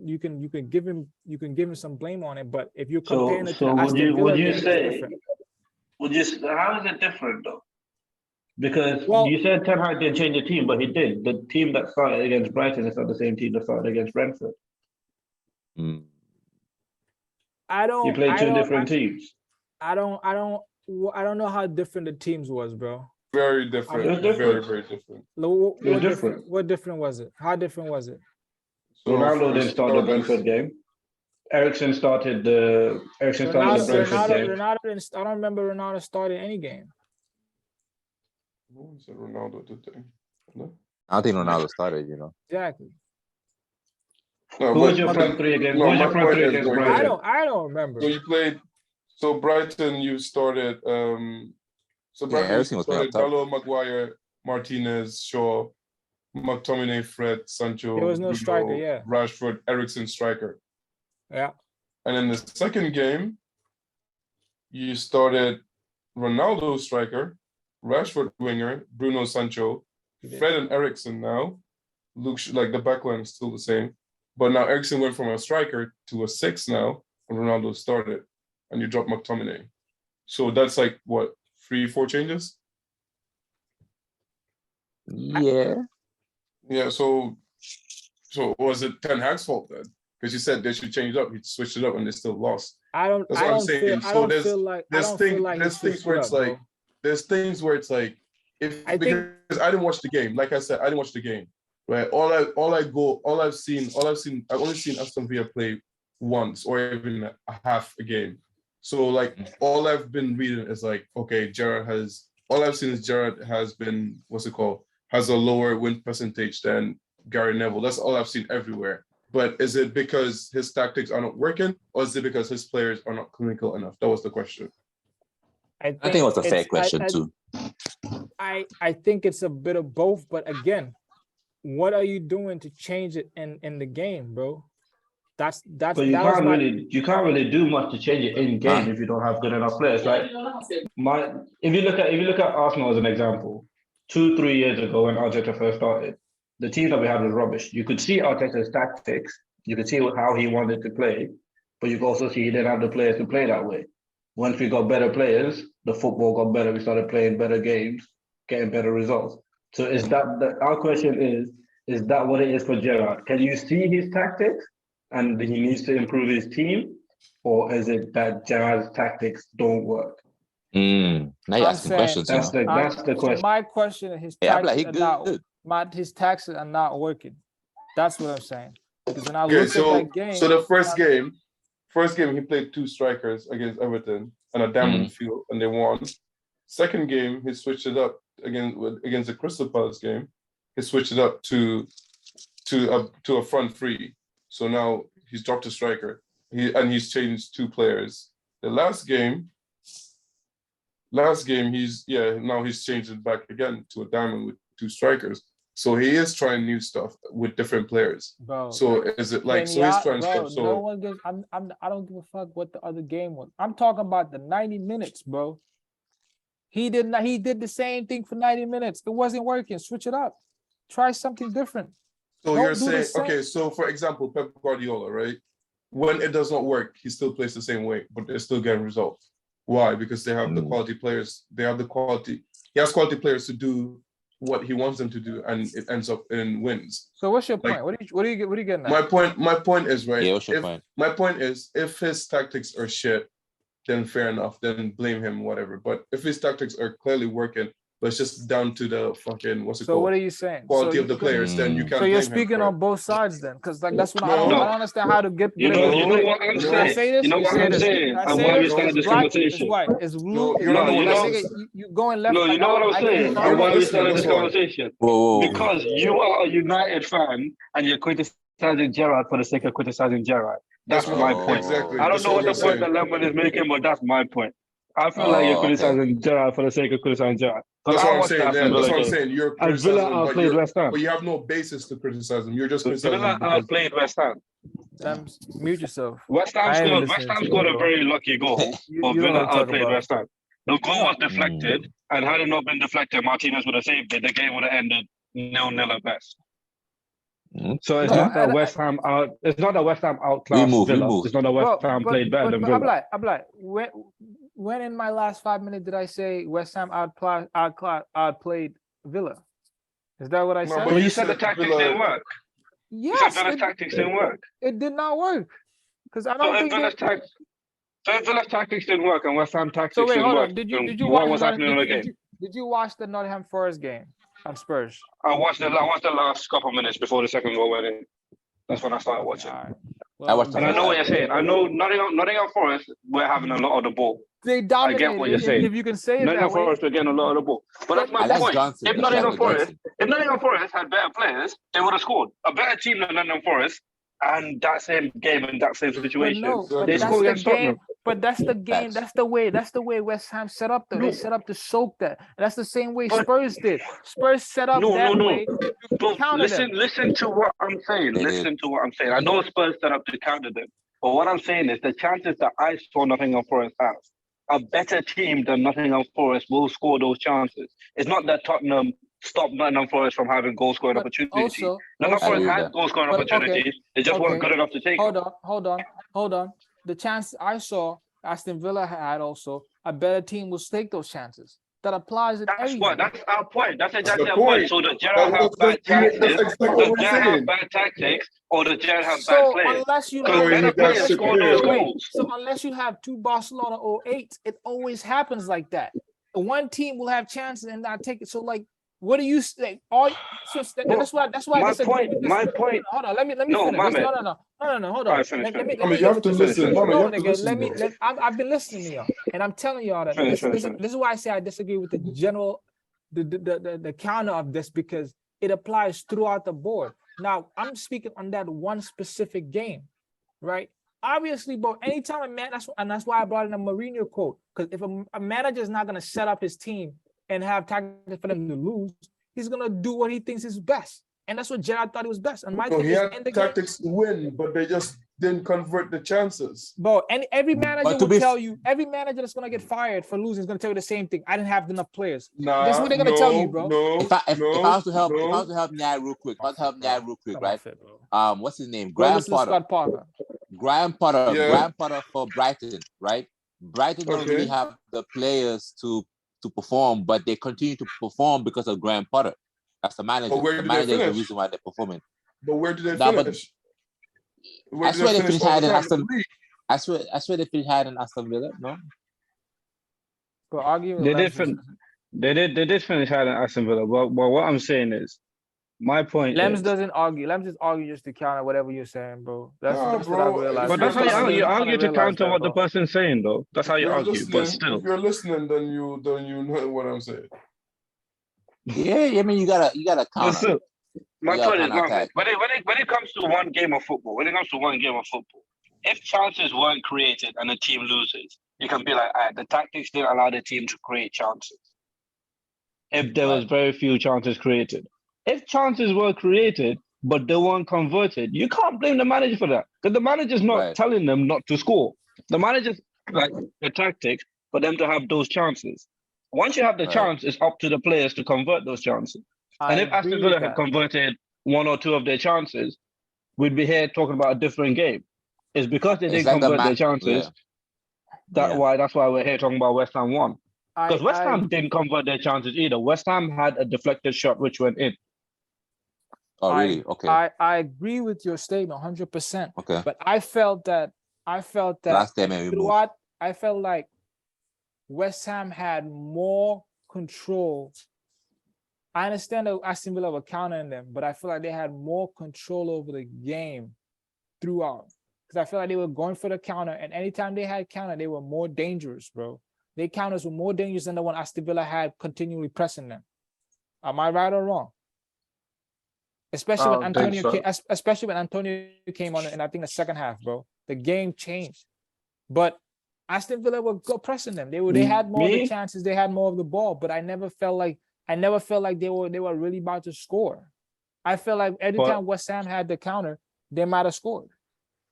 give him some blame on it. But if you're comparing it to Aston Villa, would you say how is it different though? Because you said Ten Hag didn't change the team, but he did. The team that started against Brighton is not the same team that started against Brentford. You played 2 different teams. I don't know how different the teams was, bro. Very different. Very, very different. What different was it? How different was it? So Ronaldo didn't start the Brentford game. Ericsson started the Brentford game. I don't remember Ronaldo started any game. Who said Ronaldo did they? No? I don't think Ronaldo started, Exactly. No, who was your front 3 against? Who was your front 3 against Brighton? I don't remember. So you played. So Brighton, you started. Brighton started Gallo, Maguire, Martinez, Shaw, McTominay, Fred, Sancho. There was no striker. Yeah. Rashford, Ericsson, striker. Yeah. And in the second game, you started Ronaldo, striker, Rashford, winger, Bruno, Sancho, Fred and Ericsson now. Looks like the backline is still the same. But now Ericsson went from a striker to a 6 now when Ronaldo started, and you dropped McTominay. So that's like what, 3-4 changes? Yeah. Yeah. So was it Ten Hag's fault then? Because you said they should change it up. He switched it up and they still lost. That's what I'm saying. There's things where it's like because I didn't watch the game. Like I said, I didn't watch the game. Right. I've only seen Aston Villa play once or even a half a game. So like all I've been reading is like, okay, Gerrard has been, has a lower win percentage than Gary Neville. That's all I've seen everywhere. But is it because his tactics are not working, or is it because his players are not clinical enough? That was the question. I think it was a fair question too. I think it's a bit of both, but again, what are you doing to change it in the game, bro? But you can't really do much to change it in game if you don't have good enough players, right? If you look at Arsenal as an example, 2-3 years ago when Arteta first started, the team that we had was rubbish. You could see Arteta's tactics, you could see how he wanted to play, but you could also see he didn't have the players to play that way. Once we got better players, the football got better. We started playing better games, getting better results. So our question is that what it is for Gerrard? Can you see his tactics and he needs to improve his team? Or is it that Gerrard's tactics don't work? Now you're asking questions. That's the question. My question is his tactics are not working. That's what I'm saying. Because when I look at that game. So the first game he played 2 strikers against Everton and a diamond field and they won. Second game, he switched it up against the Crystal Palace game. He switched it up to a front three. So now he's dropped a striker. He's changed 2 players. The last game now he's changed it back again to a diamond with 2 strikers. So he is trying new stuff with different players. Bro, so is it like so he's trying stuff? So no one gives. I don't give a fuck what the other game was. I'm talking about the 90 minutes, bro. He did the same thing for 90 minutes. It wasn't working. Switch it up. Try something different. So you're saying, okay, so for example, Pep Guardiola, right? When it does not work, he still plays the same way, but they're still getting results. Why? Because they have the quality players. He has quality players to do what he wants them to do, and it ends up in wins. So what's your point? What are you getting at? My point is, right? Yeah, what's your point? My point is, if his tactics are shit, then fair enough, then blame him, whatever. But if his tactics are clearly working, but it's just down to the fucking called? So what are you saying? Quality of the players, then you can't. So you're speaking on both sides then, because like that's what I don't understand how to get. You know what I'm saying. You know what I'm saying. And why we started this conversation? It's blue. You going left. No, you know what I'm saying. And why we started this conversation? Because you are a United fan and you're criticizing Gerrard for the sake of criticizing Gerrard. That's my point. Exactly. I don't know what the point that Lemon is making, but that's my point. I feel like you're criticizing Gerrard for the sake of criticizing Gerrard. That's what I'm saying. That's what I'm saying. You're criticizing, Villa outplayed West Ham, but you have no basis to criticize them. You're just criticizing. Villa outplayed West Ham. Mute yourself. West Ham scored a very lucky goal, but Villa outplayed West Ham. The goal was deflected, and had it not been deflected, Martinez would have saved it. The game would have ended 0-0 at best. So it's not that West Ham out. It's not that West Ham outclassed Villa. It's not that West Ham played better than Villa. I'm like, when in my last 5 minutes did I say West Ham outplayed Villa? Is that what I said? Well, you said the tactics didn't work. Yes, you said Villa's tactics didn't work. It did not work because I don't think. So if Villa's tactics didn't work and West Ham tactics didn't work, did you what was happening in the game? Did you watch the Nottingham Forest game on Spurs? I watched the last couple of minutes before the second goal went in. That's when I started watching. Well, and I know what you're saying. I know Nottingham Forest, we're having a lot of the ball. They dominated. I get what you're saying. If you can say it Nottingham that way. Forest are getting a lot of the ball. But that's my point. If Nottingham Forest had better players, they would have scored. A better team than Nottingham Forest, and that same game and that same situation. They scored against Tottenham. But that's the game. That's the way West Ham set up. Though. They set up to soak that. That's the same way Spurs did. Spurs set up way. Listen to what I'm saying. Listen to what I'm saying. I know Spurs set up to counter them. But what I'm saying is the chances that I saw Nottingham Forest have, a better team than Nottingham Forest will score those chances. It's not that Tottenham stopped Nottingham Forest from having goal-scoring opportunities. Nottingham Forest had goal-scoring opportunities. They just weren't good enough to take them. Hold on. The chances I saw Aston Villa had also, a better team will take those chances. That applies in everything. That's our point. That's exactly our point. So the Gerrard have bad tactics, the Gerrard have bad tactics, or the Gerrard have bad players. Unless you unless you have two Barcelona 08, it always happens like that. One team will have chances and not take it. So like, what do you say? That's why. My point. Hold on. Let me finish. No. Hold on. You have to listen. I've been listening to y'all, and I'm telling y'all that this is why I say I disagree with the general, the counter of this, because it applies throughout the board. Now I'm speaking on that one specific game, right? Obviously, bro. Anytime that's why I brought in a Mourinho quote, because if a manager is not going to set up his team and have tactics for them to lose, he's gonna do what he thinks is best, and that's what Gerrard thought he was best. And my thing he had tactics to win, but they just didn't convert the chances. Bro, and every manager will tell you, every manager that's gonna get fired for losing is gonna tell you the same thing. I didn't have enough players. That's what they're gonna tell you, bro. If I was to help Nyai real quick, right? What's his name? Graham Potter. Graham Potter for Brighton, right? Brighton don't really have the players to perform, but they continue to perform because of Graham Potter. That's the manager. The manager is the reason why they performing. But where did they finish? I swear they finished higher than Aston. I swear they finished higher than Aston Villa. No. But they did finish higher than Aston Villa. But what I'm saying is, My point Lems is, doesn't argue. Lems just argue just to counter whatever you're saying, bro. That's what I realized. But that's how you argue to counter what the person's saying, though. That's how you argue. But still, if you're listening, then you know what I'm saying. Yeah, I mean, you gotta counter. My point is, when it comes to one game of football, if chances weren't created and the team loses, you can be like, all right, the tactics didn't allow the team to create chances. If there was very few chances created. If chances were created, but they weren't converted, you can't blame the manager for that. Because the manager's not telling them not to score. The manager's like the tactics for them to have those chances. Once you have the chance, it's up to the players to convert those chances. And if Aston Villa had converted one or two of their chances, we'd be here talking about a different game. It's because they didn't convert their chances. That's why we're here talking about West Ham won. Because West Ham didn't convert their chances either. West Ham had a deflected shot which went in. Oh, really? Okay. I agree with your statement 100%. Okay. But I felt that last time I felt like West Ham had more control. I understand that Aston Villa were countering them, but I feel like they had more control over the game throughout. Because I feel like they were going for the counter, and anytime they had counter, they were more dangerous, bro. Their counters were more dangerous than the one Aston Villa had continually pressing them. Am I right or wrong? Especially when Antonio came on, and I think the second half, bro, the game changed. But Aston Villa were pressing them. They had more of the chances. They had more of the ball. But I never felt like they were really about to score. I felt like every time West Ham had the counter, they might have scored,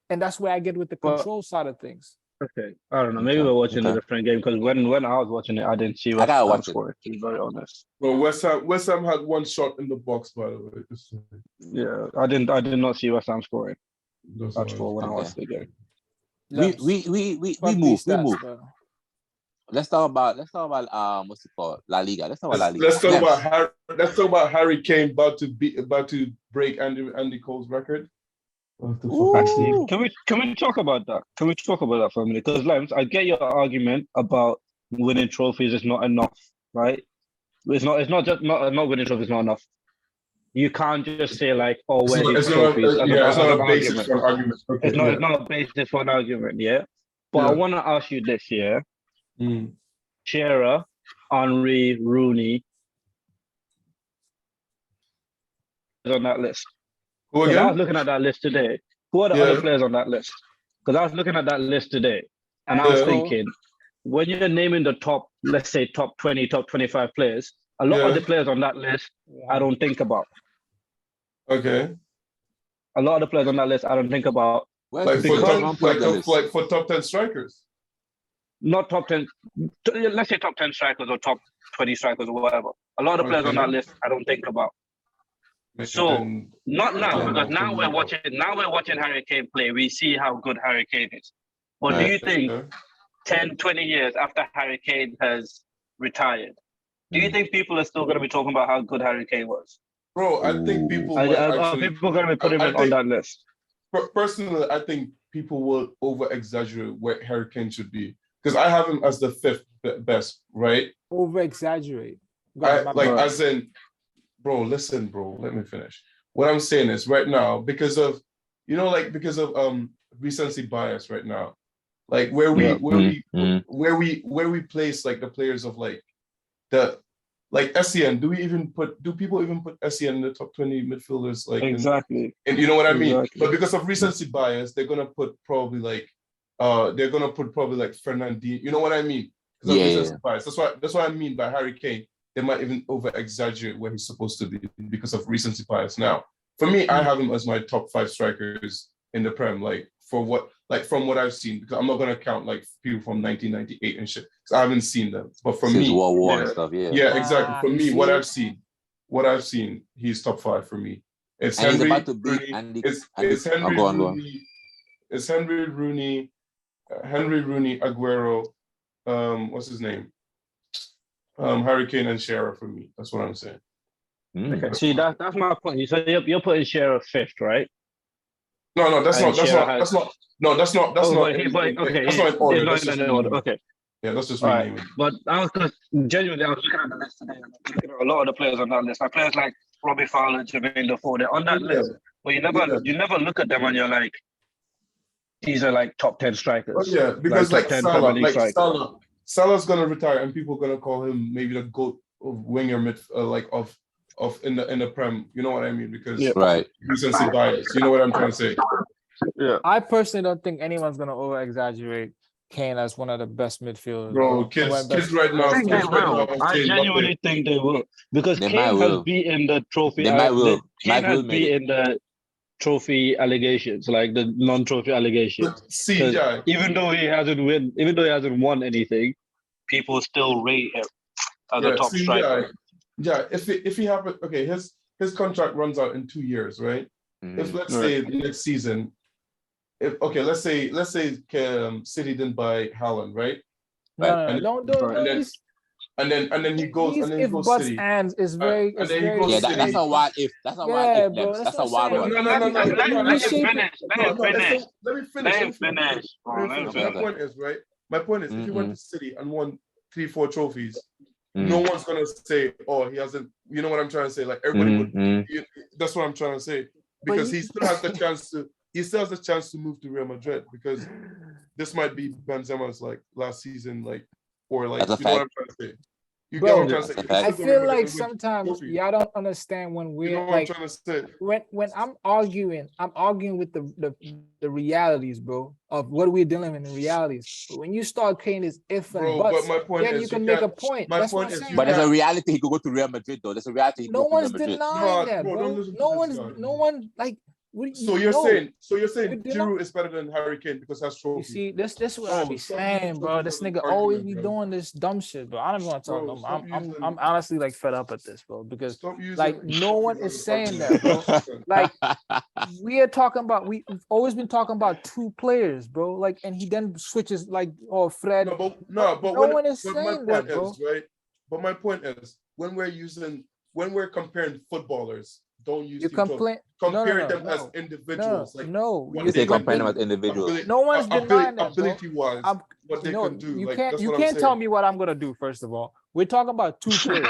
and that's where I get with the control side of things. Okay, I don't know. Maybe we're watching a different game because when I was watching it, I didn't see West Ham score. To be very honest. Well, West Ham had one shot in the box, by the way. Yeah, I did not see West Ham scoring at all when I watched the game. We move. Let's talk about what's it called? La Liga. Let's talk about La Liga. Let's talk about Harry Kane about to break Andy Cole's record. Actually, can we talk about that? Can we talk about that for a minute? Because Lems, I get your argument about winning trophies is not enough, right? It's not just not winning trophies is not enough. You can't just say like, oh, where these trophies. It's not a basis for an argument. Okay, it's not a basis for an argument, yeah. But I want to ask you this, yeah. Shearer, Henry, Rooney is on that list. I was looking at that list today. Who are the other players on that list? Because I was looking at that list today, and I was thinking, when you're naming the top, let's say top 20, top 25 players, a lot of the players on that list, I don't think about. Okay. A lot of the players on that list, I don't think about. Like for top 10 strikers? Not top 10, let's say top 10 strikers or top 20 strikers or whatever. A lot of players on that list, I don't think about. So not now, because now we're watching Harry Kane play. We see how good Harry Kane is. But do you think 10, 20 years after Harry Kane has retired, do you think people are still going to be talking about how good Harry Kane was? Bro, I think people are going to be putting him on that list. Personally, I think people will over-exaggerate where Harry Kane should be. Because I have him as the 5th best, right? Over-exaggerate. As in... Bro, listen, bro. Let me finish. What I'm saying is right now, because of recency bias right now, like where we place like the players of like the SCN. Do people even put SCN in the top 20 midfielders? Like exactly. And you know what I mean? Exactly. But because of recency bias, they're gonna put probably like Fernandinho. You know what I mean? Because of recency bias. That's what I mean by Harry Kane. They might even over-exaggerate where he's supposed to be because of recency bias. Now, for me, I have him as my top 5 strikers in the Prem, from what I've seen, because I'm not gonna count like people from 1998 and shit, because I haven't seen them. But for me, World War and stuff, yeah, exactly. For me, what I've seen, he's top 5 for me. It's Henry. It's Henry Rooney, Aguero. What's his name? Harry Kane and Shearer for me. That's what I'm saying. Okay. See, that's my point. So you're putting Shearer 5th, right? No, that's not. Okay. That's not in order. Okay. Yeah, let's just rename it. But genuinely, I was looking at the list today. And looking at a lot of the players on that list. Like players like Robbie Fowler, Jermaine Defoe, they're on that list. But you never look at them and you're like, these are like top 10 strikers. Oh, yeah, because like Salah, Salah's gonna retire, and people are gonna call him maybe the GOAT of winger of in the Prem. You know what I mean? Because recency bias. You know what I'm trying to say? Yeah. I personally don't think anyone's gonna over exaggerate Kane as one of the best midfielders. Bro, kids right now. I genuinely think they will, because Kane has beaten the trophy. Kane has beaten the trophy allegations, like the non-trophy allegations. Even though he hasn't won anything, people still rate him as a top striker. If he have his contract runs out in 2 years, right? If let's say next season, let's say City didn't buy Haaland, right? And then he goes and then he goes City. That's a wild if. That's a wild if. That's a wild one. No. Let me finish. My point is, if he went to City and won 3-4 trophies, no one's gonna say, "Oh, he hasn't." You know what I'm trying to say? Like everybody would. That's what I'm trying to say, because he still has the chance to. He still has the chance to move to Real Madrid, because this might be Benzema's like last season, like, or like, you know what I'm trying to say. You get what I'm trying to say? I feel like sometimes y'all don't understand when we're like, when I'm arguing with the realities, bro, of what we're dealing with in realities. But when you start creating this if and buts, then you can make a point. That's what I'm saying. But there's a reality he could go to Real Madrid, though. There's a reality. No one's denying that, bro. No one like. So you're saying Giroud is better than Harry Kane because that's trophy. You see, this is what I be saying, bro. This nigga always be doing this dumb shit, bro. I don't even want to talk no more. I'm honestly like fed up at this, bro, because like no one is saying that, bro. Like we've always been talking about two players, bro. Like, and he then switches like, oh, Fred. No one is saying that, bro. Right? But my point is, when we're comparing footballers, don't use comparing them as individuals. You say comparing them as individuals. No one's denying that, ability-wise, what they can do. You can't tell me what I'm gonna do. First of all, we're talking about two players,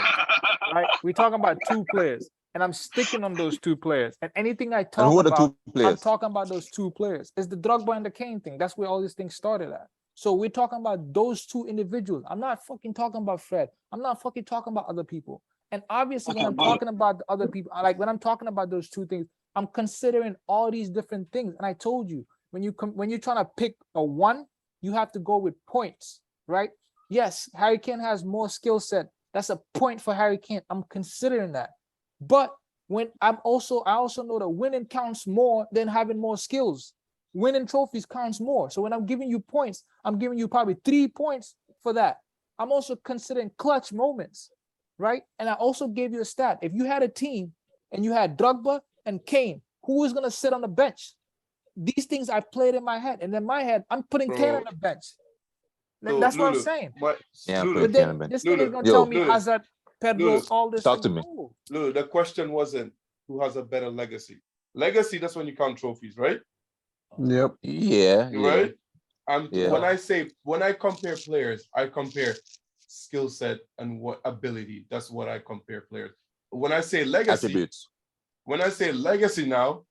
right? We're talking about two players, and I'm sticking on those two players. And anything I talk about, I'm talking about those two players. It's the Drogba and the Kane thing. That's where all these things started at. So we're talking about those two individuals. I'm not fucking talking about Fred. I'm not fucking talking about other people. And obviously, when I'm talking about the other people, like when I'm talking about those two things, I'm considering all these different things. And I told you, when you're trying to pick a one, you have to go with points, right? Yes, Harry Kane has more skill set. That's a point for Harry Kane. I'm considering that. But when I also know that winning counts more than having more skills. Winning trophies counts more. So when I'm giving you points, I'm giving you probably 3 points for that. I'm also considering clutch moments. Right? And I also gave you a stat. If you had a team and you had Drogba and Kane, who was going to sit on the bench? These things I played in my head. And in my head, I'm putting Kane on the bench. That's what I'm saying. But then this thing is going to tell me Hazard, Pedro, all this. Talk to me. Lulu, the question wasn't who has a better legacy. Legacy, that's when you count trophies, right? Yep. Yeah. Right? When I compare players, I compare skill set and what ability. That's what I compare players. When I say legacy, attributes. When I say legacy now,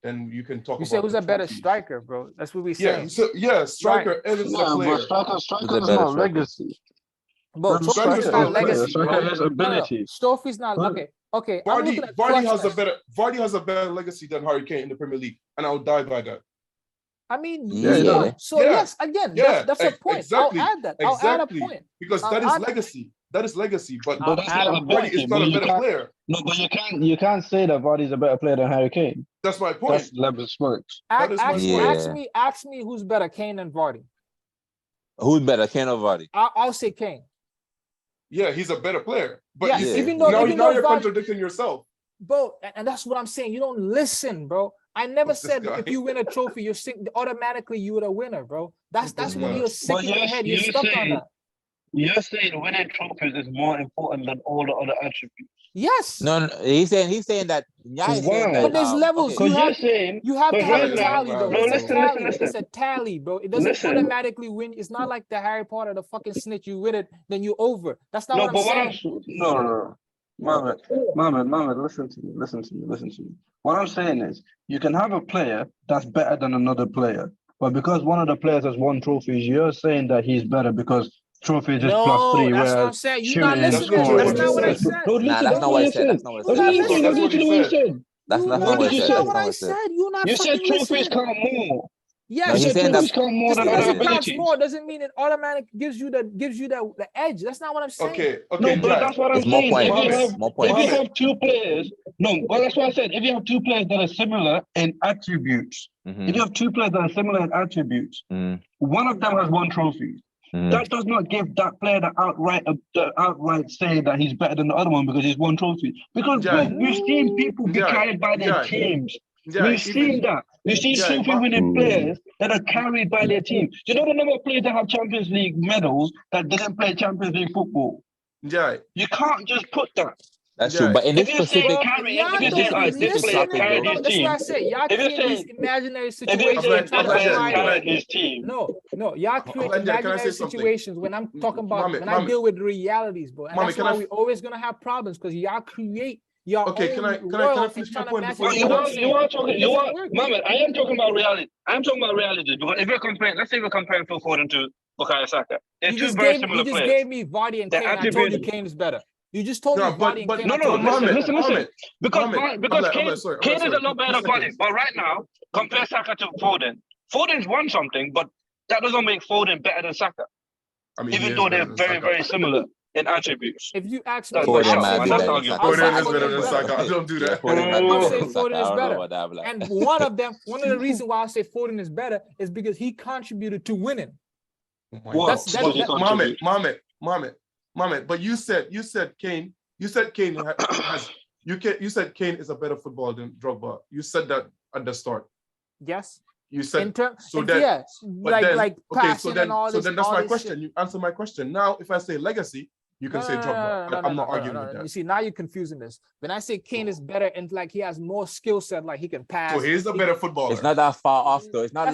then you can talk. You say who's a better striker, bro? That's what we say. Striker is a player. Striker is not legacy. But striker is not legacy. Striker has ability. Trophy's not okay. Vardy has a better legacy than Harry Kane in the Premier League, and I'll die by that. I mean, yes, again, that's a point. Exactly. I'll add that. I'll add a point. Because that is legacy. That is legacy. But Vardy is not a better player. No, but you can't say that Vardy is a better player than Harry Kane. That's my point. That's level sports. Ask me who's better, Kane and Vardy. Who's better, Kane or Vardy? I'll say Kane. Yeah, he's a better player. But even though you're Vardy, contradicting yourself. Bro, and that's what I'm saying. You don't listen, bro. I never said if you win a trophy, you're automatically you're a winner, bro. That's what you're sick in your head. You're stuck on that. You're saying winning trophies is more important than all the other attributes. Yes. No, he's saying that. Yeah, he's saying that. But there's levels. Okay. You have to have a tally, though. No, It's listen. It's a tally, bro. It doesn't automatically win. It's not like the Harry Potter, the fucking snitch. You with it, then you over. That's not what I'm saying. No. Mama, listen to me. What I'm saying is, you can have a player that's better than another player, but because one of the players has won trophies, you're saying that he's better because trophy is just +3. That's what I'm saying. You're not listening. That's not what I said. That's not what I said. That's not what I said. That's not what I said. You're not. You said trophies count more. Yes, you said trophies count more than other counts abilities. more doesn't mean it automatically gives you the edge. That's not what I'm saying. Okay. No, but that's what I'm saying. If you have two players, that's what I said. If you have two players that are similar in attributes, if you have two players that are similar in attributes, one of them has won trophies. That does not give that player the outright say that he's better than the other one because he's won trophies. Because we've seen people be carried by their teams. We've seen that. We've seen trophy-winning players that are carried by their team. Do you know the number of players that have Champions League medals that didn't play Champions League football? Yeah. You can't just put that. That's true. But in this specific, that's what I say. Y'all create these imaginary situations. No, y'all create imaginary situations when I'm talking about when I deal with realities, bro. And that's why we're always gonna have problems because y'all create. Okay, can I finish my point? Mama, I am talking about reality. I'm talking about reality because if let's say we're comparing Phil Foden to Bukayo Saka. You just gave me Vardy and Kane. I told you Kane is better. You just told me Vardy and Kane. Listen. Because Kane is a lot better than Vardy. But right now, compare Saka to Foden. Foden's won something, but that doesn't make Foden better than Saka. Even though they're very, very similar in attributes. If you ask me, Foden is better than Saka. Don't do that. I'm saying Foden is better. And one of the reasons why I say Foden is better is because he contributed to winning. Mohamed, but you said Kane has you said Kane is a better footballer than Drogba. You said that at the start. Yes. You said so then that's my question. You answer my question. Now, if I say legacy, you can say Drogba. I'm not arguing with that. You see, now you're confusing this. When I say Kane is better and like he has more skill set, like he can pass. So he's a better footballer. It's not that far off though. It's not a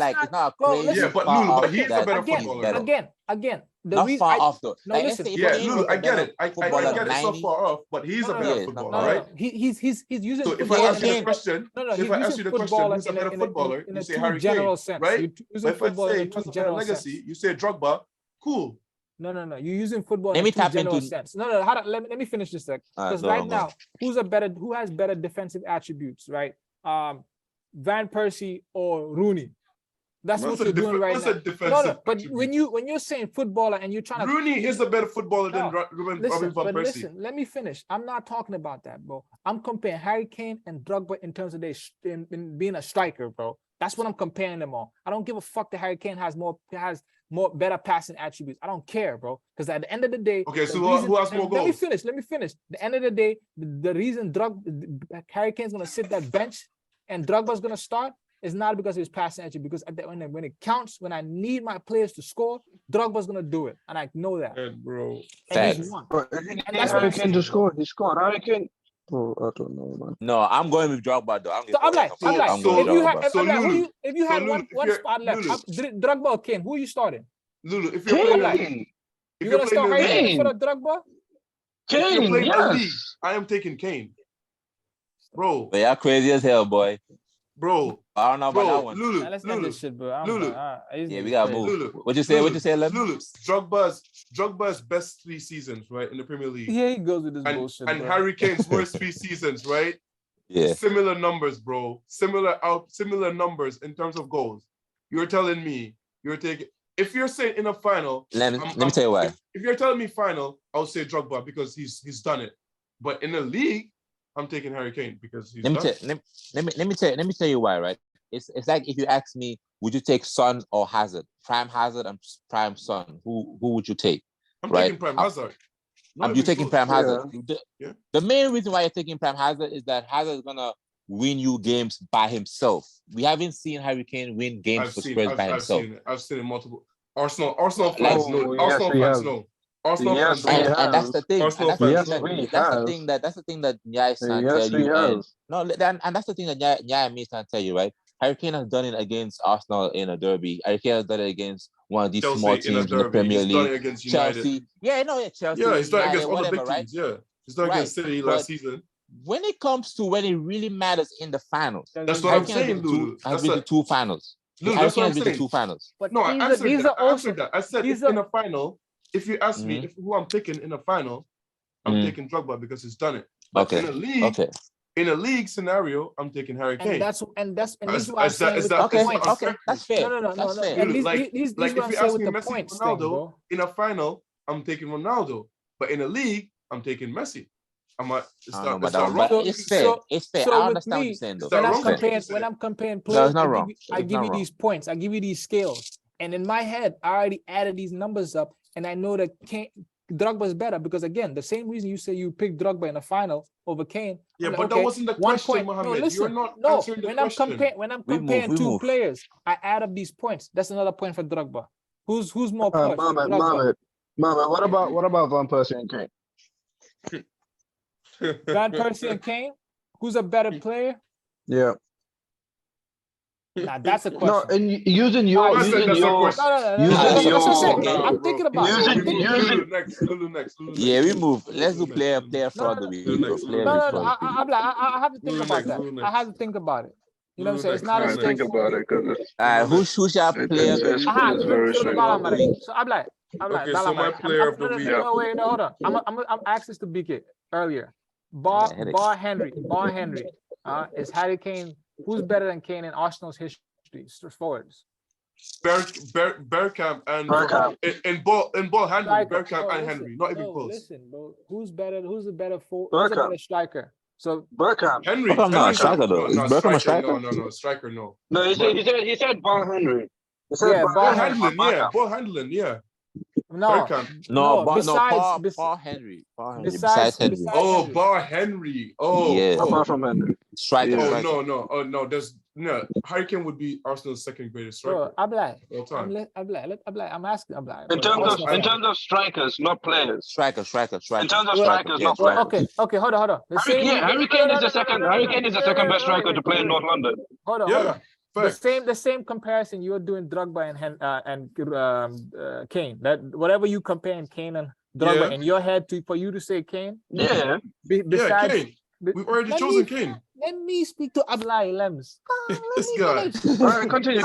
crazy. Yeah, but he's a better footballer. Again. Not far off though. No, listen. Lulu, I get it. I get it so far off, but he's a better footballer, right? He's using. So if I ask you the question, who's a better footballer, you say Harry Kane, right? But if I say who's a better legacy, you say Drogba. Cool. No. You're using football in a general sense. No. Let me finish this sec. Because now, who has better defensive attributes, right? Van Persie or Rooney? That's what you're doing right now. But when you're saying footballer and you're trying to Rooney is a better footballer than Robin Van Persie. Listen, let me finish. I'm not talking about that, bro. I'm comparing Harry Kane and Drogba in terms of in being a striker, bro. That's what I'm comparing them on. I don't give a fuck that Harry Kane has more better passing attributes. I don't care, bro. Because at the end of the day, okay. So who has more goals? Let me finish. At the end of the day, the reason Harry Kane's gonna sit that bench and Drogba's gonna start. It's not because of his passing attribute, because at the end, when it counts, when I need my players to score, Drogba's gonna do it, and I know that. Bro. And he's won. And that's what Kane to score. He scored. Harry Kane. Oh, I don't know, man. No, I'm going with Drogba though. If you had one spot left, Drogba or Kane, who are you starting? Lulu, if you're playing, you're gonna start Harry Kane for the Drogba? Kane, yes. I am taking Kane, bro. They are crazy as hell, boy. Bro, I don't know about that one. Lulu, let's end this shit, bro. Yeah, we gotta move. Lulu, what you say, Lem? Lulu, Drogba's best 3 seasons, right, in the Premier League. Yeah, he goes with this bullshit. And Harry Kane's worst 3 seasons, right? Yeah. Similar numbers, bro. Similar numbers in terms of goals. You're telling me you're taking. If you're saying in a final, let me tell you why. If you're telling me final, I'll say Drogba because he's done it. But in the league, I'm taking Harry Kane because he's let me tell you why, right? It's like if you ask me, would you take Son or Hazard? Prime Hazard and Prime Son. Who would you take? I'm taking Prime Hazard. You taking Prime Hazard? Yeah. The main reason why you're taking Prime Hazard is that Hazard is gonna win you games by himself. We haven't seen Harry Kane win games for Spurs by himself. I've seen it multiple. Arsenal fans know. Arsenal fans, and that's the thing. Arsenal That's the thing that Nyai is trying to tell you. And that's the thing that Nyai is trying to tell you, right? Harry Kane has done it against Arsenal in a derby. Harry Kane has done it against one of these Chelsea small teams in the Premier League. He's done it against United. Chelsea. Chelsea. Yeah, he's done it against United, all the big whatever, teams. Yeah, he's done it against City last season. When it comes to when it really matters in the finals, that's what I'm saying, Lulu. Has been the two finals. Lulu, that's what I'm saying. The two finals. But no, I answered that. I said in a final. If you ask me who I'm picking in a final, I'm taking Drogba because he's done it. But in a league scenario, I'm taking Harry Kane. And this is what I'm saying. Okay, that's fair. No. And like if you ask me Messi, Ronaldo, in a final, I'm taking Ronaldo. But in a league, I'm taking Messi. It's fair. It's fair. I understand what you're saying, though. When I'm comparing players, it's not wrong. I give you these points. I give you these scales. And in my head, I already added these numbers up. And I know that Drogba is better because, again, the same reason you say you picked Drogba in the final over Kane. Yeah, but that wasn't the question, Mohammed. You're not answering the question. When I'm comparing two players, I add up these points. That's another point for Drogba. Who's more clutch? Mohammed, what about Van Persie and Kane? Van Persie and Kane? Who's a better player? Yeah. Nah, that's a question. No, and using your. I'm thinking about it. Next. Yeah, we move. Let's do player fraud. I have to think about that. I have to think about it. You know what I'm saying? It's not a think about it because who's your player? So I'm like, so my player of the week. No, wait, no, hold on. I'm asked this to BK earlier. Bar Henry. Is Harry Kane? Who's better than Kane in Arsenal's history? Forwards. Bergkamp and ball handling. Bergkamp and Henry, not even close. Listen, bro. Who's the better forward? Who's the better striker? So Bergkamp. Henry. Bergkamp not a striker though. Is Bergkamp a striker? No, striker no. No, he said ball Henry. Ball handling. Yeah. No, Paul Henry. Besides Henry. Bar Henry. Yeah. Apart from Henry. Striker. No. There's Harry Kane would be Arsenal's second greatest striker. I'm asking. In terms of strikers, not players. Striker. In terms of strikers, not players. Okay, hold on. Harry Kane is the second best striker to play in North London. Hold on. The same comparison you're doing Drogba and Kane. That whatever you compare in Kane and Drogba in your head for you to say Kane. Yeah. Besides, Kane. We've already chosen Kane. Let me speak to Ablai Lems. This guy. All right, continue.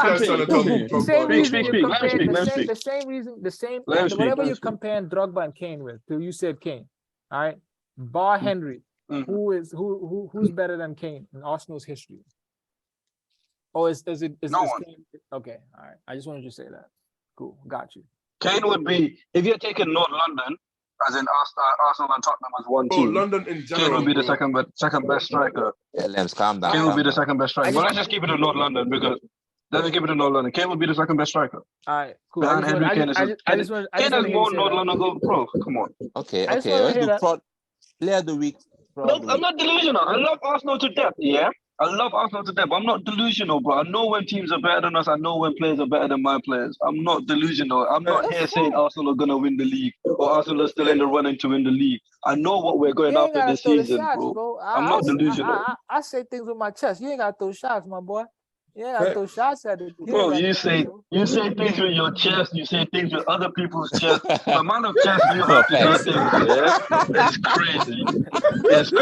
Whatever you compare Drogba and Kane with, till you said Kane. All right. Bar Henry. Who's better than Kane in Arsenal's history? Oh, is no one. Kane? Okay, all right. I just wanted to say that. Cool, got you. Kane would be, if you're taking North London, as in Arsenal and Tottenham as one team. London in general. Kane would be the second best striker. Yeah, Lems, calm down. Kane would be the second best striker. But let's just keep it in North London because Kane would be the second best striker. All right, cool. Kane has more North London goals. Bro, come on. Okay. Let's do player of the week. I'm not delusional. I love Arsenal to death. Yeah. I love Arsenal to death, but I'm not delusional, bro. I know when teams are better than us. I know when players are better than my players. I'm not delusional. I'm not here saying Arsenal are going to win the league or Arsenal are still in the running to win the league. I know what we're going after this season, bro. I'm not delusional. I say things with my chest. You ain't got to throw shots, my boy. Yeah, I throw shots at it. Bro, you say things with your chest. You say things with other people's chest. The amount of chest you have to do things, it's crazy.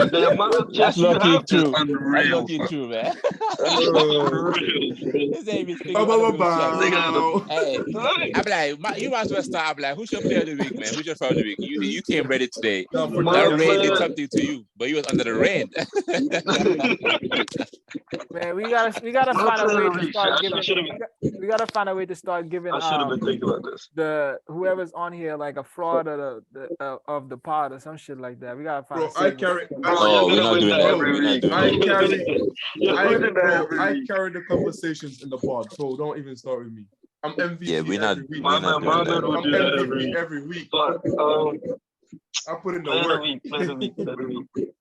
The amount of chest you have is unreal. That's true, man. Hey, I'm like, you might as well start. I'm like, who's your player of the week, man? Who's your player of the week? You came ready today. That rain did something to you, but you was under the rain. Man, we gotta find a way to start giving. We gotta find a way to start giving. I should have been thinking about this. The whoever's on here like a fraud of the pod or some shit like that. We gotta find. Bro, I carry. We're not doing that. I carry the conversations in the pod, so don't even start with me. I'm MVP. Yeah, we're not doing I'm MVP every week. But I'll put in the Play work. Play the week.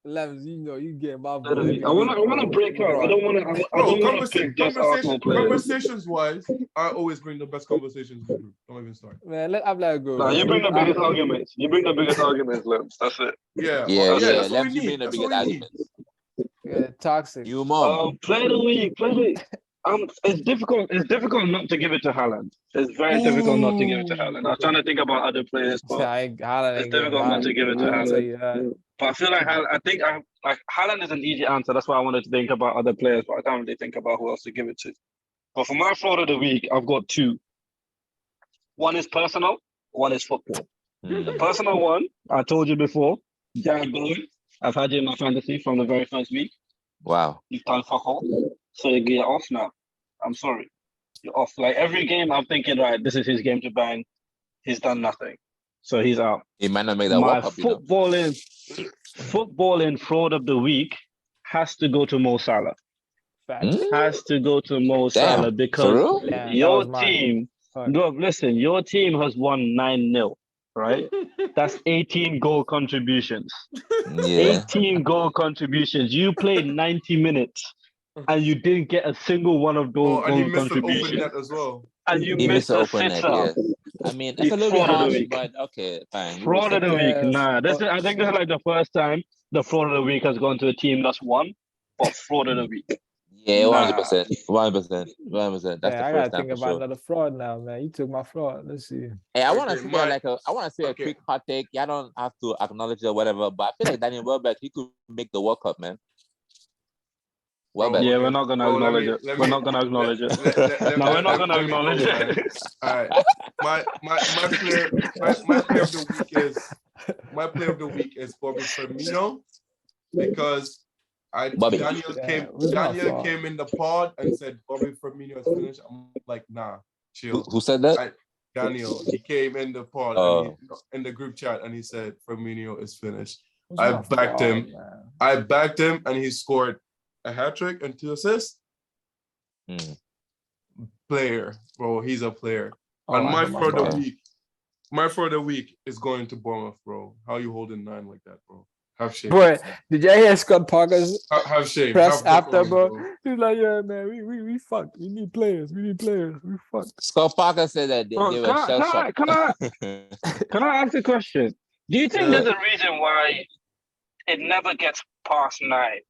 Lems, you know, you get my Play the week. I want to break out. I don't want to. I don't want to pick just Arsenal players. Conversations-wise, I always bring the best conversations in the group. Don't even start. Man, I'm like, go. Nah, you bring the biggest arguments. You bring the biggest arguments, Lems. That's it. Yeah. Lems, you bring the biggest arguments. Yeah, toxic. You mom. Play the week. It's difficult. It's difficult not to give it to Haaland. It's very difficult not to give it to Haaland. I was trying to think about other players, but it's difficult not to give it to Haaland. But I feel like Haaland is an easy answer. That's why I wanted to think about other players, but I can't really think about who else to give it to. But for my fraud of the week, I've got two. One is personal. One is football. The personal one, I told you before, Jared Bowen. I've had you in my fantasy from the very first week. Wow. You've done fuck all. So you're off now. I'm sorry. You're off. Like every game, I'm thinking, right, this is his game to bang. He's done nothing. So he's out. He might not make that My walk up, footballing fraud of the week has to go to Mo Salah. Has to go to Mo Salah because your team, no, listen, your team has won 9-0, right? That's 18 goal contributions. 18 goal contributions. You played 90 minutes. And you didn't get a single one of those goal contributions. Open net as well. And you missed the open net. Yes. I mean, it's a little bit harsh, but okay, fine. Fraud of the week, nah. I think this is like the first time the fraud of the week has gone to a team that's won, but fraud of the week. Yeah, 100%. 100%. That's the I first gotta think about another fraud now, man. You took my fraud. Let's see. Hey, I want to say a quick hot take. Y'all don't have to acknowledge it or whatever, but I feel like Daniel Welbeck, he could make the World Cup, man. Yeah, we're not gonna acknowledge it. We're not gonna acknowledge it. No, we're not gonna acknowledge it. All right. My player of the week is Bobby Firmino because Daniel came in the pod and said Bobby Firmino is finished. I'm like, nah, chill. Who said that? Daniel. He came in the pod in the group chat and he said Firmino is finished. I backed him and he scored a hat-trick and 2 assists. Player, bro. He's a player. And my fraud of the week is going to Bournemouth, bro. How you holding 9 like that, bro? Have shame. Boy, did you hear Scott Parker's have shame press after, bro? He's like, yeah, man, we fucked. We need players. We fucked. Scott Parker said that they were shell shocked. Can I ask a question? Do you think there's a reason why it never gets past 9?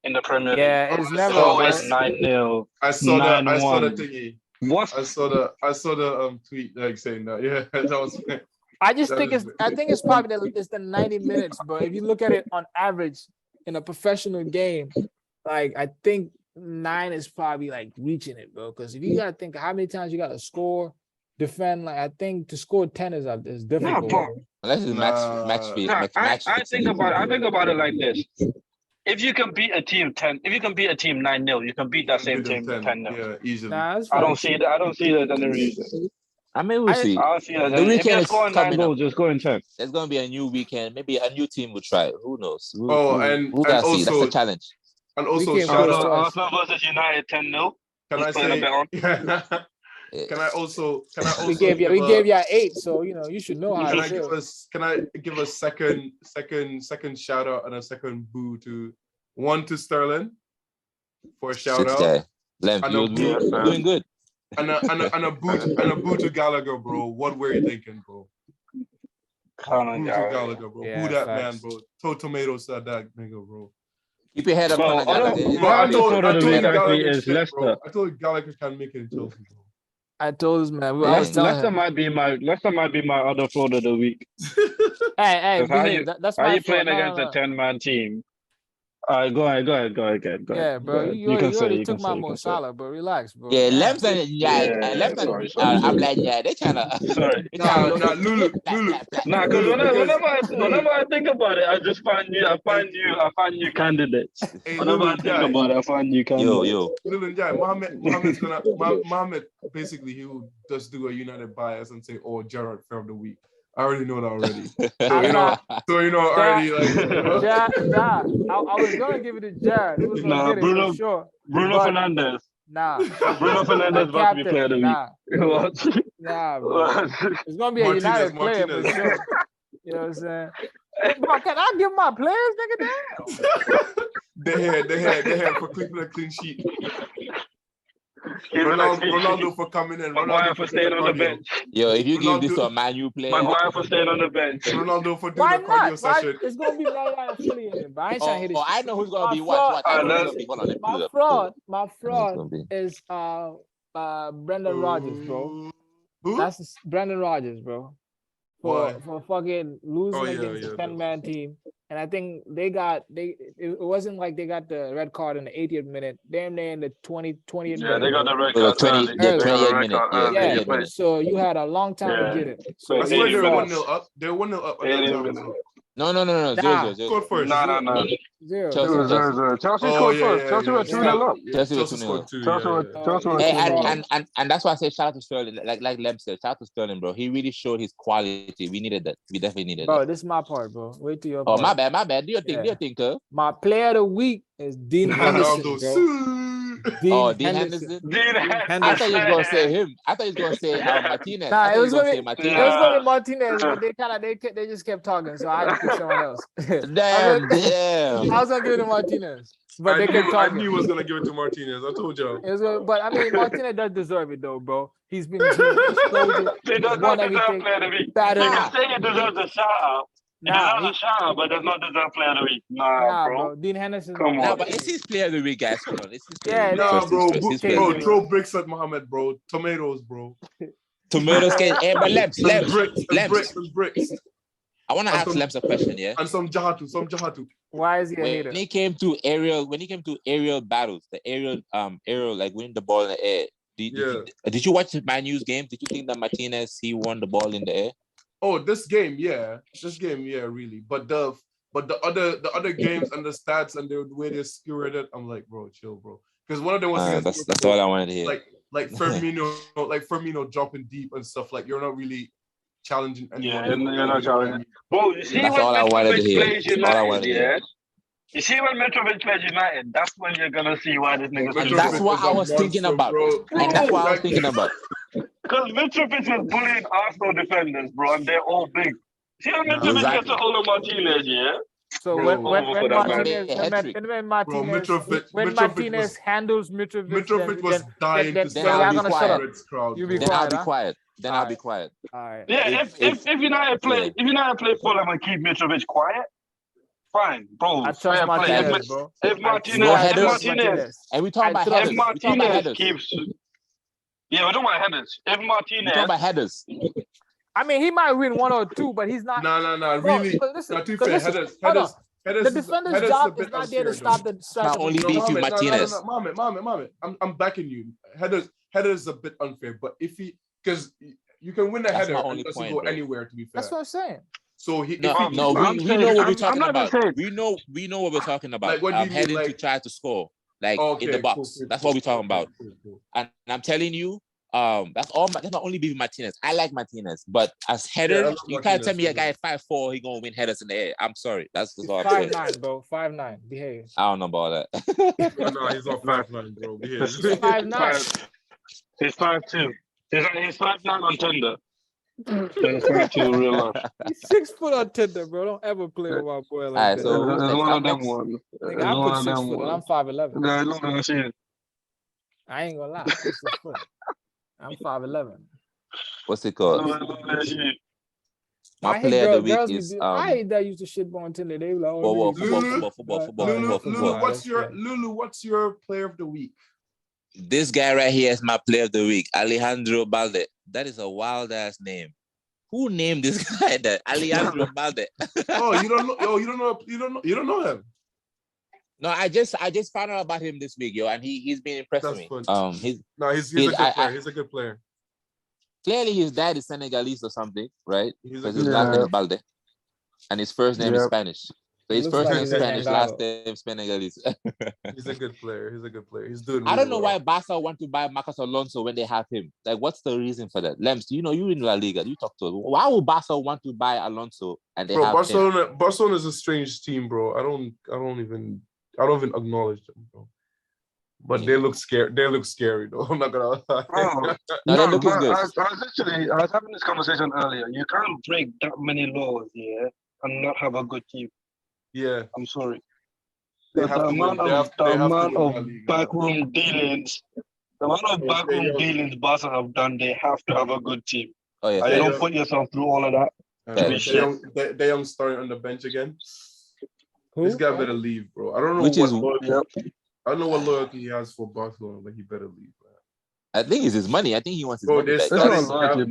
In the Premier League. Yeah, it's never always 9-0. I saw the thingy. What? I saw the tweet like saying that. Yeah, that was. I think it's probably the 90 minutes, but if you look at it on average in a professional game, like I think 9 is probably like reaching it, bro. Because if you gotta think how many times you gotta score, defend, like I think to score 10 is difficult. Unless it's match speed. I think about it like this. If you can beat a team 9-0, you can beat that same team 10-0. Yeah, easily. I don't see that any reason. I mean, we'll see. I don't see that. The weekend is scoring 9 goals, just go in 10. There's going to be a new weekend. Maybe a new team will try. Who knows? And also, see? That's the challenge. And also, shout out Arsenal versus United 10-0. Can I say? Can I also? We gave you 8, so you know you should know how. Can I give a second shout out and a second boo to Sterling for a shout out. You're doing good. And a boo to Gallagher, bro. What were you thinking, bro? Gallagher, bro. Yeah, who that facts. man, bro? Toe tomato said that nigga, bro. Keep your head up on Gallagher. I told Gallagher can make it in Chelsea, bro. I told this man. Leicester might be my other fraud of the week. Hey, that's how you playing against a 10-man team. Go ahead. Yeah, bro. You already took my Mo Salah, bro. Relax, bro. Yeah, Lems and I'm like, they trying to. Sorry. Lulu. Nah, because whenever I think about it, I just find new candidates. Whenever I think about it, I find new candidates. Yo. Lulu, Mohamed basically he will just do a United bias and say, "Oh, Gerrard fair of the week." I already know that already. So you know already like. I was gonna give it to Jared. Bruno Fernandes. Nah. Bruno Fernandes about to be player of the week. Nah, bro. It's gonna be a United player for sure. You know what I'm saying? Bro, can I give my players, nigga, down? They had for keeping a clean sheet. Ronaldo for coming in. Maguire for staying on the bench. Yo, if you give this to a Man U player, Maguire for staying on the bench. Ronaldo for doing a cardio session. It's gonna be Man United affiliated, but I ain't trying to hit it. I know who's gonna be what. My fraud is Brendan Rodgers, bro. Who? That's Brendan Rodgers, bro. For fucking losing against the 10-man team. And I think it wasn't like they got the red card in the 80th minute. Damn near in the 20th minute. Yeah, they got the red card. 28th minute. Yeah. So you had a long time to get it. So I swear they were 1-0 up. They were 1-0 up. No. 0-0. Scored first. No. 0. Chelsea scored first. Chelsea were 2-0 up. Chelsea scored 2-0. And that's why I say shout out to Sterling. Like Lem said, shout out to Sterling, bro. He really showed his quality. We needed that. We definitely needed that. Bro, this is my part, bro. Wait till your part. My bad. Do you think, My player of the week is Dean Henderson, bro. Dean Henderson. I thought you was gonna say him. I thought you was gonna say Martinez. Nah, it was gonna be Martinez, but they just kept talking, so I had to pick someone else. Damn. I was gonna give it to Martinez, but they kept talking. I knew he was gonna give it to Martinez. I told y'all. But I mean, Martinez does deserve it though, bro. He's been explosive. He does not deserve player of the week. You can say he deserves a shout out. He deserves a shout out, but does not deserve player of the week. Nah, bro. Dean Henderson. Come on. Nah, but it's his player of the week, guys. Come on. It's his player. Bro, throw bricks at Mohammed, bro. Tomatoes, bro. Tomatoes can. But Lems. Bricks. I want to ask Lems a question, yeah. And some jahatu. Why is he a hater? When he came to aerial battles, the aerial like winning the ball in the air. Did you watch Man U's game? Did you think that Martinez he won the ball in the air? Oh, this game, really. But the other games and the stats and the way they skewered it, I'm like, bro, chill, bro. Because one of them was that's all I wanted to hear. Like Firmino dropping deep and stuff. Like you're not really challenging anyone. Yeah, you're not challenging. Bro, you see that's all I wanted to hear. You see when Mitrovic plays United, that's when you're gonna see why this nigga. That's what I was thinking about. And that's what I was thinking about. Because Mitrovic was bullying Arsenal defenders, bro, and they're all big. See when Mitrovic gets a hold of Martinez, yeah? So when Martinez handles Mitrovic was dying to say, I'll be quiet. Then I'll be quiet. All right. Yeah, if United play Fulham and keep Mitrovic quiet, fine, bro. I trust Martinez, bro. If Martinez, and we talking about headers. If Martinez keeps, yeah, we're talking about headers. If Martinez, we're talking about headers. I mean, he might win 1 or 2, but he's not. No. Really, not too fair. Headers. The defender's job is not there to stop the strike. Not only beat you, Martinez. Mame, I'm backing you. Headers is a bit unfair, but because you can win the header and it doesn't go anywhere. To be fair, that's what I'm saying. So we know what we're talking about. We know what we're talking about. Like, heading to try to score, in the box. Cool. That's what we're talking about. And I'm telling you, that's not only beating Martinez. I like Martinez, but as header, you can't tell me a guy at 5'4" he gonna win headers in the air. I'm sorry, that's all I'm saying. 5'9", bro. 5'9". Behave. I don't know about that. No, he's not 5'9", bro. He's 5'9". He's 5'2". He's 5'9" on Tinder. He's 5'2" in real life. He's 6 foot on Tinder, bro. Don't ever play with my boy like that. So there's one of them ones. Nigga, I put 6 foot. I'm 5'11". No, look at shit. I ain't gonna lie. 6 foot. I'm 5'11". What's it called? My player of the week is. I hate that used to shit on Tinder. They were like, football. Lulu, what's your player of the week? This guy right here is my player of the week, Alejandro Balde. That is a wild ass name. Who named this guy that? Alejandro Balde. Oh, you don't know? Oh, you don't know him. No, I just found out about him this week, yo, and he's been impressing me. He's a good player. Clearly, his dad is Senegalese or something, right? Because his last name is Balde, and his first name is Spanish. So his first name is Spanish, last name Senegalese. He's a good player. He's doing. I don't know why Barca want to buy Marcos Alonso when they have him. Like, what's the reason for that? Lems, you in La Liga, you talk to us. Why would Barca want to buy Alonso and they have him? Barcelona is a strange team, bro. I don't even acknowledge them, bro. But they look scary. They look scary, though. I'm not gonna lie. No, they look good. I was having this conversation earlier. You can't break that many laws, and not have a good team. Yeah, I'm sorry. they The have to win. amount of La Liga. backroom dealings, Barca have done, they have to have a good team. Oh yeah, You don't put yourself through all of that. The young starting on the bench again. Who? This guy better leave, bro. I don't know what loyalty he has for Barcelona, but he better leave, man. I think it's his money. I think he wants his Bro, money back.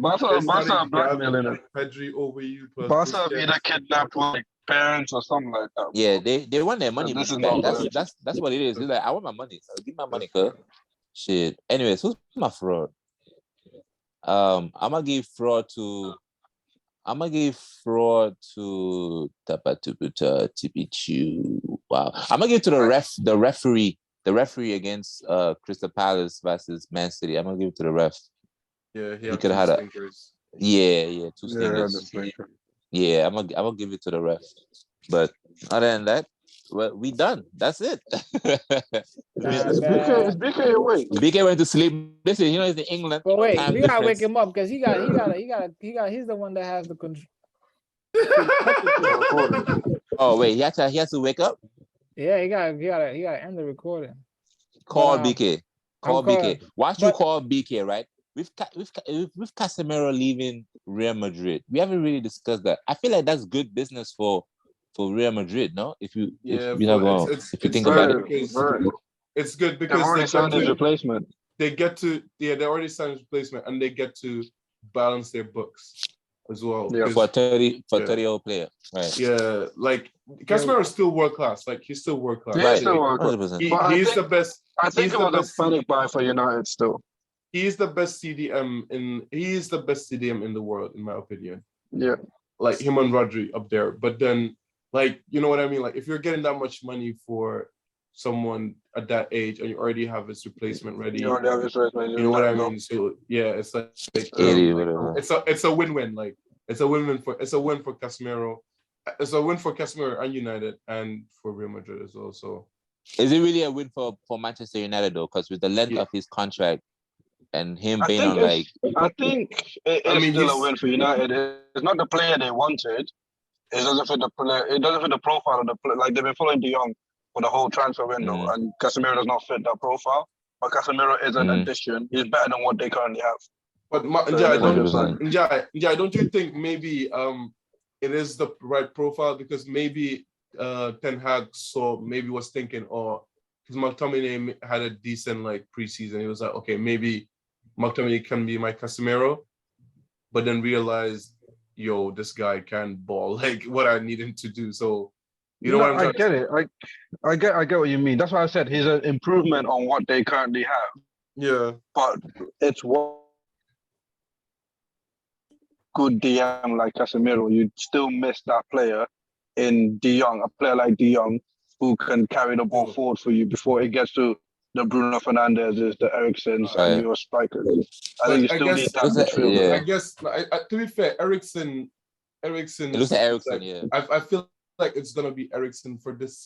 Barca are blackmailing him. Pedri over you. Barca have either kidnapped like parents or something like that. Yeah, they want their money back. That's what it is. It's like, I want my money. So give my money, cuz. Shit. Anyways, who's my fraud? I'm gonna give fraud to Tipichu. Wow. I'm gonna give to the referee against Crystal Palace versus Man City. I'm gonna give it to the ref. Yeah, he could have had stinkers. Two stinkers. Yeah, I'm gonna give it to the ref. But other than that, well, we done. That's it. Is BK awake? BK went to sleep. Listen, he's in England. But wait, we gotta wake him up because he's the one that has the control. Oh wait, he has to wake up. Yeah, he gotta end the recording. Call BK. Call BK. Watch you call BK, right? With Casemiro leaving Real Madrid, we haven't really discussed that. I feel like that's good business for Real Madrid, no? If you think about it, it's good because they already signed his replacement. They already signed his replacement, and they get to balance their books as well. Yeah, for 30-year-old player, right? Yeah, like Casemiro is still world class. Like he's still world class. Yeah, still world class. He's the best. I think it was a panic buy for United still. He's the best CDM in the world, in my opinion. Yeah, like him and Rodri up there. But then, like, you know what I mean? Like, if you're getting that much money for someone at that age and you already have his replacement ready, you know what I mean? So yeah, it's like it's a win-win. Like, it's a win for Casemiro. It's a win for Casemiro and United and for Real Madrid as well. So, is it really a win for Manchester United though? Because with the length of his contract. And him being on like, I think it's still a win for United. It's not the player they wanted. It doesn't fit the player. It doesn't fit the profile of the player. Like they've been following De Jong for the whole transfer window, and Casemiro does not fit that profile. But Casemiro is an addition. He's better than what they currently have. But Njai, don't you think maybe it is the right profile because maybe Ten Hag was thinking, because McTominay had a decent like preseason. He was like, okay, maybe McTominay can be my Casemiro, but then realized, this guy can ball like what I need him to do. So, what I'm I get it. I get what you mean. That's why I said he's an improvement on what they currently have. Yeah, but it's what good DM like Casemiro. You still miss that player in De Jong, a player like De Jong who can carry the ball forward for you before it gets to the Bruno Fernandez's, the Eriksen's, and your strikers. I think you still need that midfield. Yeah. I guess, to be fair, Eriksen. It looks like Eriksen, yeah. I feel like it's gonna be Eriksen for this